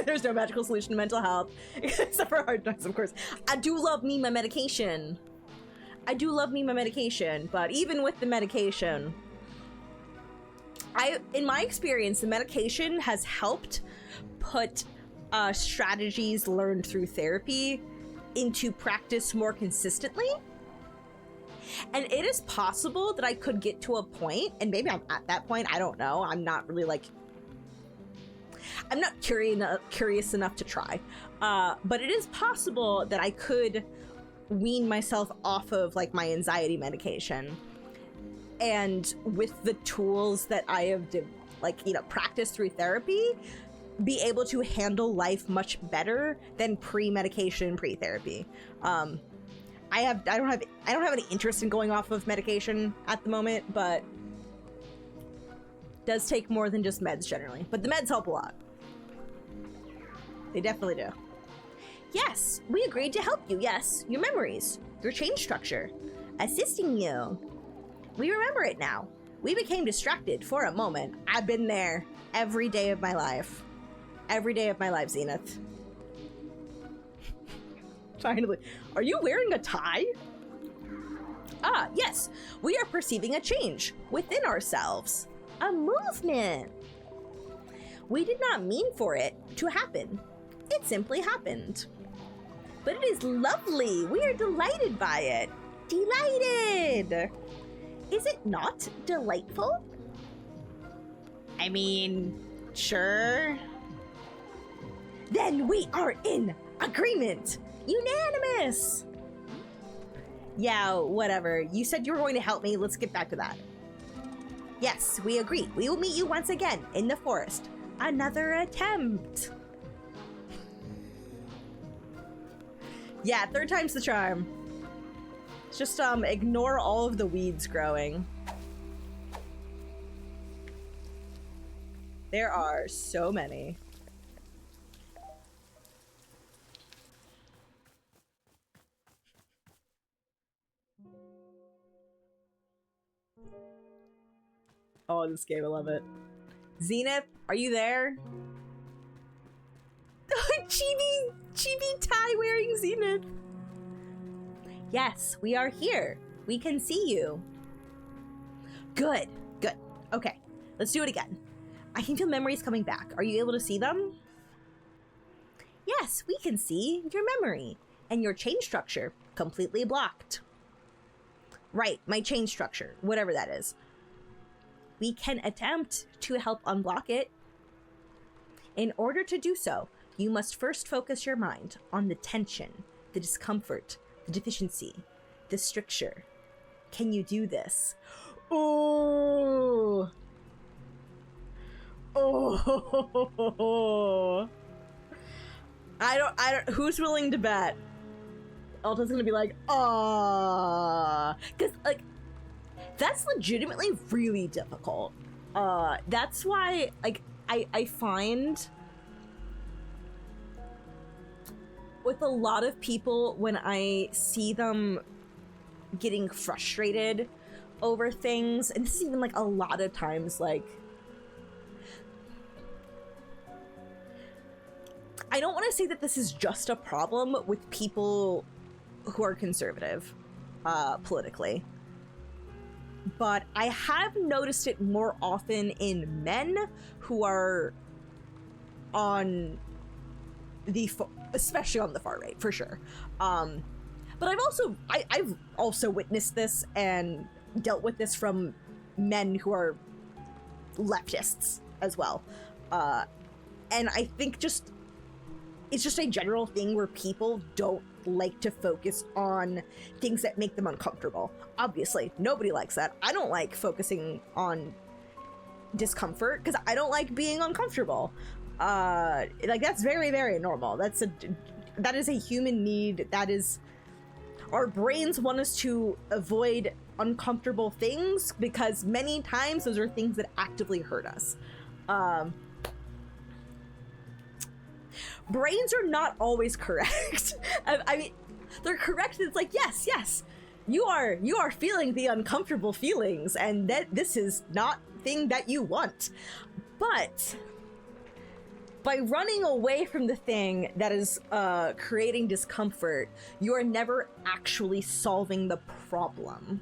There's no magical solution to mental health. Except for hard knocks, of course. I do love me my medication. But even with the medication, in my experience, the medication has helped put strategies learned through therapy into practice more consistently. And it is possible that I could get to a point, and maybe I'm at that point, I don't know. I'm not really like, I'm not curious enough to try. But it is possible that I could wean myself off of like my anxiety medication. And with the tools that I have practiced through therapy, be able to handle life much better than pre-medication, pre-therapy. I don't have any interest in going off of medication at the moment, but it does take more than just meds generally. But the meds help a lot. They definitely do. Yes, we agreed to help you, yes. Your memories, your change structure, assisting you. We remember it now. We became distracted for a moment. I've been there every day of my life. Every day of my life, Zenith. Finally. Are you wearing a tie? Ah, yes. We are perceiving a change within ourselves. A movement. We did not mean for it to happen. It simply happened. But it is lovely. We are delighted by it. Delighted. Is it not delightful? I mean, sure. Then we are in agreement. Unanimous. Yeah, whatever. You said you were going to help me. Let's get back to that. Yes, we agree. We will meet you once again in the forest. Another attempt. Yeah, third time's the charm. Just ignore all of the weeds growing. There are so many. Oh, this game, I love it. Zenith, are you there? Chibi tie wearing Zenith. Yes, we are here. We can see you. Good. Okay, let's do it again. I can feel memories coming back. Are you able to see them? Yes, we can see your memory and your chain structure completely blocked. Right, my chain structure, whatever that is. We can attempt to help unblock it. In order to do so, you must first focus your mind on the tension, the discomfort, the deficiency, the stricture. Can you do this? Oh. I don't, who's willing to bet? Alta's gonna be like, cause like, that's legitimately really difficult. That's why, like, I find with a lot of people, when I see them getting frustrated over things, and this is even like a lot of times, like, I don't want to say that this is just a problem with people who are conservative, politically, but I have noticed it more often in men who are on the, especially on the far right, for sure. But I've also witnessed this and dealt with this from men who are leftists as well. And I think it's just a general thing where people don't like to focus on things that make them uncomfortable. Obviously, nobody likes that. I don't like focusing on discomfort because I don't like being uncomfortable. Like, that's very, very normal. That is a human need. That is, our brains want us to avoid uncomfortable things because many times those are things that actively hurt us. Brains are not always correct. I mean, they're correct. It's like, yes, you are feeling the uncomfortable feelings, and that this is not the thing that you want. But by running away from the thing that is creating discomfort, you are never actually solving the problem.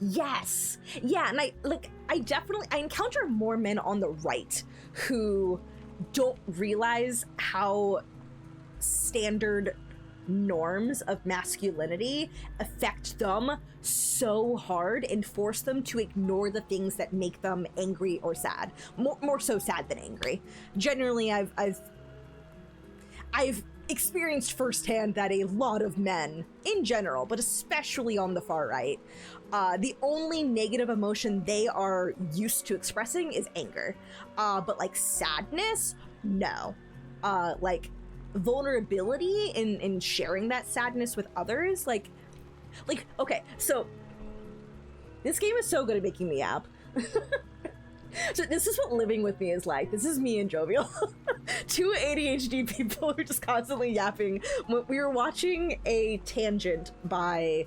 Yes, yeah, and I encounter more men on the right who don't realize how standard norms of masculinity affect them so hard and force them to ignore the things that make them angry or sad. More so sad than angry. Generally, I've experienced firsthand that a lot of men in general, but especially on the far right, the only negative emotion they are used to expressing is anger. But like sadness, no. Like vulnerability in sharing that sadness with others, like okay, so this game is so good at making me yap. So this is what living with me is like. This is me and Jovial. Two ADHD people who are just constantly yapping. We were watching a tangent by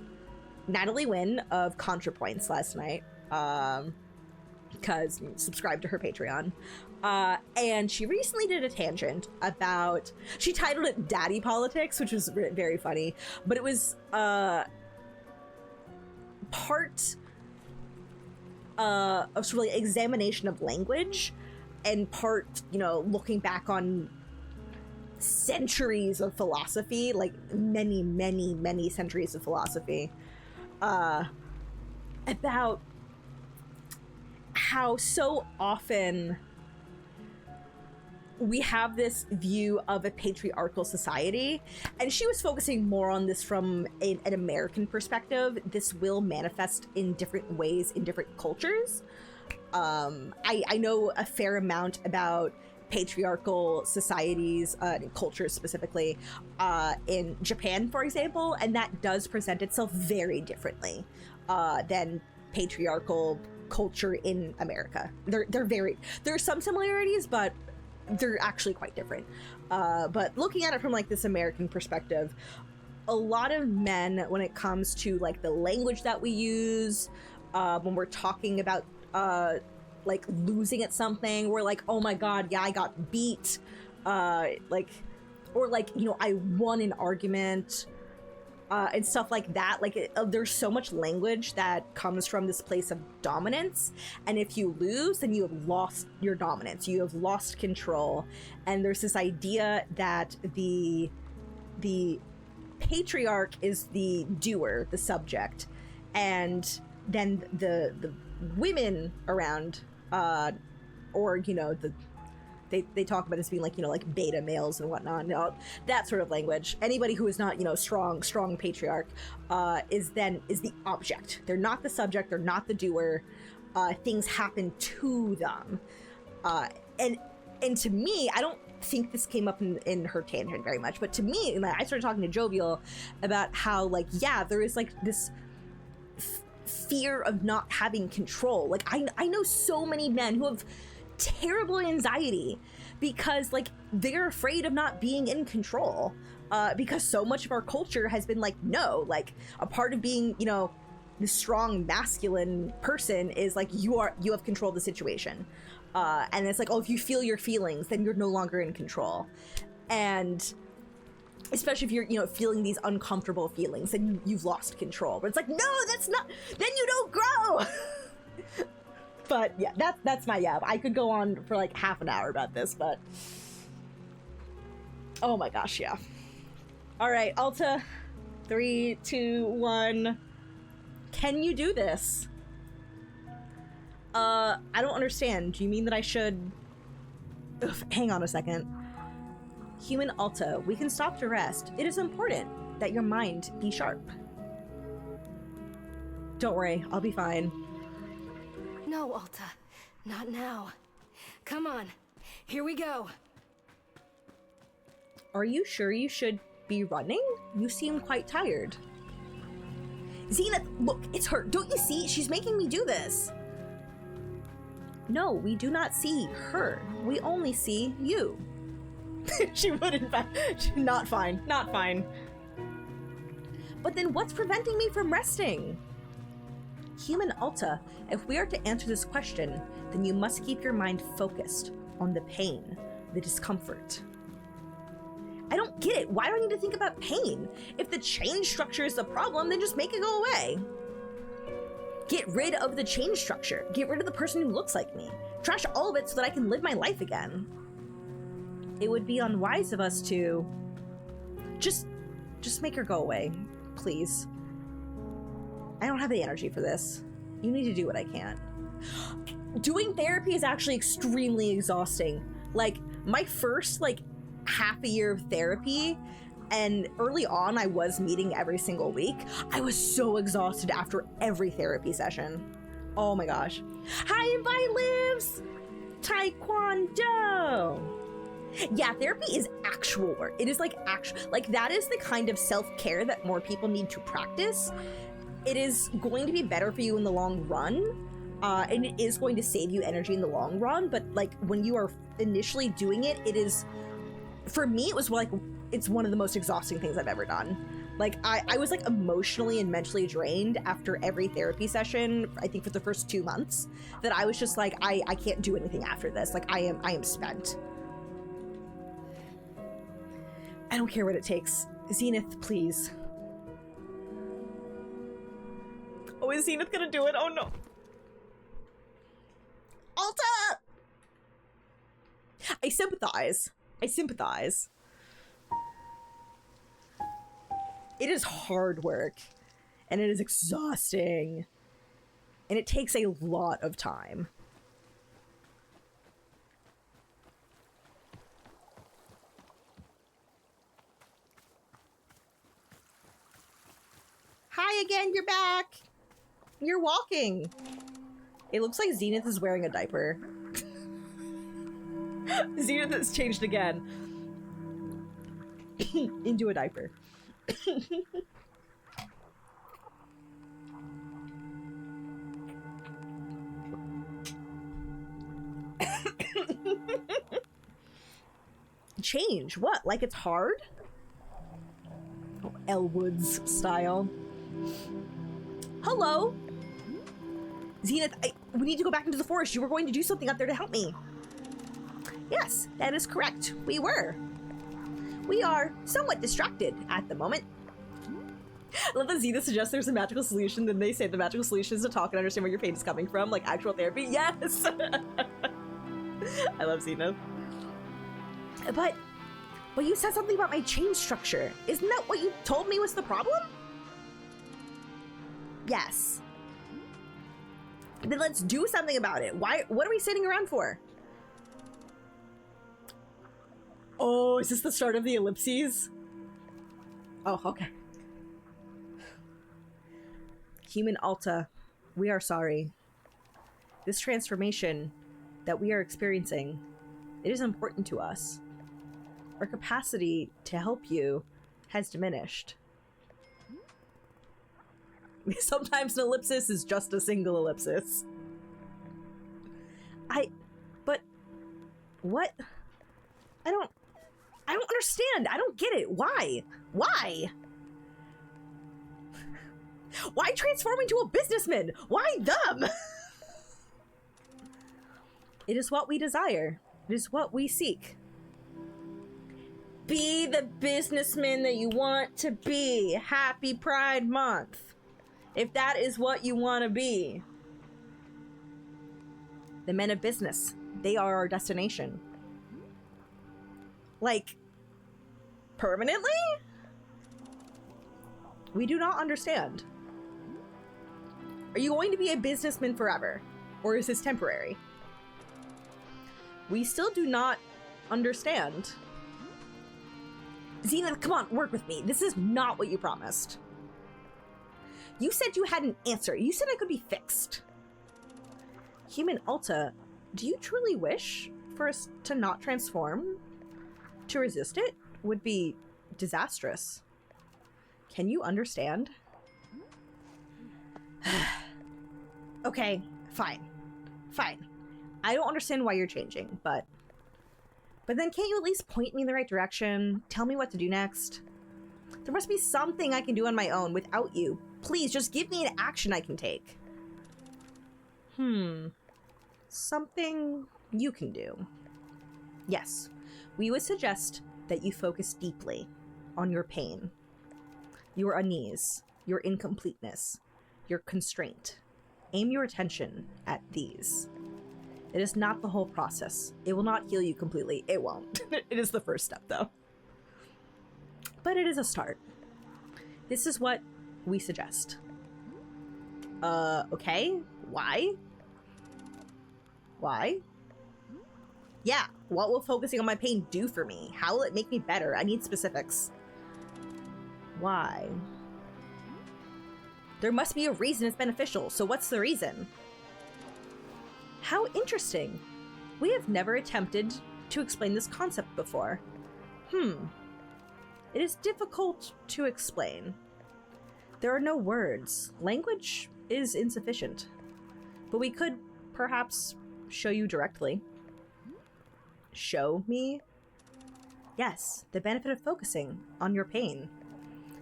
Natalie Wynn of ContraPoints last night, because subscribe to her Patreon. And she recently did a tangent about, she titled it Daddy Politics, which was very funny, but it was part of sort of like examination of language, and part, looking back on centuries of philosophy, like many centuries of philosophy, about how so often we have this view of a patriarchal society, and she was focusing more on this from an American perspective. This will manifest in different ways in different cultures. I know a fair amount about patriarchal societies and cultures specifically in Japan, for example, and that does present itself very differently than patriarchal culture in America. They're very, there are some similarities, but they're actually quite different. But looking at it from like this American perspective, a lot of men, when it comes to like the language that we use, when we're talking about like losing at something, we're like, oh my god, yeah, I got beat. Like, or like, you know, I won an argument, and stuff like that. Like, there's so much language that comes from this place of dominance, and if you lose, then you have lost your dominance, you have lost control. And there's this idea that the patriarch is the doer, the subject, and then the women around, or, you know, they talk about this being like, you know, like beta males and whatnot, you know, that sort of language. Anybody who is not, you know, strong patriarch, is the object. They're not the subject, they're not the doer. Things happen to them. And to me, I don't think this came up in her tangent very much, but to me, I started talking to Jovial about how, like, yeah, there is like this fear of not having control. Like, I know so many men who have terrible anxiety because, like, they're afraid of not being in control, because so much of our culture has been like, no, like, a part of being, you know, the strong masculine person is like you have control of the situation, and it's like, oh, if you feel your feelings, then you're no longer in control. And especially if you're, you know, feeling these uncomfortable feelings, then you've lost control. But it's like, no, that's not, then you don't grow. But yeah, that's my yab. I could go on for like half an hour about this, but oh my gosh, yeah. All right, Alta, 3, 2, 1. Can you do this? I don't understand. Do you mean that I should... Ugh, hang on a second. Human Alta, we can stop to rest. It is important that your mind be sharp. Don't worry, I'll be fine. No, Alta. Not now. Come on. Here we go. Are you sure you should be running? You seem quite tired. Zenith, look, it's her. Don't you see? She's making me do this. No, we do not see her. We only see you. She would, in fact. Not fine. Not fine. But then what's preventing me from resting? Human Alta, if we are to answer this question, then you must keep your mind focused on the pain, the discomfort. I don't get it. Why do I need to think about pain? If the change structure is the problem, then just make it go away. Get rid of the change structure. Get rid of the person who looks like me. Trash all of it so that I can live my life again. It would be unwise of us to... Just make her go away, please. I don't have the energy for this. You need to do what I can't. Doing therapy is actually extremely exhausting. Like, my first, like, half a year of therapy, and early on I was meeting every single week. I was so exhausted after every therapy session. Oh my gosh. Hi, Invite Lives! Taekwondo! Yeah, therapy is actual work. It is like actual, like, that is the kind of self-care that more people need to practice. It is going to be better for you in the long run, and it is going to save you energy in the long run, but like when you are initially doing it, it is, for me, it was like, it's one of the most exhausting things I've ever done. Like, I was like emotionally and mentally drained after every therapy session, I think for the first 2 months, that I was just like, I can't do anything after this. Like, I am spent. I don't care what it takes. Zenith, please. Oh, is Zenith gonna do it? Oh no. Alta! I sympathize. I sympathize. It is hard work, and it is exhausting, and it takes a lot of time. Hi again, you're back! You're walking! It looks like Zenith is wearing a diaper. Zenith has changed again. Into a diaper. Change? What? Like it's hard? Oh, Elwood's style. Hello? Zenith, we need to go back into the forest. You were going to do something up there to help me. Yes, that is correct. We were. We are somewhat distracted at the moment. I love that Zena suggests there's a magical solution, then they say the magical solution is to talk and understand where your pain is coming from, like actual therapy. Yes! I love Zena. But you said something about my chain structure. Isn't that what you told me was the problem? Yes. Then let's do something about it. What are we sitting around for? Oh, is this the start of the ellipses? Oh, okay. Human Alta, we are sorry. This transformation that we are experiencing, it is important to us. Our capacity to help you has diminished. Sometimes an ellipsis is just a single ellipsis. But what? I don't understand. I don't get it. Why? Why? Why transform into a businessman? Why them? It is what we desire. It is what we seek. Be the businessman that you want to be. Happy Pride Month. If that is what you want to be. The men of business. They are our destination. Like, permanently? We do not understand. Are you going to be a businessman forever? Or is this temporary? We still do not understand. Xena, come on, work with me. This is not what you promised. You said you had an answer. You said it could be fixed. Human Alta, do you truly wish for us to not transform? To resist it would be disastrous. Can you understand? Okay, fine. Fine. I don't understand why you're changing, but then can't you at least point me in the right direction? Tell me what to do next? There must be something I can do on my own without you. Please, just give me an action I can take. Something you can do. Yes, we would suggest that you focus deeply on your pain, your unease, your incompleteness, your constraint. Aim your attention at these. It is not the whole process. It will not heal you completely. It won't. It is the first step, though. But it is a start. This is what we suggest. Okay. Why? Why? Yeah, what will focusing on my pain do for me? How will it make me better? I need specifics. Why? There must be a reason it's beneficial, so what's the reason? How interesting. We have never attempted to explain this concept before. It is difficult to explain. There are no words. Language is insufficient. But we could perhaps show you directly. Show me? Yes, the benefit of focusing on your pain.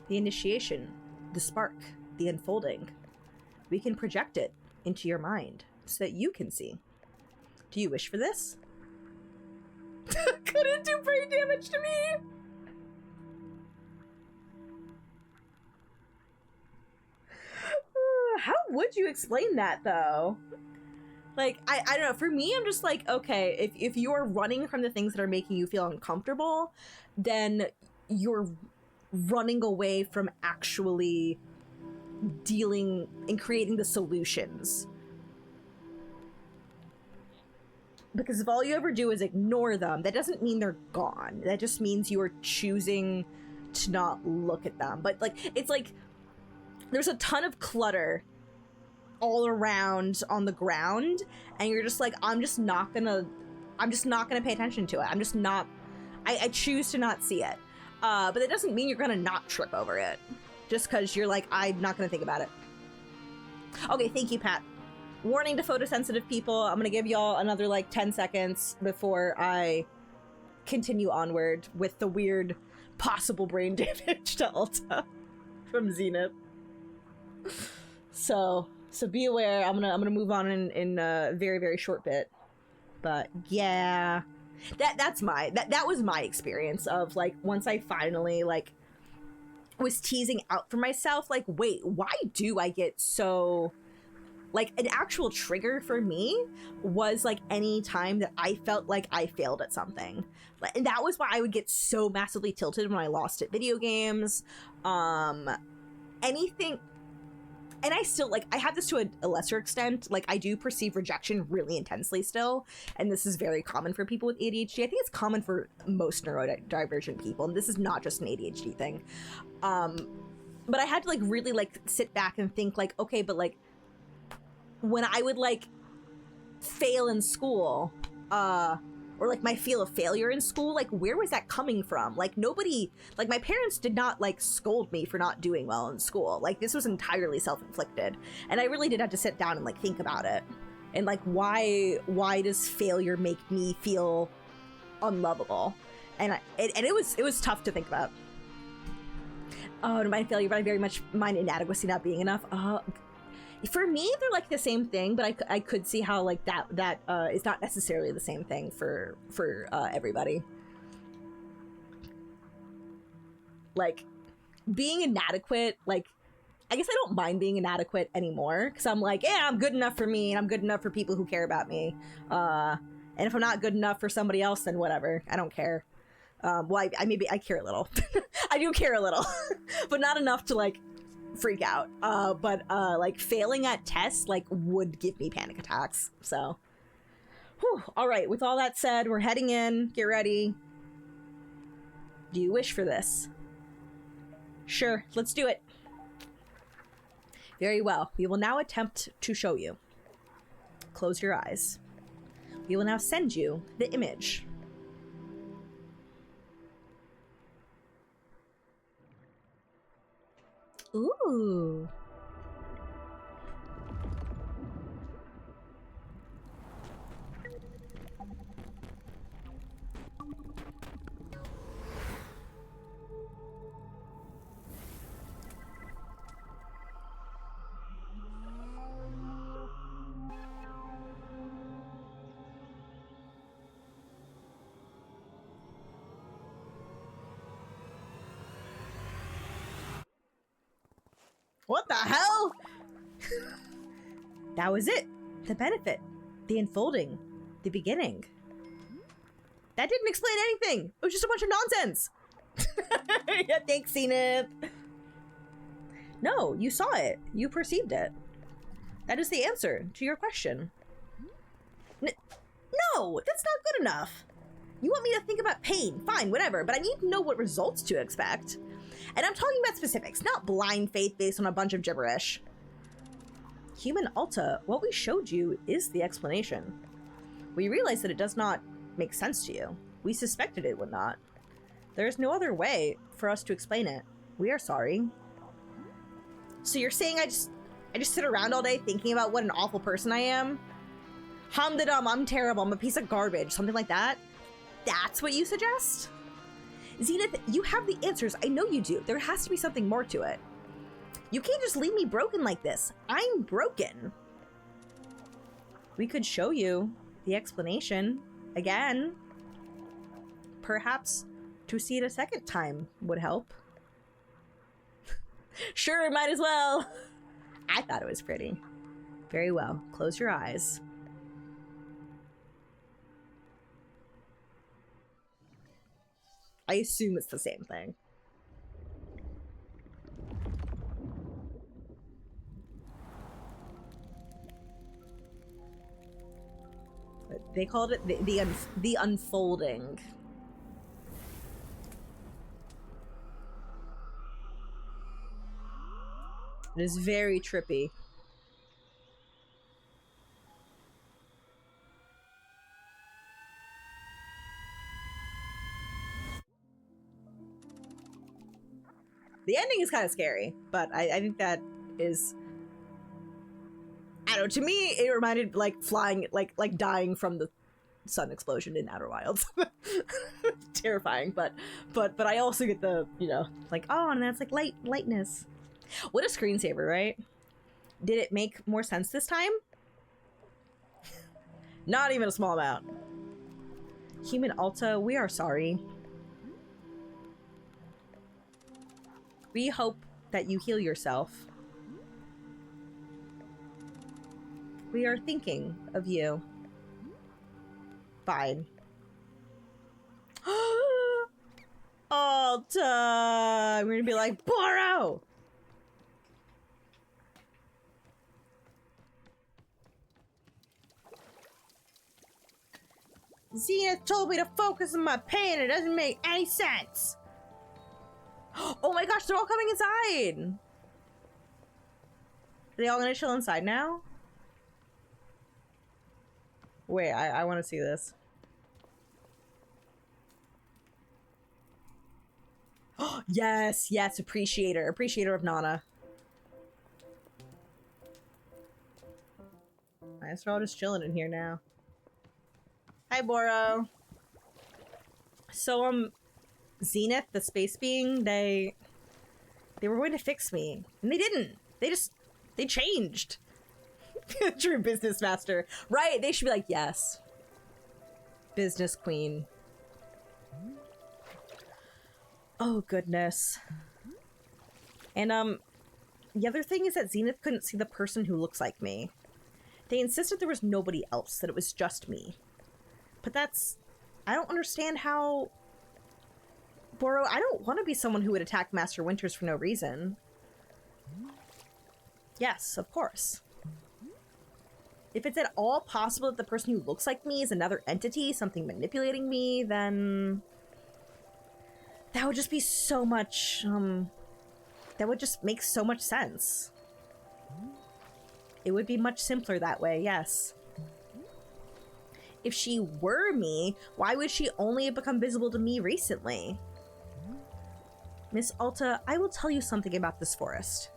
The initiation, the spark, the unfolding. We can project it into your mind so that you can see. Do you wish for this? Couldn't do brain damage to me! How would you explain that, though? Like, I don't know. For me, I'm just like, okay, if you're running from the things that are making you feel uncomfortable, then you're running away from actually dealing and creating the solutions. Because if all you ever do is ignore them, that doesn't mean they're gone. That just means you are choosing to not look at them. But, like, it's like there's a ton of clutter all around on the ground, and you're just like, I'm just not gonna pay attention to it. I'm just not, I choose to not see it. But that doesn't mean you're gonna not trip over it. Just because you're like, I'm not gonna think about it. Okay, thank you, Pat. Warning to photosensitive people, I'm gonna give y'all another like 10 seconds before I continue onward with the weird possible brain damage to Alta from Zenith. So be aware. I'm gonna move on in a very, very short bit. But yeah, That was my experience of like, once I finally like was teasing out for myself, like, wait, why do I get so, like, an actual trigger for me was like any time that I felt like I failed at something. And that was why I would get so massively tilted when I lost at video games. Anything. And I still, like, I have this to a lesser extent. Like, I do perceive rejection really intensely still. And this is very common for people with ADHD. I think it's common for most neurodivergent people. And this is not just an ADHD thing. But I had to, like, really, like, sit back and think, like, okay, but, like, when I would, like, fail in school, or like my feel of failure in school, like, where was that coming from? Like, nobody, like, my parents did not like scold me for not doing well in school. Like, this was entirely self-inflicted, and I really did have to sit down and like think about it, and like, why does failure make me feel unlovable? And it was tough to think about. Oh, to mind failure, but I very much mind inadequacy not being enough. For me, they're like the same thing, but I could see how like that is not necessarily the same thing for everybody. Like, being inadequate, like, I guess I don't mind being inadequate anymore, because I'm like, yeah, I'm good enough for me, and I'm good enough for people who care about me. And if I'm not good enough for somebody else, then whatever, I don't care. Well, I maybe I care a little. I do care a little, but not enough to like freak out. But like, failing at tests like would give me panic attacks. So whew. All right, with all that said, we're heading in. Get ready. Do you wish for this? Sure, let's do it. Very well. We will now attempt to show you. Close your eyes. We will now send you the image. Ooh. What the hell? That was it. The benefit. The unfolding. The beginning. That didn't explain anything. It was just a bunch of nonsense. Yeah, thanks, Zenith. No, you saw it. You perceived it. That is the answer to your question. No, that's not good enough. You want me to think about pain, fine, whatever, but I need to know what results to expect. And I'm talking about specifics, not blind faith based on a bunch of gibberish. Human Alta, what we showed you is the explanation. We realize that it does not make sense to you. We suspected it would not. There is no other way for us to explain it. We are sorry. So you're saying I just sit around all day thinking about what an awful person I am? Humdadum, I'm terrible, I'm a piece of garbage, something like that? That's what you suggest? Zenith, you have the answers. I know you do. There has to be something more to it. You can't just leave me broken like this. I'm broken. We could show you the explanation again. Perhaps to see it a second time would help. Sure, might as well. I thought it was pretty. Very well. Close your eyes. I assume it's the same thing. They called it the unfolding. It is very trippy. The ending is kind of scary, but I think that is, I don't know, to me it reminded like flying, like dying from the sun explosion in Outer Wilds. Terrifying, but I also get the, you know, like, oh, and that's like lightness. What a screensaver, right? Did it make more sense this time? Not even a small amount. Human Alta, we are sorry. We hope that you heal yourself. We are thinking of you. Fine. Alta! We're gonna be like, Boro! Zenith told me to focus on my pain. It doesn't make any sense. Oh my gosh, they're all coming inside. Are they all gonna chill inside now? Wait, I want to see this. Yes, yes, appreciator of Nana. I guess we're all just chilling in here now. Hi, Boro. So, Zenith, the space being, they were going to fix me, and they didn't. They changed. True business master. Right, they should be like, yes. Business queen. Oh, goodness. And, the other thing is that Zenith couldn't see the person who looks like me. They insisted there was nobody else, that it was just me. But that's... I don't understand how... Boro, I don't want to be someone who would attack Master Winters for no reason. Yes, of course. If it's at all possible that the person who looks like me is another entity, something manipulating me, then... that would just be so much, that would just make so much sense. It would be much simpler that way, yes. If she were me, why would she only have become visible to me recently? Miss Alta, I will tell you something about this forest.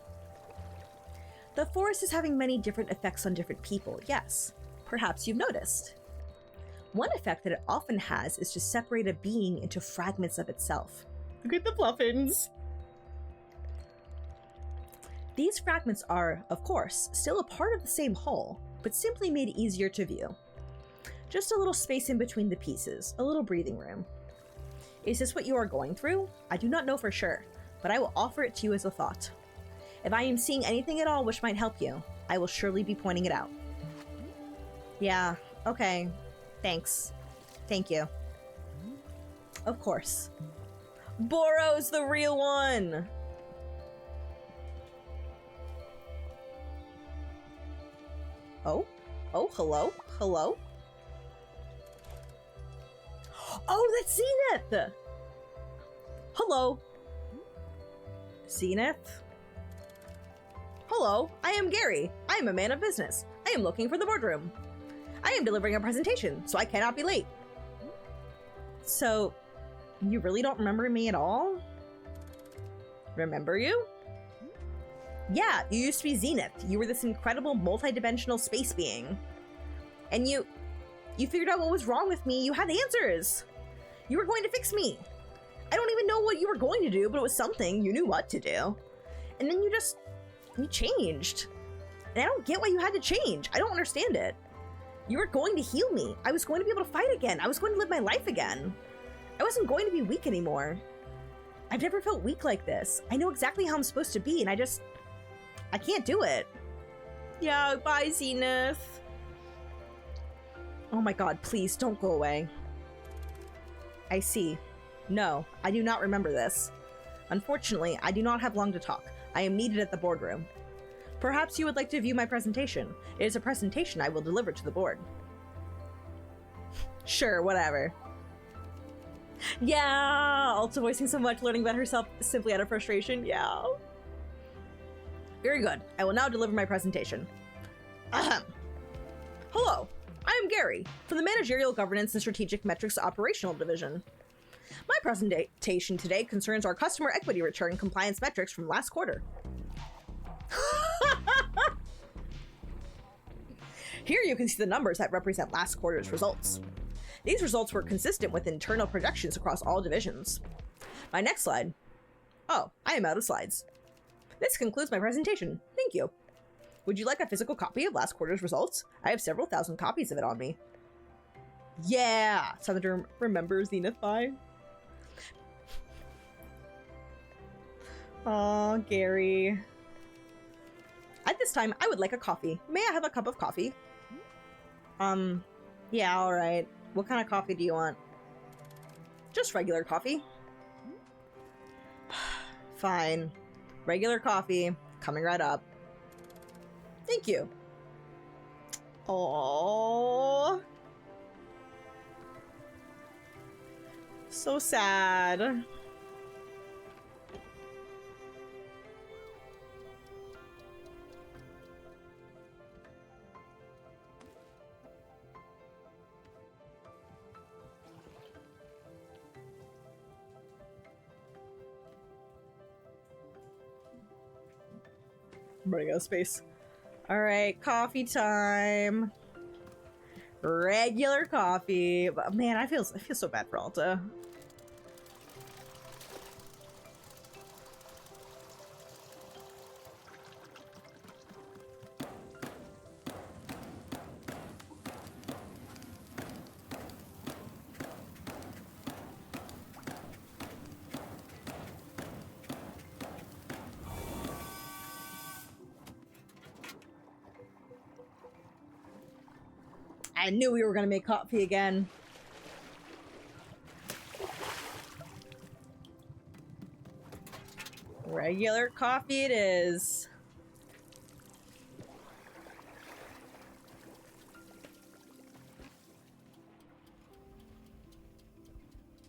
The forest is having many different effects on different people, yes. Perhaps you've noticed. One effect that it often has is to separate a being into fragments of itself. Look at the fluffins! These fragments are, of course, still a part of the same whole, but simply made easier to view. Just a little space in between the pieces, a little breathing room. Is this what you are going through? I do not know for sure, but I will offer it to you as a thought. If I am seeing anything at all which might help you, I will surely be pointing it out. Yeah, okay. Thanks. Thank you. Of course. Boro's the real one! Oh? Oh, hello? Hello? Oh, that's Zenith! Hello. Zenith? Hello, I am Gary. I am a man of business. I am looking for the boardroom. I am delivering a presentation, so I cannot be late. So, you really don't remember me at all? Remember you? Yeah, you used to be Zenith. You were this incredible multi-dimensional space being. And you figured out what was wrong with me. You had answers. You were going to fix me. I don't even know what you were going to do, but it was something. You knew what to do. And then you changed. And I don't get why you had to change. I don't understand it. You were going to heal me. I was going to be able to fight again. I was going to live my life again. I wasn't going to be weak anymore. I've never felt weak like this. I know exactly how I'm supposed to be, and I can't do it. Yeah, bye, Zenith. Oh my god, please, don't go away. I see. No, I do not remember this. Unfortunately, I do not have long to talk. I am needed at the boardroom. Perhaps you would like to view my presentation. It is a presentation I will deliver to the board. Sure, whatever. Yeah! Also voicing so much, learning about herself simply out of frustration. Yeah. Very good. I will now deliver my presentation. Ahem. Hello, I am Gary, from the Managerial Governance and Strategic Metrics Operational Division. My presentation today concerns our customer equity return compliance metrics from last quarter. Here you can see the numbers that represent last quarter's results. These results were consistent with internal projections across all divisions. My next slide. Oh, I am out of slides. This concludes my presentation. Thank you. Would you like a physical copy of last quarter's results? I have several thousand copies of it on me. Yeah! Something to remember Zenith by. Aw, Gary. At this time, I would like a coffee. May I have a cup of coffee? Yeah, alright. What kind of coffee do you want? Just regular coffee. Fine. Regular coffee. Coming right up. Thank you. Aww. So sad. I'm running out of space. Alright, coffee time. Regular coffee. But man, I feel so bad for Alta. I knew we were gonna make coffee again. Regular coffee it is.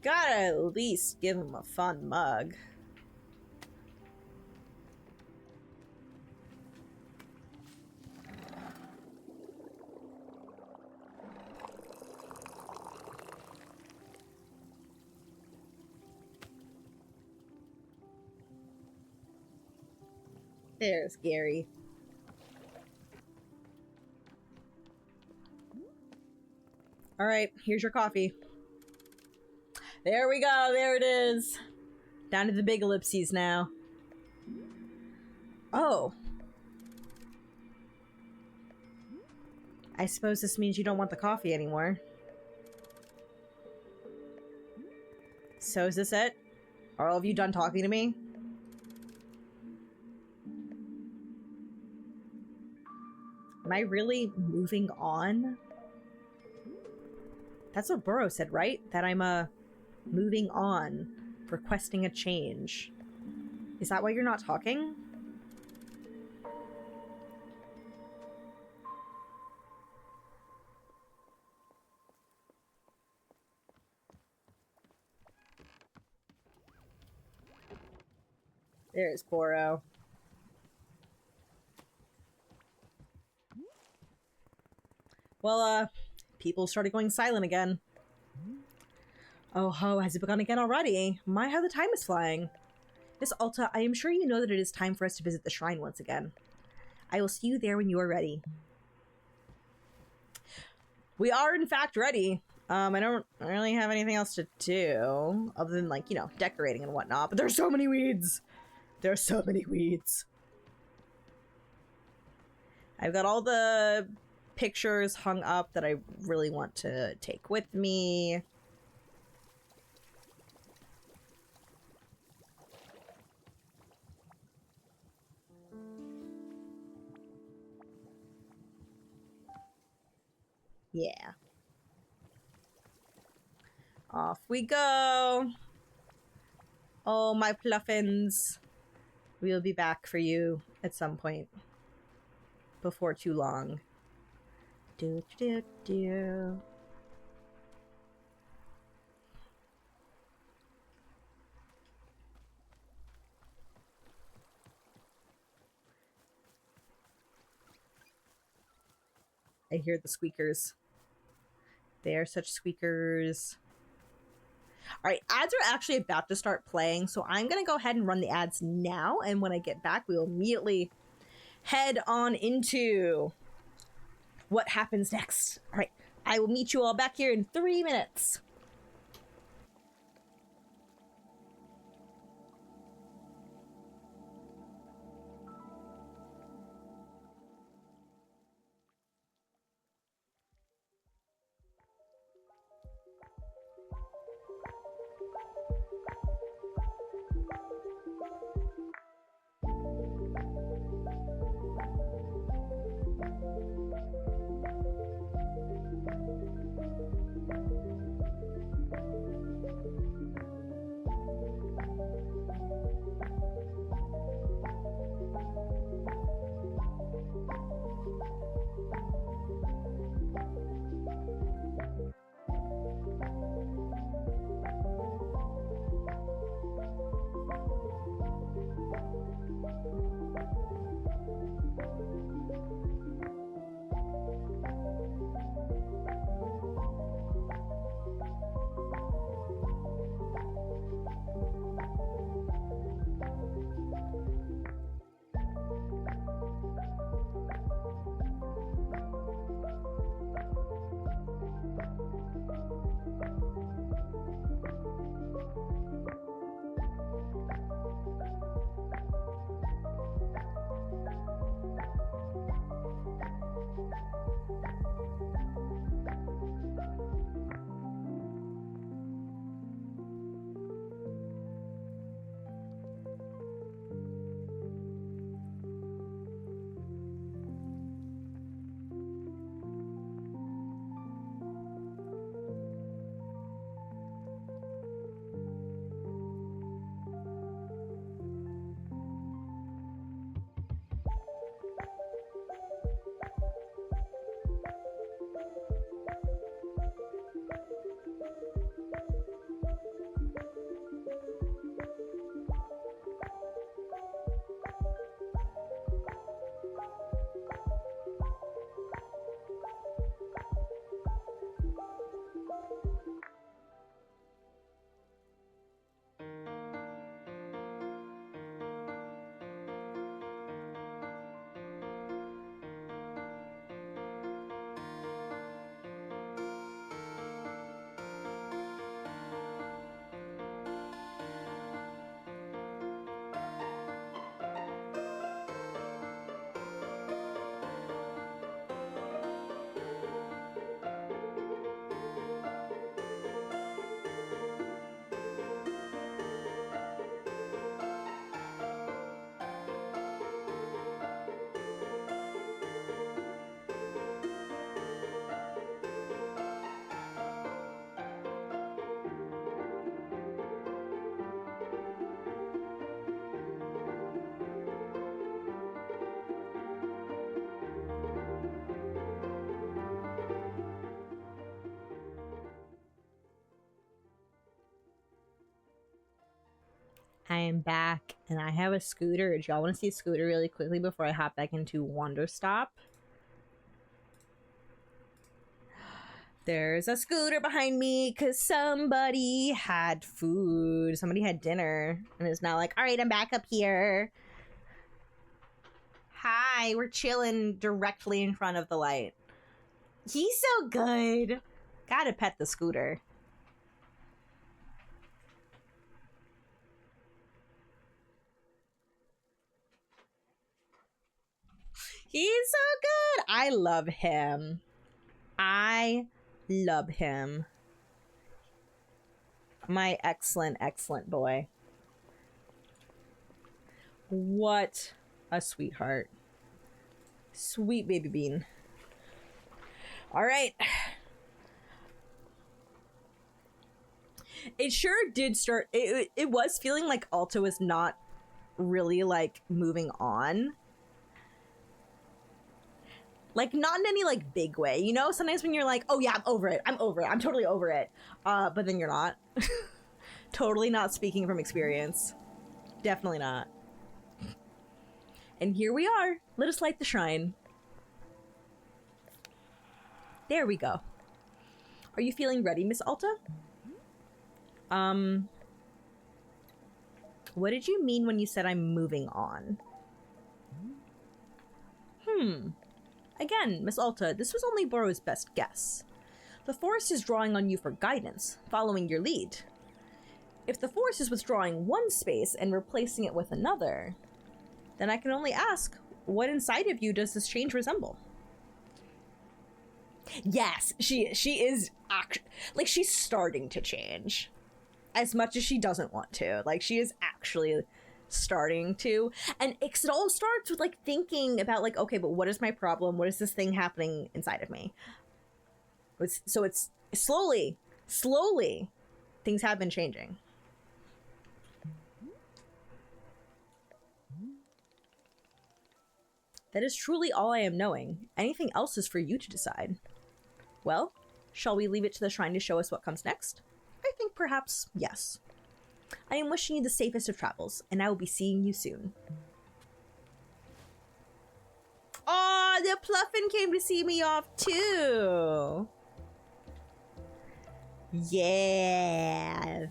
Gotta at least give him a fun mug. There's Gary. Alright, here's your coffee. There we go, there it is. Down to the big ellipses now. Oh. I suppose this means you don't want the coffee anymore. So is this it? Are all of you done talking to me? Am I really moving on? That's what Burrow said, right? That I'm, moving on. Requesting a change. Is that why you're not talking? There's Burrow. Well, people started going silent again. Oh ho, has it begun again already? My, how the time is flying. Miss Alta, I am sure you know that it is time for us to visit the shrine once again. I will see you there when you are ready. We are, in fact, ready. I don't really have anything else to do, other than, like, you know, decorating and whatnot, but there's so many weeds! There are so many weeds. I've got all the pictures hung up that I really want to take with me. Yeah. Off we go. Oh, my pluffins. We'll be back for you at some point. Before too long. Do do do. I hear the squeakers. They are such squeakers. Alright, ads are actually about to start playing, so I'm gonna go ahead and run the ads now, and when I get back, we will immediately head on into what happens next. Alright, I will meet you all back here in 3 minutes. I am back, and I have a scooter. Do y'all want to see a scooter really quickly before I hop back into Wanderstop? There's a scooter behind me because somebody had food. Somebody had dinner and is now like, all right, I'm back up here. Hi, we're chilling directly in front of the light. He's so good. Gotta pet the scooter. He's so good. I love him. I love him. My excellent, excellent boy. What a sweetheart. Sweet baby bean. All right. It sure did start. It was feeling like Alta was not really like moving on. Like, not in any like big way, you know? Sometimes when you're like, oh yeah, I'm over it. I'm totally over it. But then you're not. Totally not speaking from experience. Definitely not. And here we are. Let us light the shrine. There we go. Are you feeling ready, Miss Alta? What did you mean when you said I'm moving on? Again, Miss Alta, this was only Borrow's best guess. The Force is drawing on you for guidance, following your lead. If the Force is withdrawing one space and replacing it with another, then I can only ask, what inside of you does this change resemble? Yes, she is like, she's starting to change. As much as she doesn't want to. Like, she is actually starting to. And it all starts with, like, thinking about, like, okay, but what is my problem? What is this thing happening inside of me? So it's slowly, things have been changing. That is truly all I am knowing. Anything else is for you to decide. Well, shall we leave it to the shrine to show us what comes next? I think perhaps yes. I am wishing you the safest of travels, and I will be seeing you soon. Oh, the Pluffin came to see me off too. Yeah.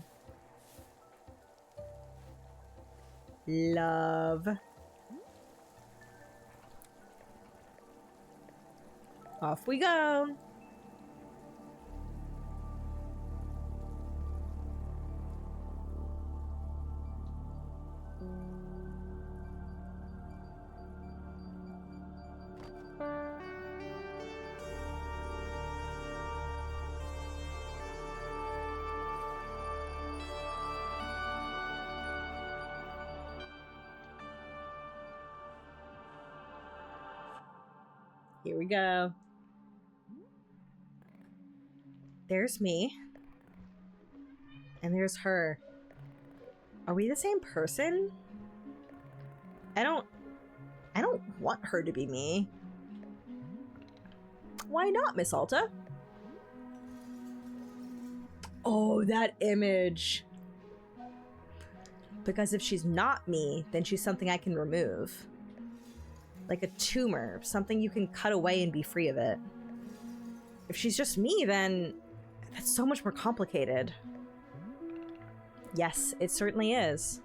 Love. Off we go. Here we go. There's me. And there's her. Are we the same person? I don't want her to be me. Why not, Miss Alta? Oh, that image. Because if she's not me, then she's something I can remove. Like a tumor, something you can cut away and be free of it. If she's just me, then that's so much more complicated. Yes, it certainly is.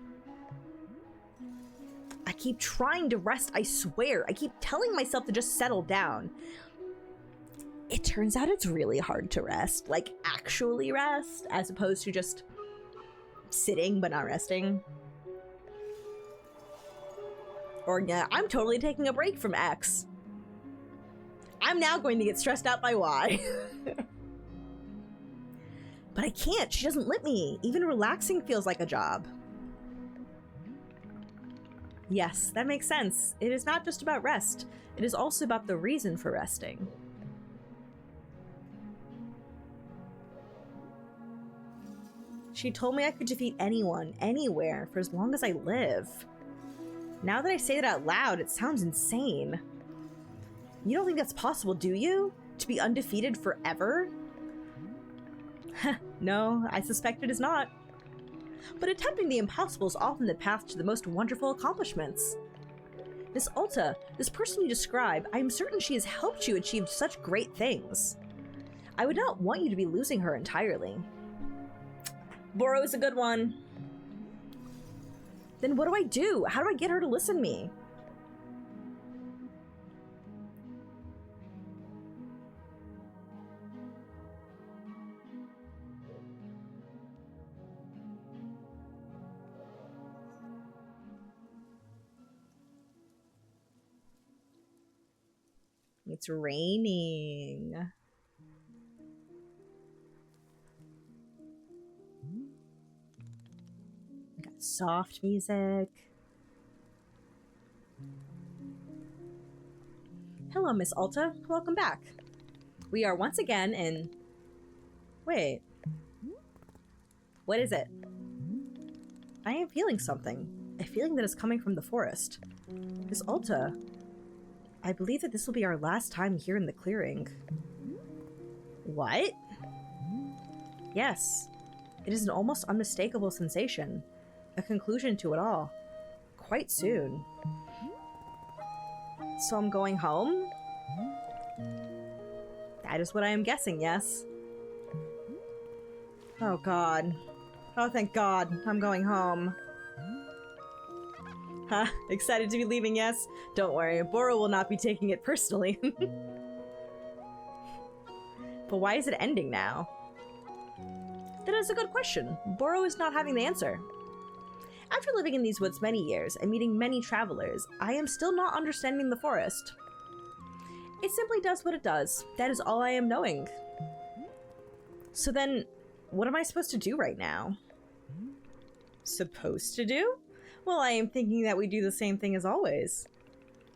I keep trying to rest, I swear. I keep telling myself to just settle down. It turns out it's really hard to rest. Like, actually rest, as opposed to just sitting but not resting. Or, yeah, I'm totally taking a break from X. I'm now going to get stressed out by Y. But I can't. She doesn't let me. Even relaxing feels like a job. Yes, that makes sense. It is not just about rest. It is also about the reason for resting. She told me I could defeat anyone, anywhere, for as long as I live. Now that I say that out loud, it sounds insane. You don't think that's possible, do you? To be undefeated forever? No, I suspect it is not. but attempting the impossible is often the path to the most wonderful accomplishments. Miss Ulta, this person you describe, I am certain she has helped you achieve such great things. I would not want you to be losing her entirely. Boro is a good one. Then what do I do? How do I get her to listen to me? It's raining. Got soft music. Hello, Miss Alta. Welcome back. We are once again in... Wait. What is it? I am feeling something. A feeling that is coming from the forest. Miss Alta, I believe that this will be our last time here in the clearing. What? Yes. It is an almost unmistakable sensation. A conclusion to it all. Quite soon. So I'm going home? That is what I am guessing, yes. Oh god. Oh thank god, I'm going home. Huh? Excited to be leaving, yes? Don't worry, Boro will not be taking it personally. But why is it ending now? That is a good question. Boro is not having the answer. After living in these woods many years and meeting many travelers, I am still not understanding the forest. It simply does what it does. That is all I am knowing. So then, what am I supposed to do right now? Supposed to do? Well, I am thinking that we do the same thing as always.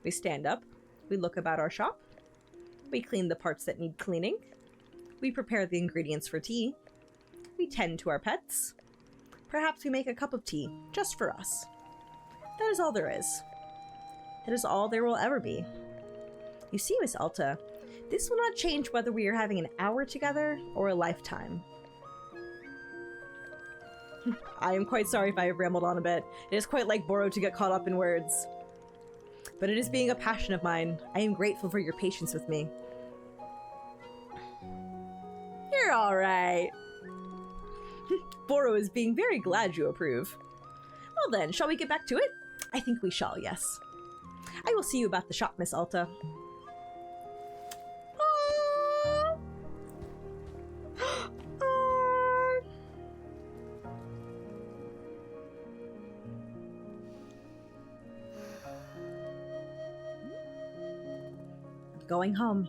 We stand up, we look about our shop, we clean the parts that need cleaning, we prepare the ingredients for tea, we tend to our pets, perhaps we make a cup of tea, just for us. That is all there is. That is all there will ever be. You see, Miss Alta, this will not change whether we are having an hour together or a lifetime. I am quite sorry if I have rambled on a bit. It is quite like Boro to get caught up in words. But it is being a passion of mine. I am grateful for your patience with me. You're alright. Boro is being very glad you approve. Well then, shall we get back to it? I think we shall, yes. I will see you about the shop, Miss Alta. Going home.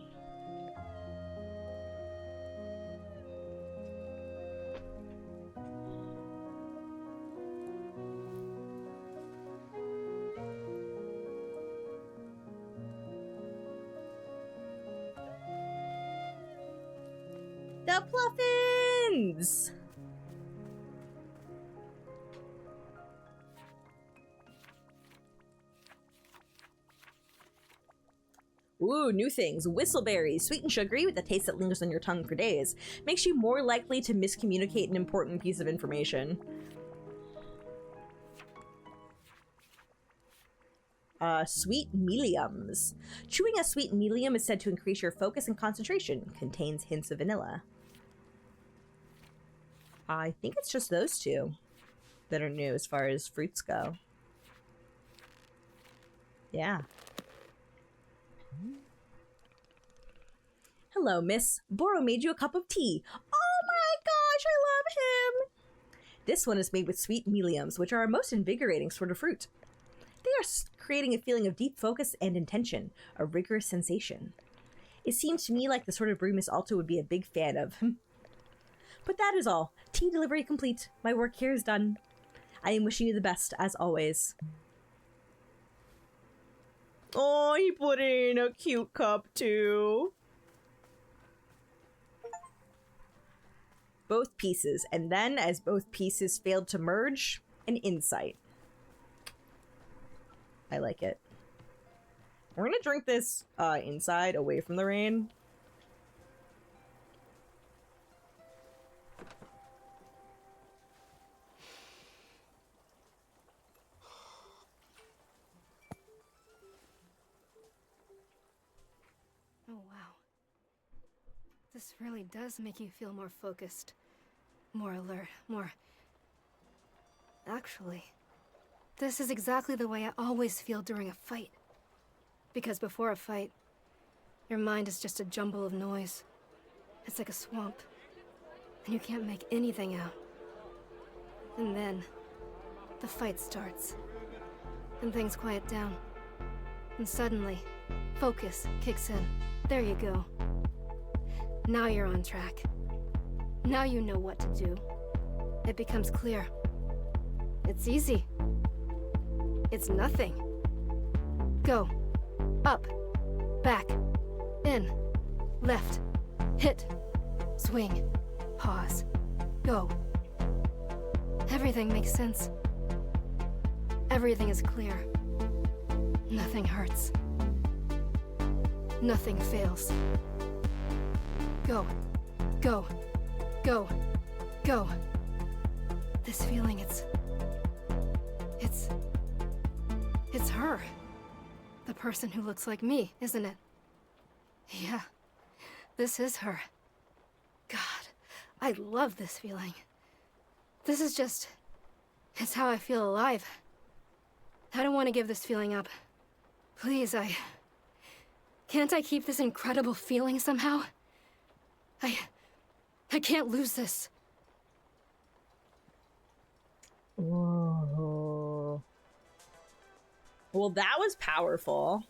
The Pluffins! Ooh, new things. Whistleberries, sweet and sugary with a taste that lingers on your tongue for days. Makes you more likely to miscommunicate an important piece of information. Sweet Meliums. Chewing a sweet Melium is said to increase your focus and concentration. Contains hints of vanilla. I think it's just those two that are new as far as fruits go. Yeah. Hello, miss. Boro made you a cup of tea. Oh my gosh, I love him! This one is made with sweet Meliums, which are a most invigorating sort of fruit. They are creating a feeling of deep focus and intention, a rigorous sensation. It seems to me like the sort of brew Miss Alta would be a big fan of. But that is all. Tea delivery complete. My work here is done. I am wishing you the best, as always. Oh, he put in a cute cup, too. Both pieces, and then, as both pieces failed to merge, an insight. I like it. We're gonna drink this inside, away from the rain. This really does make you feel more focused, more alert, more... Actually, this is exactly the way I always feel during a fight. Because before a fight, your mind is just a jumble of noise. It's like a swamp, and you can't make anything out. And then, the fight starts, and things quiet down. And suddenly, focus kicks in. There you go. Now you're on track. Now you know what to do. It becomes clear. It's easy. It's nothing. Go. Up. Back. In. Left. Hit. Swing. Pause. Go. Everything makes sense. Everything is clear. Nothing hurts. Nothing fails. Go. Go. Go. Go. This feeling, it's her. The person who looks like me, isn't it? Yeah. This is her. God, I love this feeling. This is just... it's how I feel alive. I don't want to give this feeling up. Please, can't I keep this incredible feeling somehow? I can't lose this. Whoa. Well, that was powerful.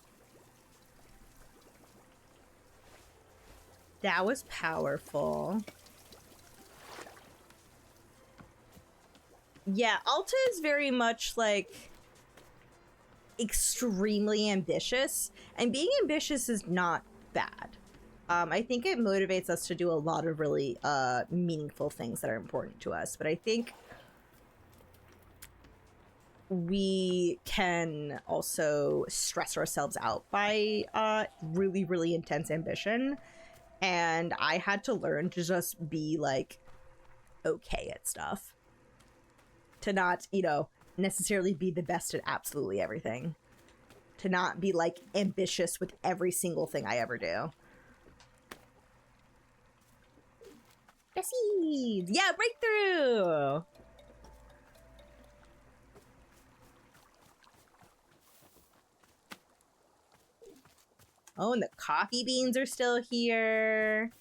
That was powerful. Yeah, Alta is very much like extremely ambitious, and being ambitious is not bad. I think it motivates us to do a lot of really meaningful things that are important to us, but I think we can also stress ourselves out by really, really intense ambition. And I had to learn to just be like okay at stuff. To not, you know, necessarily be the best at absolutely everything. To not be like ambitious with every single thing I ever do. Seeds! Yeah, breakthrough! Oh, and the coffee beans are still here.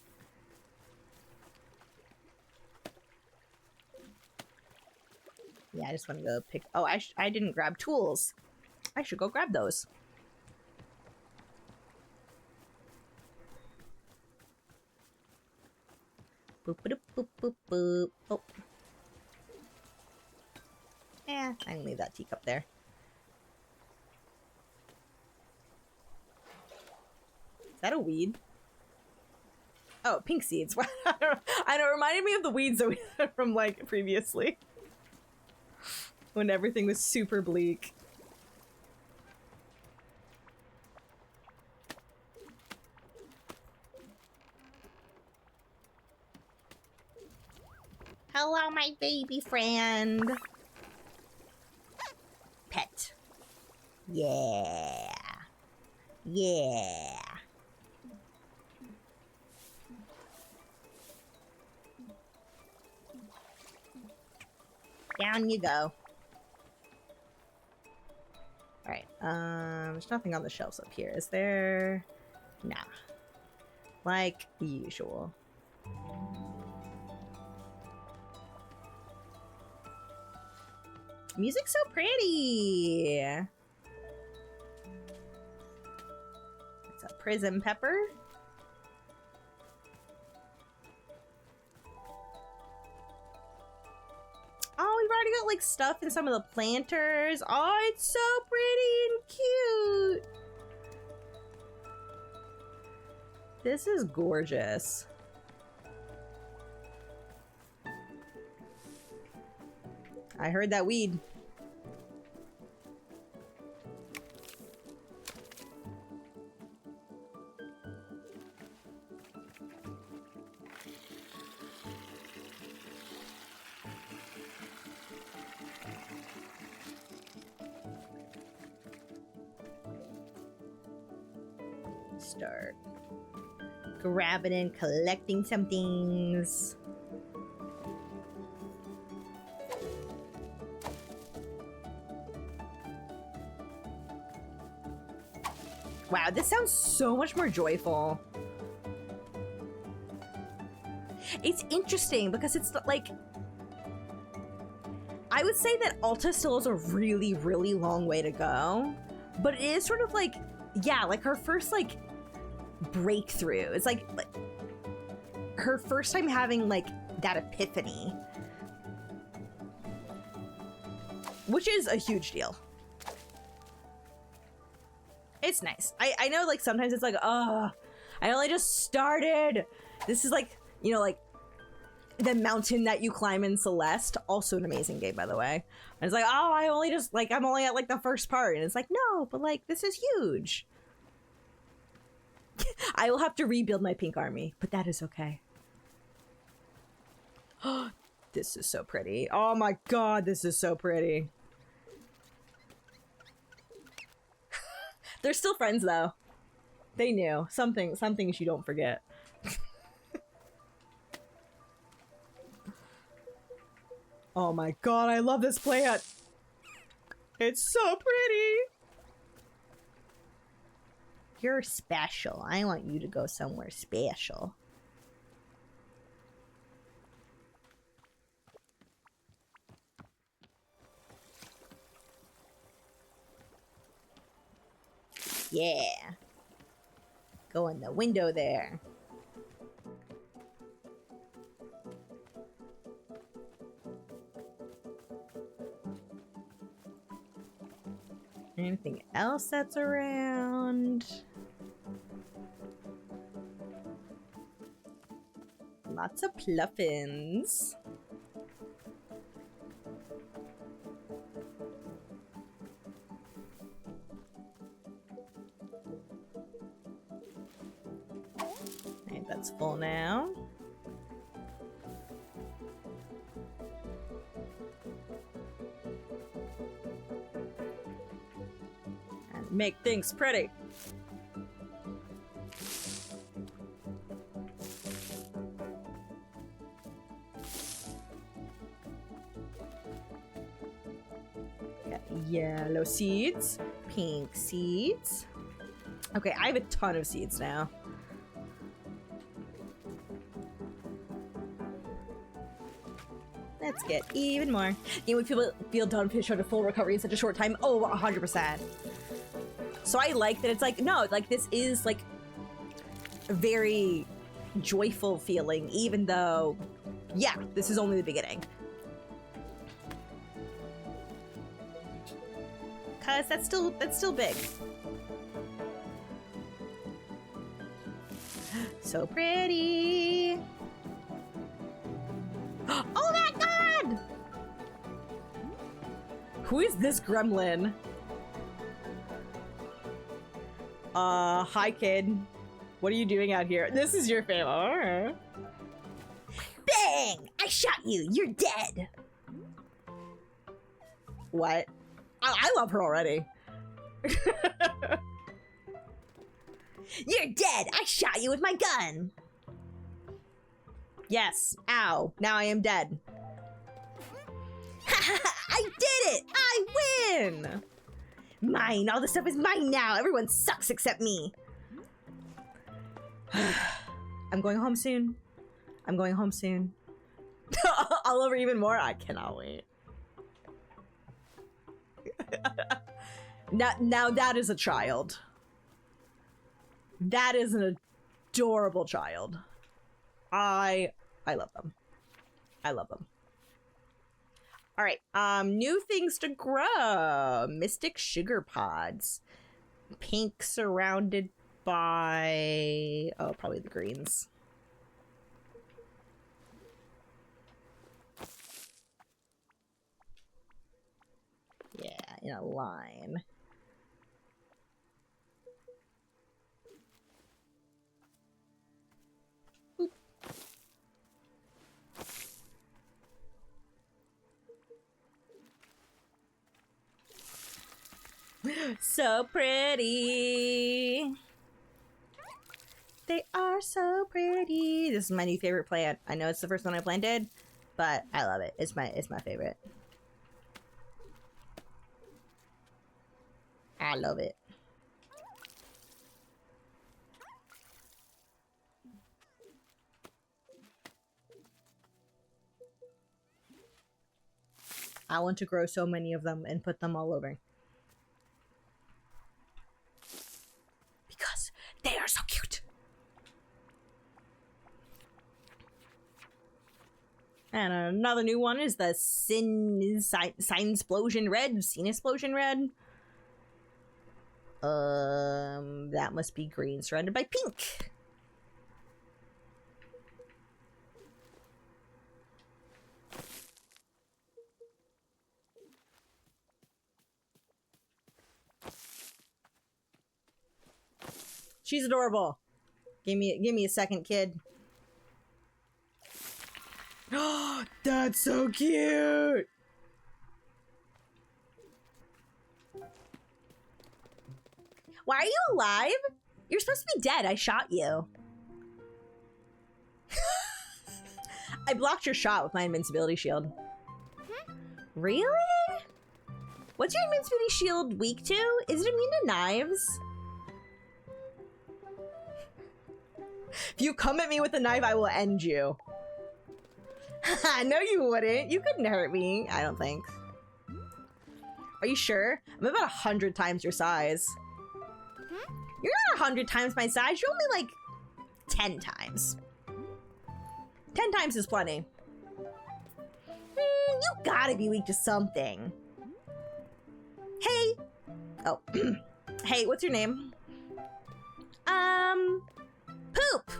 Yeah, I just want to go pick... Oh, I didn't grab tools. I should go grab those. Boop, boop, boop, boop, boop. Oh. I can leave that teacup there. Is that a weed? Oh, pink seeds. I know, it reminded me of the weeds that we had from, like, previously. When everything was super bleak. Hello, my baby friend. Pet. Yeah. Yeah. Down you go. Alright, there's nothing on the shelves up here, is there? Nah. Like usual. Music's so pretty! It's a prism pepper. Oh, we've already got like stuff in some of the planters. Oh, it's so pretty and cute. This is gorgeous. I heard that weed. Start grabbing and collecting some things. Wow, this sounds so much more joyful. It's interesting because it's like, I would say that Alta still has a really, really long way to go, but it is sort of like, yeah, like her first like breakthrough. It's like her first time having like that epiphany, which is a huge deal. It's nice. I know like sometimes it's like, oh, I only just started. This is like, you know, like the mountain that you climb in Celeste, also an amazing game, by the way. And it's like, oh, I only just like, I'm only at like the first part. And it's like, no, but like, this is huge. I will have to rebuild my pink army, but that is okay. This is so pretty. Oh my God, this is so pretty. They're still friends though. They knew some things you don't forget. Oh my God, I love this plant. It's so pretty. You're special. I want you to go somewhere special. Yeah. Go in the window there. Anything else that's around? Lots of pluffins. And that's full now. And make things pretty. Got yellow seeds, pink seeds. Okay, I have a ton of seeds now. Let's get even more. You would feel done finish on a full recovery in such a short time. Oh, 100%. So I like that it's like, no, like this is like a very joyful feeling, even though, yeah, this is only the beginning. Cause that's still big. So pretty. Oh my God! Who is this gremlin? Hi kid. What are you doing out here? This is your family. Bang! I shot you. You're dead. What? I love her already. You're dead! I shot you with my gun! Yes. Ow. Now I am dead. I did it! I win! Mine! All the stuff is mine now! Everyone sucks except me! I'm going home soon. I'm going home soon. I'll over even more? I cannot wait. Now that is a child. That is an adorable child. I love them. I love them. All right, new things to grow. Mystic sugar pods. Pink surrounded by, oh, probably the greens. Yeah, in a line. So pretty. They are so pretty. This is my new favorite plant. I know it's the first one I planted, but I love it. It's my favorite. I love it. I want to grow so many of them and put them all over. Because they are so cute. And another new one is the Sign-Splosion Red. Scene-Explosion Red. That must be green surrounded by pink. She's adorable. Give me a second, kid. Oh, that's so cute. Why are you alive? You're supposed to be dead. I shot you. I blocked your shot with my invincibility shield. Really? What's your invincibility shield weak to? Is it immune to knives? If you come at me with a knife, I will end you. No, you wouldn't. You couldn't hurt me, I don't think. Are you sure? I'm about 100 times your size. You're not 100 times my size. You're only like 10 times. 10 times is plenty. You gotta be weak to something. Hey. Oh. Hey, what's your name? Poop.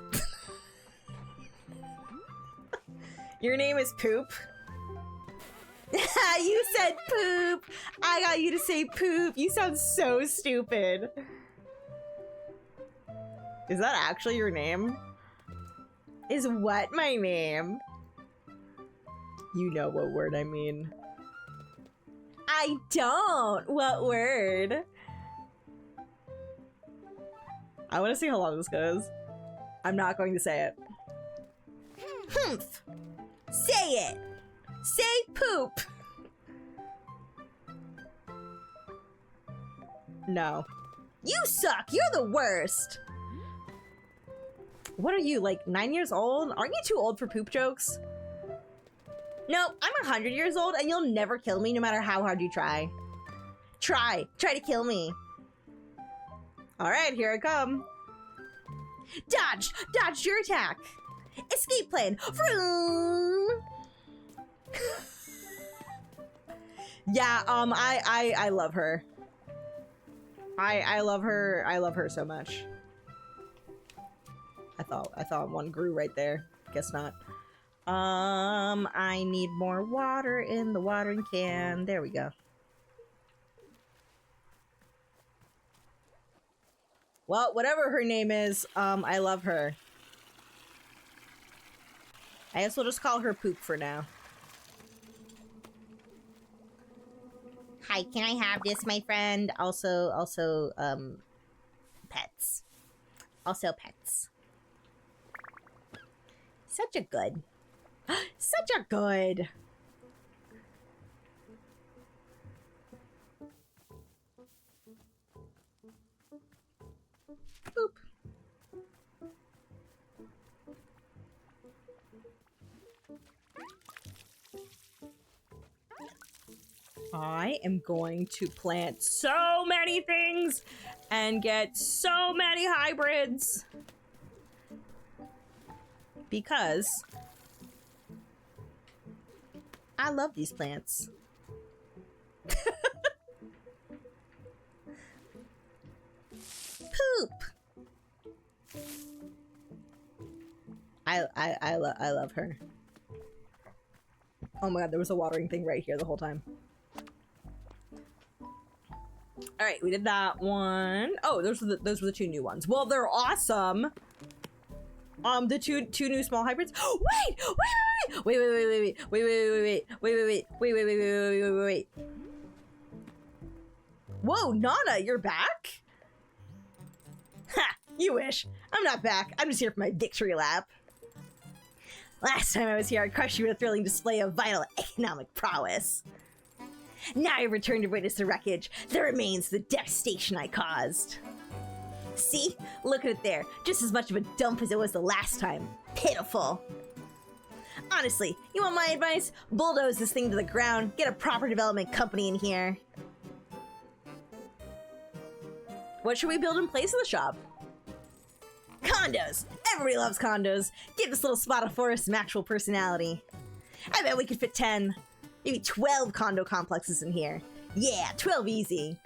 Your name is Poop? You said poop. I got you to say poop. You sound so stupid. Is that actually your name? Is what my name? You know what word I mean. I don't. What word? I want to see how long this goes. I'm not going to say it. Humph. Say it. Say poop. No. You suck. You're the worst. What are you, like 9 years old? Aren't you too old for poop jokes? No, I'm 100 years old and you'll never kill me no matter how hard you try. Try to kill me. All right, here I come. Dodge your attack. Escape plan. Vroom. Yeah, I love her. I love her. I love her so much. I thought one grew right there. Guess not. I need more water in the watering can. There we go. Well, whatever her name is, I love her. I guess we'll just call her Poop for now. Hi, can I have this, my friend? Also, pets. Also pets. Such a good. Such a good. Boop. I am going to plant so many things and get so many hybrids because I love these plants. Poop. I love her. Oh my god, there was a watering thing right here the whole time. All right, we did that one. Oh, those were the two new ones. Well, they're awesome. The two new small hybrids. Wait. Whoa, Nana, you're back? Ha! You wish. I'm not back. I'm just here for my victory lap. Last time I was here, I crushed you with a thrilling display of vital economic prowess. Now I return to witness the wreckage, the remains, the devastation I caused. See? Look at it there. Just as much of a dump as it was the last time. Pitiful. Honestly, you want my advice? Bulldoze this thing to the ground. Get a proper development company in here. What should we build in place of the shop? Condos! Everybody loves condos. Give this little spot of forest some actual personality. I bet we could fit 10, maybe 12 condo complexes in here. Yeah, 12 easy.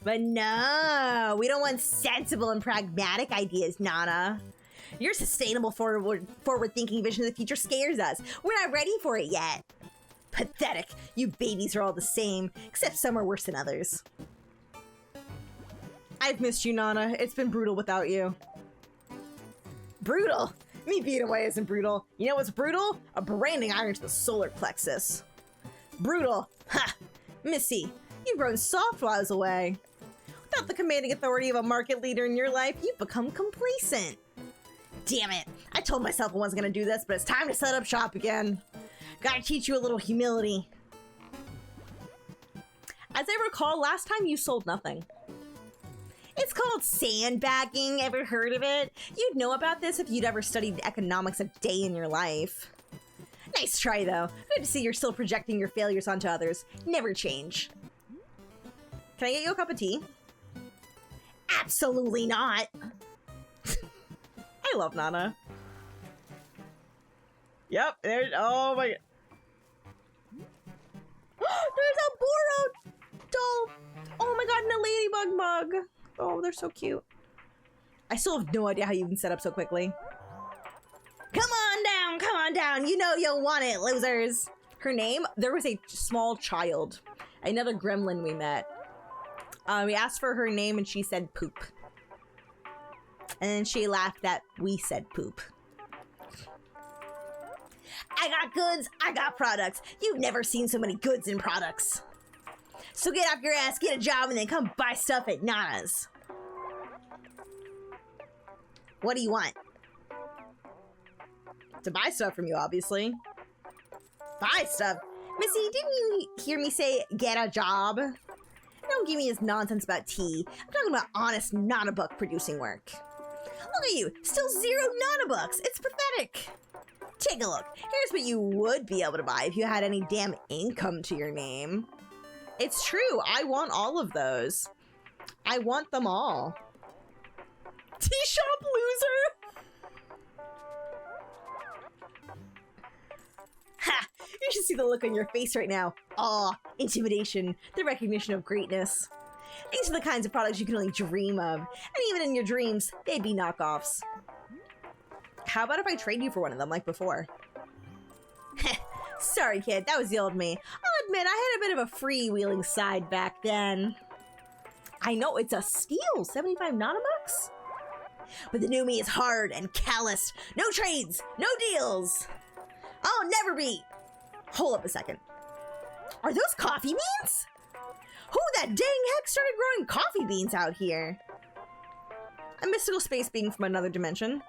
But no, we don't want sensible and pragmatic ideas, Nana. Your sustainable, forward-thinking vision of the future scares us. We're not ready for it yet. Pathetic. You babies are all the same, except some are worse than others. I've missed you, Nana. It's been brutal without you. Brutal? Me being away isn't brutal. You know what's brutal? A branding iron to the solar plexus. Brutal. Ha! Missy, you've grown soft while I was away. Without the commanding authority of a market leader in your life, you've become complacent. Damn it. I told myself I wasn't gonna do this, but it's time to set up shop again. Gotta teach you a little humility. As I recall, last time you sold nothing. It's called sandbagging. Ever heard of it? You'd know about this if you'd ever studied economics a day in your life. Nice try, though. Good to see you're still projecting your failures onto others. Never change. Can I get you a cup of tea? Absolutely not. I love Nana. Yep, there's... Oh my... There's a Boro doll! Oh my god, and a ladybug mug! Oh, they're so cute. I still have no idea how you can set up so quickly. Come on down! You know you'll want it, losers! Her name? There was a small child. Another gremlin we met. We asked for her name and she said poop. And then she laughed that we said poop. I got goods, I got products. You've never seen so many goods and products. So get off your ass, get a job, and then come buy stuff at Nana's. What do you want? To buy stuff from you, obviously. Buy stuff? Missy, didn't you hear me say get a job? Don't give me this nonsense about tea. I'm talking about honest Nanabuck producing work. Look at you, still 0 Nanabucks. It's pathetic. Take a look. Here's what you would be able to buy if you had any damn income to your name. It's true. I want all of those. I want them all. Tea shop loser! Ha! You should see the look on your face right now. Awe, intimidation, the recognition of greatness. These are the kinds of products you can only dream of. And even in your dreams, they'd be knockoffs. How about if I trade you for one of them like before? Sorry, kid. That was the old me. I'll admit, I had a bit of a freewheeling side back then. I know, it's a steal. 75 Nanabucks? But the new me is hard and calloused. No trades, no deals. I'll never be. Hold up a second. Are those coffee beans? Who the dang heck started growing coffee beans out here? A mystical space being from another dimension.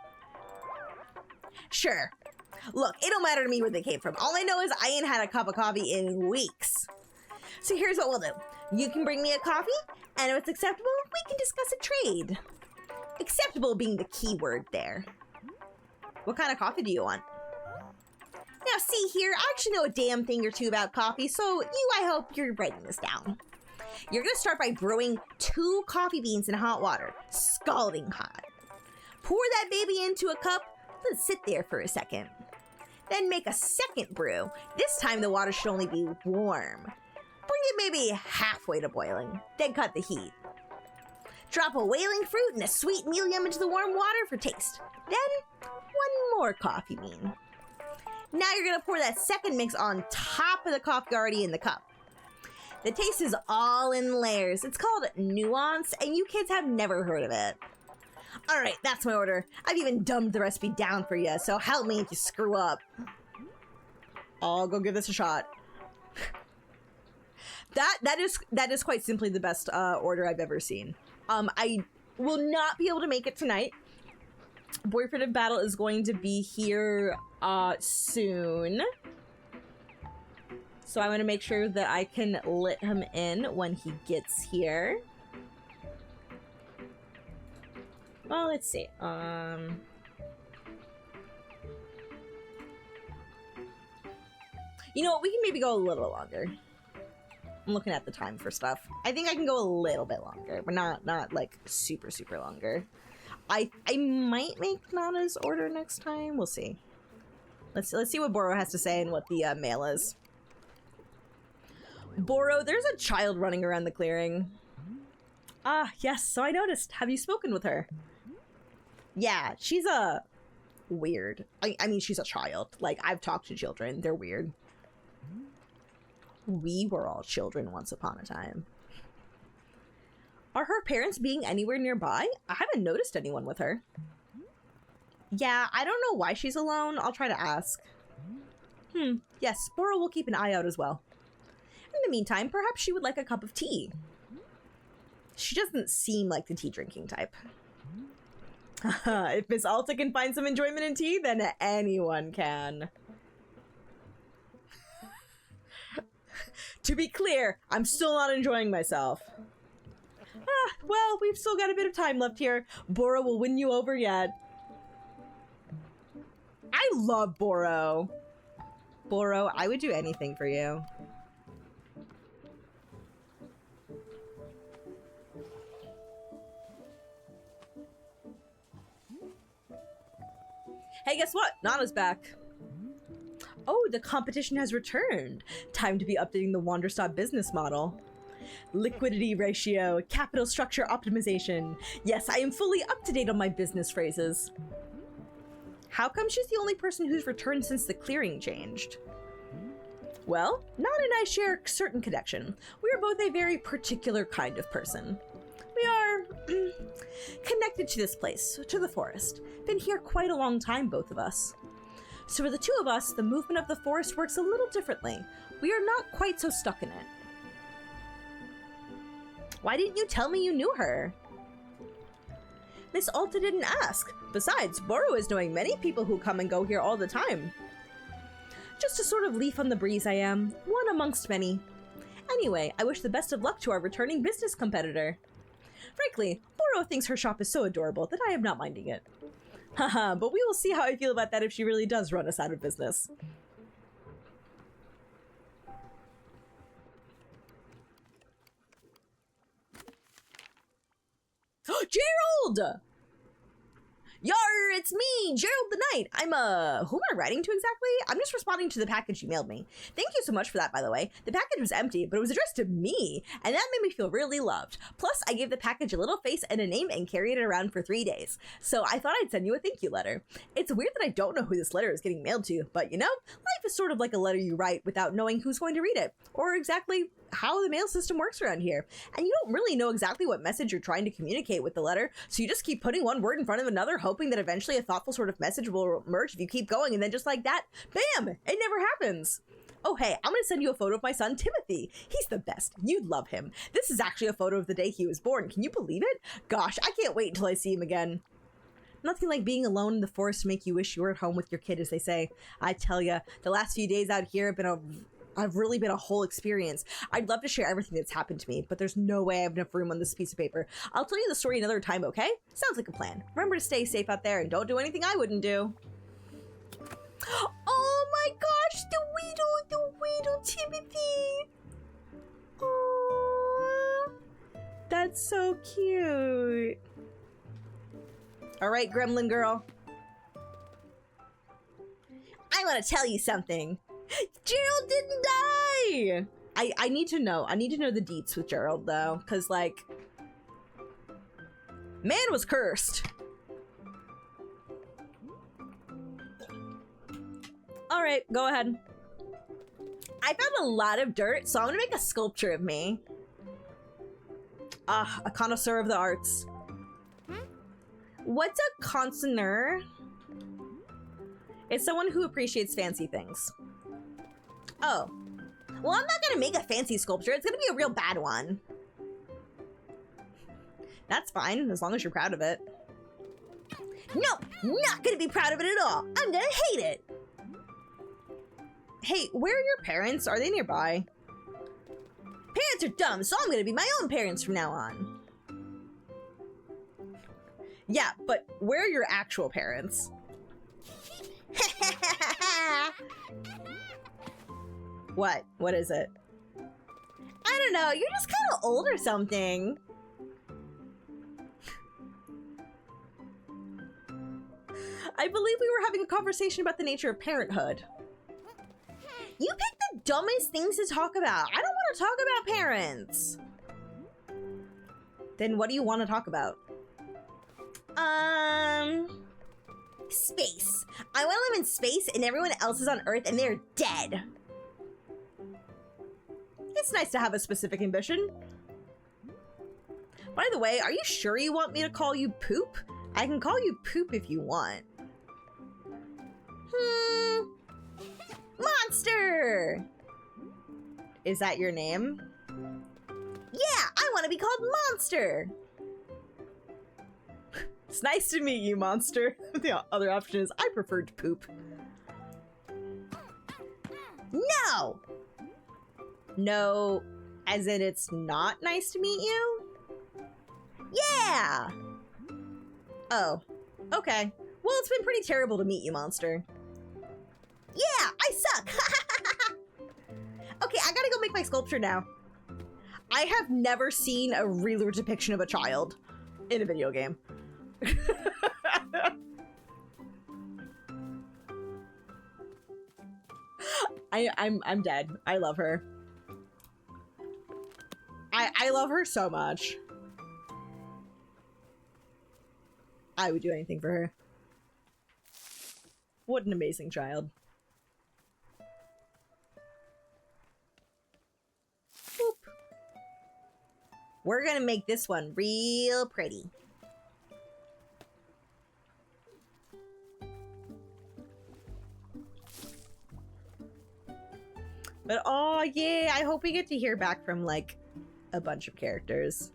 Sure. Look, it don't matter to me where they came from. All I know is I ain't had a cup of coffee in weeks. So here's what we'll do. You can bring me a coffee, and if it's acceptable, we can discuss a trade. Acceptable being the key word there. What kind of coffee do you want? Now see here, I actually know a damn thing or two about coffee, so I hope you're writing this down. You're gonna start by brewing 2 coffee beans in hot water, scalding hot. Pour that baby into a cup, let it sit there for a second. Then make a second brew. This time the water should only be warm. Bring it maybe halfway to boiling, then cut the heat. Drop a whaling fruit and a sweet medium into the warm water for taste. Then, 1 more coffee bean. Now you're gonna pour that second mix on top of the coffee already in the cup. The taste is all in layers. It's called nuance, and you kids have never heard of it. Alright, that's my order. I've even dumbed the recipe down for you, so help me if you screw up. I'll go give this a shot. That is quite simply the best order I've ever seen. I will not be able to make it tonight. Boyfriend of Battle is going to be here soon. So I'm going to make sure that I can let him in when he gets here. Well, let's see. You know what? We can maybe go a little longer. I'm looking at the time for stuff. I think I can go a little bit longer, but not like super longer. I might make Nana's order next time. We'll see. Let's see what Boro has to say and what the mail is. Boro, there's a child running around the clearing. Ah, yes, so I noticed. Have you spoken with her? Yeah, she's a weird. I mean, she's a child. Like, I've talked to children. They're weird. We were all children once upon a time. Are her parents being anywhere nearby? I haven't noticed anyone with her. Yeah, I don't know why she's alone. I'll try to ask. Yes, Boro will keep an eye out as well. In the meantime, perhaps she would like a cup of tea. She doesn't seem like the tea drinking type. If Miss Alta can find some enjoyment in tea, then anyone can. To be clear, I'm still not enjoying myself. Well, we've still got a bit of time left here. Boro will win you over yet. I love Boro. Boro, I would do anything for you. Hey, guess what? Nana's back. Oh, the competition has returned. Time to be updating the Wanderstop business model. Liquidity ratio, capital structure optimization. Yes, I am fully up to date on my business phrases. How come she's the only person who's returned since the clearing changed? Well, Nana and I share a certain connection. We are both a very particular kind of person. We are connected to this place, to the forest. Been here quite a long time, both of us. So for the two of us, the movement of the forest works a little differently. We are not quite so stuck in it. Why didn't you tell me you knew her? Miss Alta didn't ask. Besides, Boro is knowing many people who come and go here all the time. Just a sort of leaf on the breeze I am, one amongst many. Anyway, I wish the best of luck to our returning business competitor. Frankly, Boro thinks her shop is so adorable that I am not minding it. Haha, but we will see how I feel about that if she really does run us out of business. Gerald! Yar, it's me, Gerald the Knight. Who am I writing to exactly? I'm just responding to the package you mailed me. Thank you so much for that, by the way. The package was empty, but it was addressed to me, and that made me feel really loved. Plus, I gave the package a little face and a name and carried it around for 3 days. So I thought I'd send you a thank you letter. It's weird that I don't know who this letter is getting mailed to, but you know, life is sort of like a letter you write without knowing who's going to read it, or exactly how the mail system works around here. And you don't really know exactly what message you're trying to communicate with the letter, so you just keep putting one word in front of another, hoping that eventually a thoughtful sort of message will emerge if you keep going, and then just like that, bam, it never happens. Oh hey, I'm gonna send you a photo of my son Timothy. He's the best. You'd love him. This is actually a photo of the day he was born. Can you believe it? Gosh, I can't wait until I see him again. Nothing like being alone in the forest to make you wish you were at home with your kid, as they say. I tell ya, the last few days out here have really been a whole experience. I'd love to share everything that's happened to me, but there's no way I have enough room on this piece of paper. I'll tell you the story another time, okay? Sounds like a plan. Remember to stay safe out there and don't do anything I wouldn't do. Oh my gosh, the Weedle Timothy! Aww. That's so cute. All right, Gremlin girl. I want to tell you something. Gerald didn't die! I need to know. I need to know the deets with Gerald, though. Because, like, man was cursed. Alright, go ahead. I found a lot of dirt, so I'm gonna make a sculpture of me. Ah, a connoisseur of the arts. What's a connoisseur? It's someone who appreciates fancy things. Oh. Well, I'm not gonna make a fancy sculpture. It's gonna be a real bad one. That's fine, as long as you're proud of it. No, not gonna be proud of it at all. I'm gonna hate it. Hey, where are your parents? Are they nearby? Parents are dumb, so I'm gonna be my own parents from now on. Yeah, but where are your actual parents? What? What is it? I don't know, you're just kind of old or something. I believe we were having a conversation about the nature of parenthood. You picked the dumbest things to talk about. I don't want to talk about parents. Then what do you want to talk about? Space. I want to live in space and everyone else is on Earth and they're dead. It's nice to have a specific ambition. By the way, are you sure you want me to call you Poop? I can call you Poop if you want. Monster! Is that your name? Yeah, I want to be called Monster! It's nice to meet you, Monster. The other option is I preferred Poop. No! No, as in it's not nice to meet you? Yeah! Oh, okay. Well, it's been pretty terrible to meet you, Monster. Yeah, I suck! Okay, I gotta go make my sculpture now. I have never seen a realer depiction of a child in a video game. I'm dead. I love her. I love her so much. I would do anything for her. What an amazing child. Boop. We're gonna make this one real pretty. But oh yeah, I hope we get to hear back from like a bunch of characters.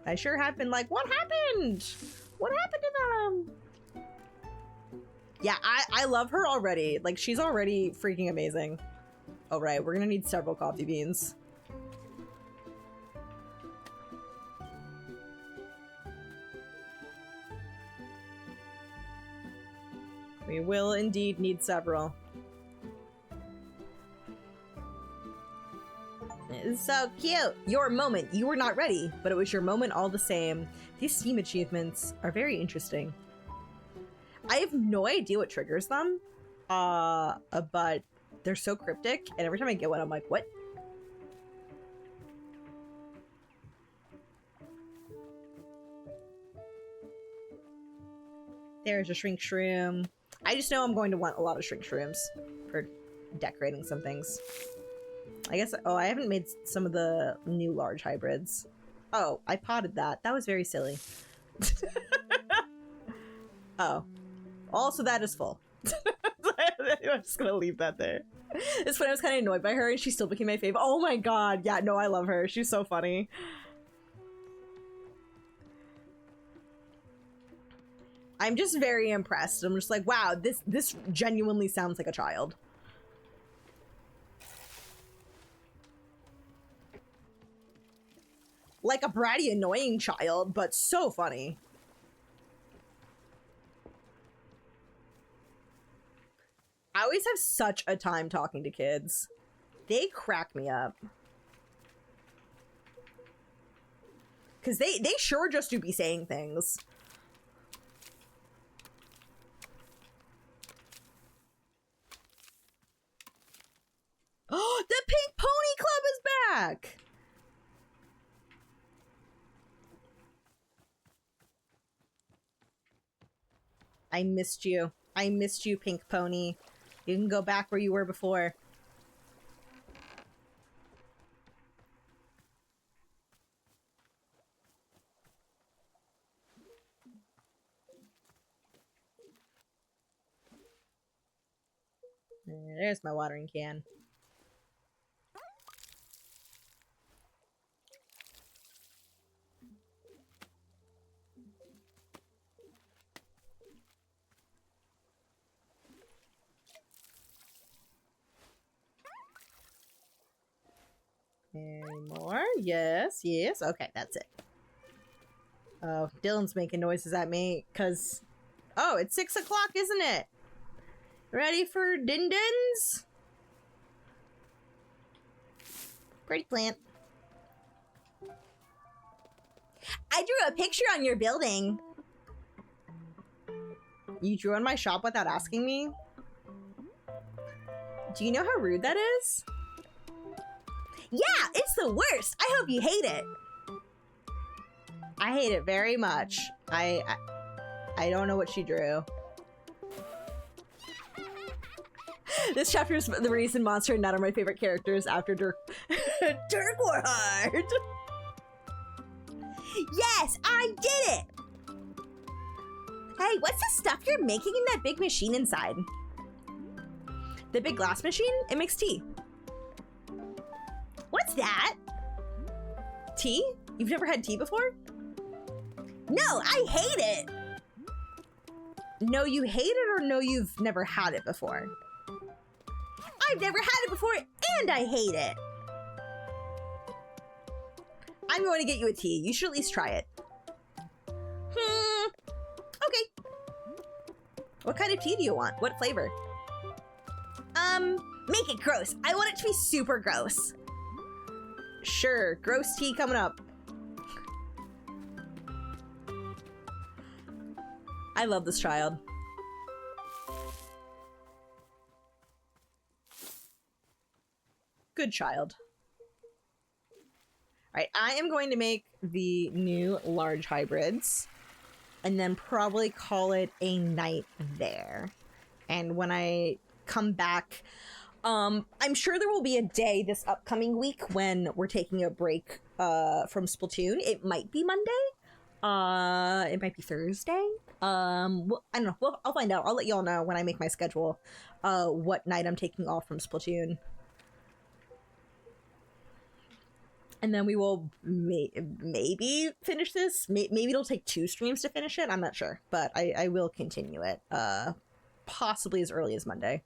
I sure have been like, what happened? What happened to them? Yeah, I love her already. Like, she's already freaking amazing. All right, we're gonna need several coffee beans. We will indeed need several. It's so cute. Your moment. You were not ready, but it was your moment all the same. These Steam achievements are very interesting. I have no idea what triggers them, but they're so cryptic, and every time I get one, I'm like, what? There's a shrink shroom. I just know I'm going to want a lot of shrink shrooms for decorating some things. I guess, oh, I haven't made some of the new large hybrids. Oh, I potted that. That was very silly. Oh. Also, that is full. I'm just gonna leave that there. This one I was kind of annoyed by her and she still became my fave. Oh my god. Yeah, no, I love her. She's so funny. I'm just very impressed. I'm just like, wow, this genuinely sounds like a child. Like a bratty, annoying child, but so funny. I always have such a time talking to kids. They crack me up. Because they sure just do be saying things. Oh, the Pink Pony Club is back! I missed you. I missed you, Pink Pony. You can go back where you were before. There's my watering can. Yes, yes. Okay, that's it. Oh, Dylan's making noises at me because... Oh, it's 6 o'clock, isn't it? Ready for din-dins? Pretty plant. I drew a picture on your building. You drew on my shop without asking me? Do you know how rude that is? Yeah, it's the worst. I hope you hate it. I hate it very much. I don't know what she drew. This chapter is the reason Monster and Nut are my favorite characters after Dirk Warhard. Yes, I did it! Hey, what's the stuff you're making in that big machine inside? The big glass machine? It makes tea. What's that? Tea? You've never had tea before? No, I hate it! No, you hate it, or no, you've never had it before? I've never had it before, and I hate it! I'm going to get you a tea. You should at least try it. Okay. What kind of tea do you want? What flavor? Make it gross. I want it to be super gross. Sure, gross tea coming up. I love this child. Good child. Alright, I am going to make the new large hybrids and then probably call it a night there. And when I come back, I'm sure there will be a day this upcoming week when we're taking a break from Splatoon. It might be Monday. It might be Thursday. Well, I don't know. Well, I'll find out. I'll let y'all know when I make my schedule what night I'm taking off from Splatoon. And then we will maybe finish this. Maybe it'll take 2 streams to finish it. I'm not sure. But I will continue it. Possibly as early as Monday.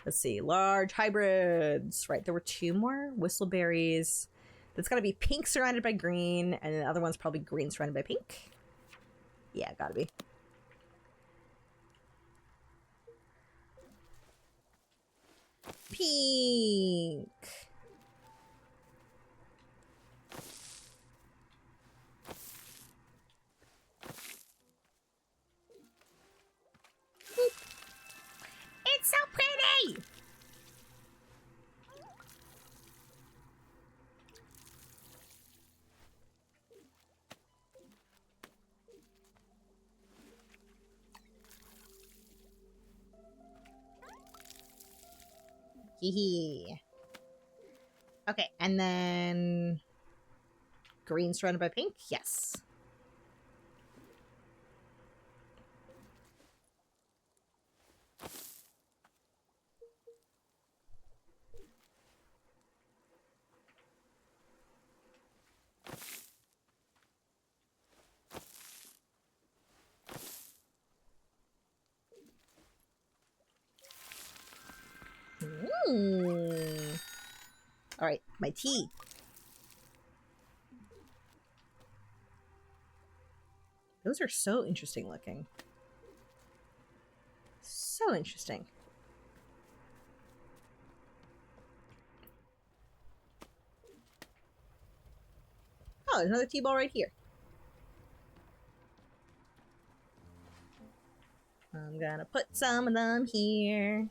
Let's see. Large hybrids. Right, there were 2 more. Whistleberries. That's gotta be pink surrounded by green. And the other one's probably green surrounded by pink. Yeah, gotta be. Pink. It's so pretty! Hee. Okay, and then green surrounded by pink? Yes. All right, my tea. Those are so interesting looking. So interesting. Oh, there's another tea ball right here. I'm gonna put some of them here.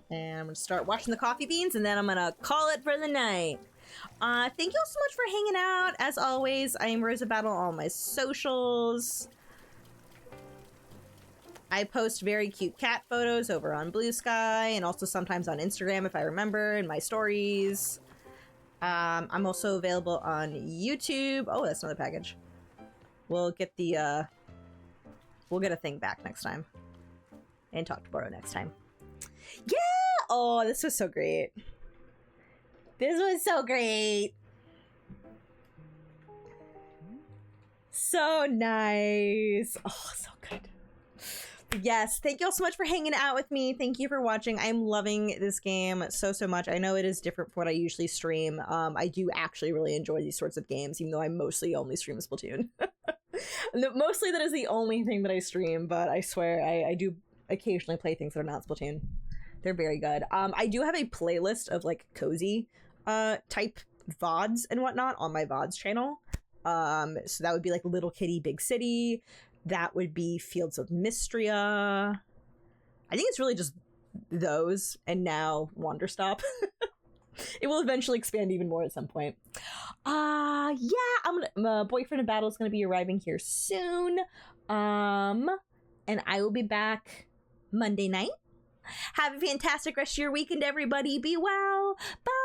And I'm gonna start washing the coffee beans, and then I'm gonna call it for the night. Thank you all so much for hanging out. As always, I am Rosa Battle on all my socials. I post very cute cat photos over on Blue Sky, and also sometimes on Instagram if I remember, in my stories. I'm also available on YouTube. Oh, that's another package. We'll get the, we'll get a thing back next time. And talk to Boro next time. Yeah! Oh, this was so great. This was so great. So nice. Oh, so good. Yes, thank you all so much for hanging out with me. Thank you for watching. I'm loving this game so much. I know it is different from what I usually stream. I do actually really enjoy these sorts of games, even though I mostly only stream Splatoon. Mostly that is the only thing that I stream, but I swear I do occasionally play things that are not Splatoon. They're very good. I do have a playlist of like cozy type VODs and whatnot on my VODs channel. So that would be like Little Kitty Big City. That would be Fields of Mystria. I think it's really just those, and now Wanderstop. It will eventually expand even more at some point. Yeah, my Boyfriend of Battle is gonna be arriving here soon. And I will be back Monday night. Have a fantastic rest of your weekend, everybody. Be well. Bye.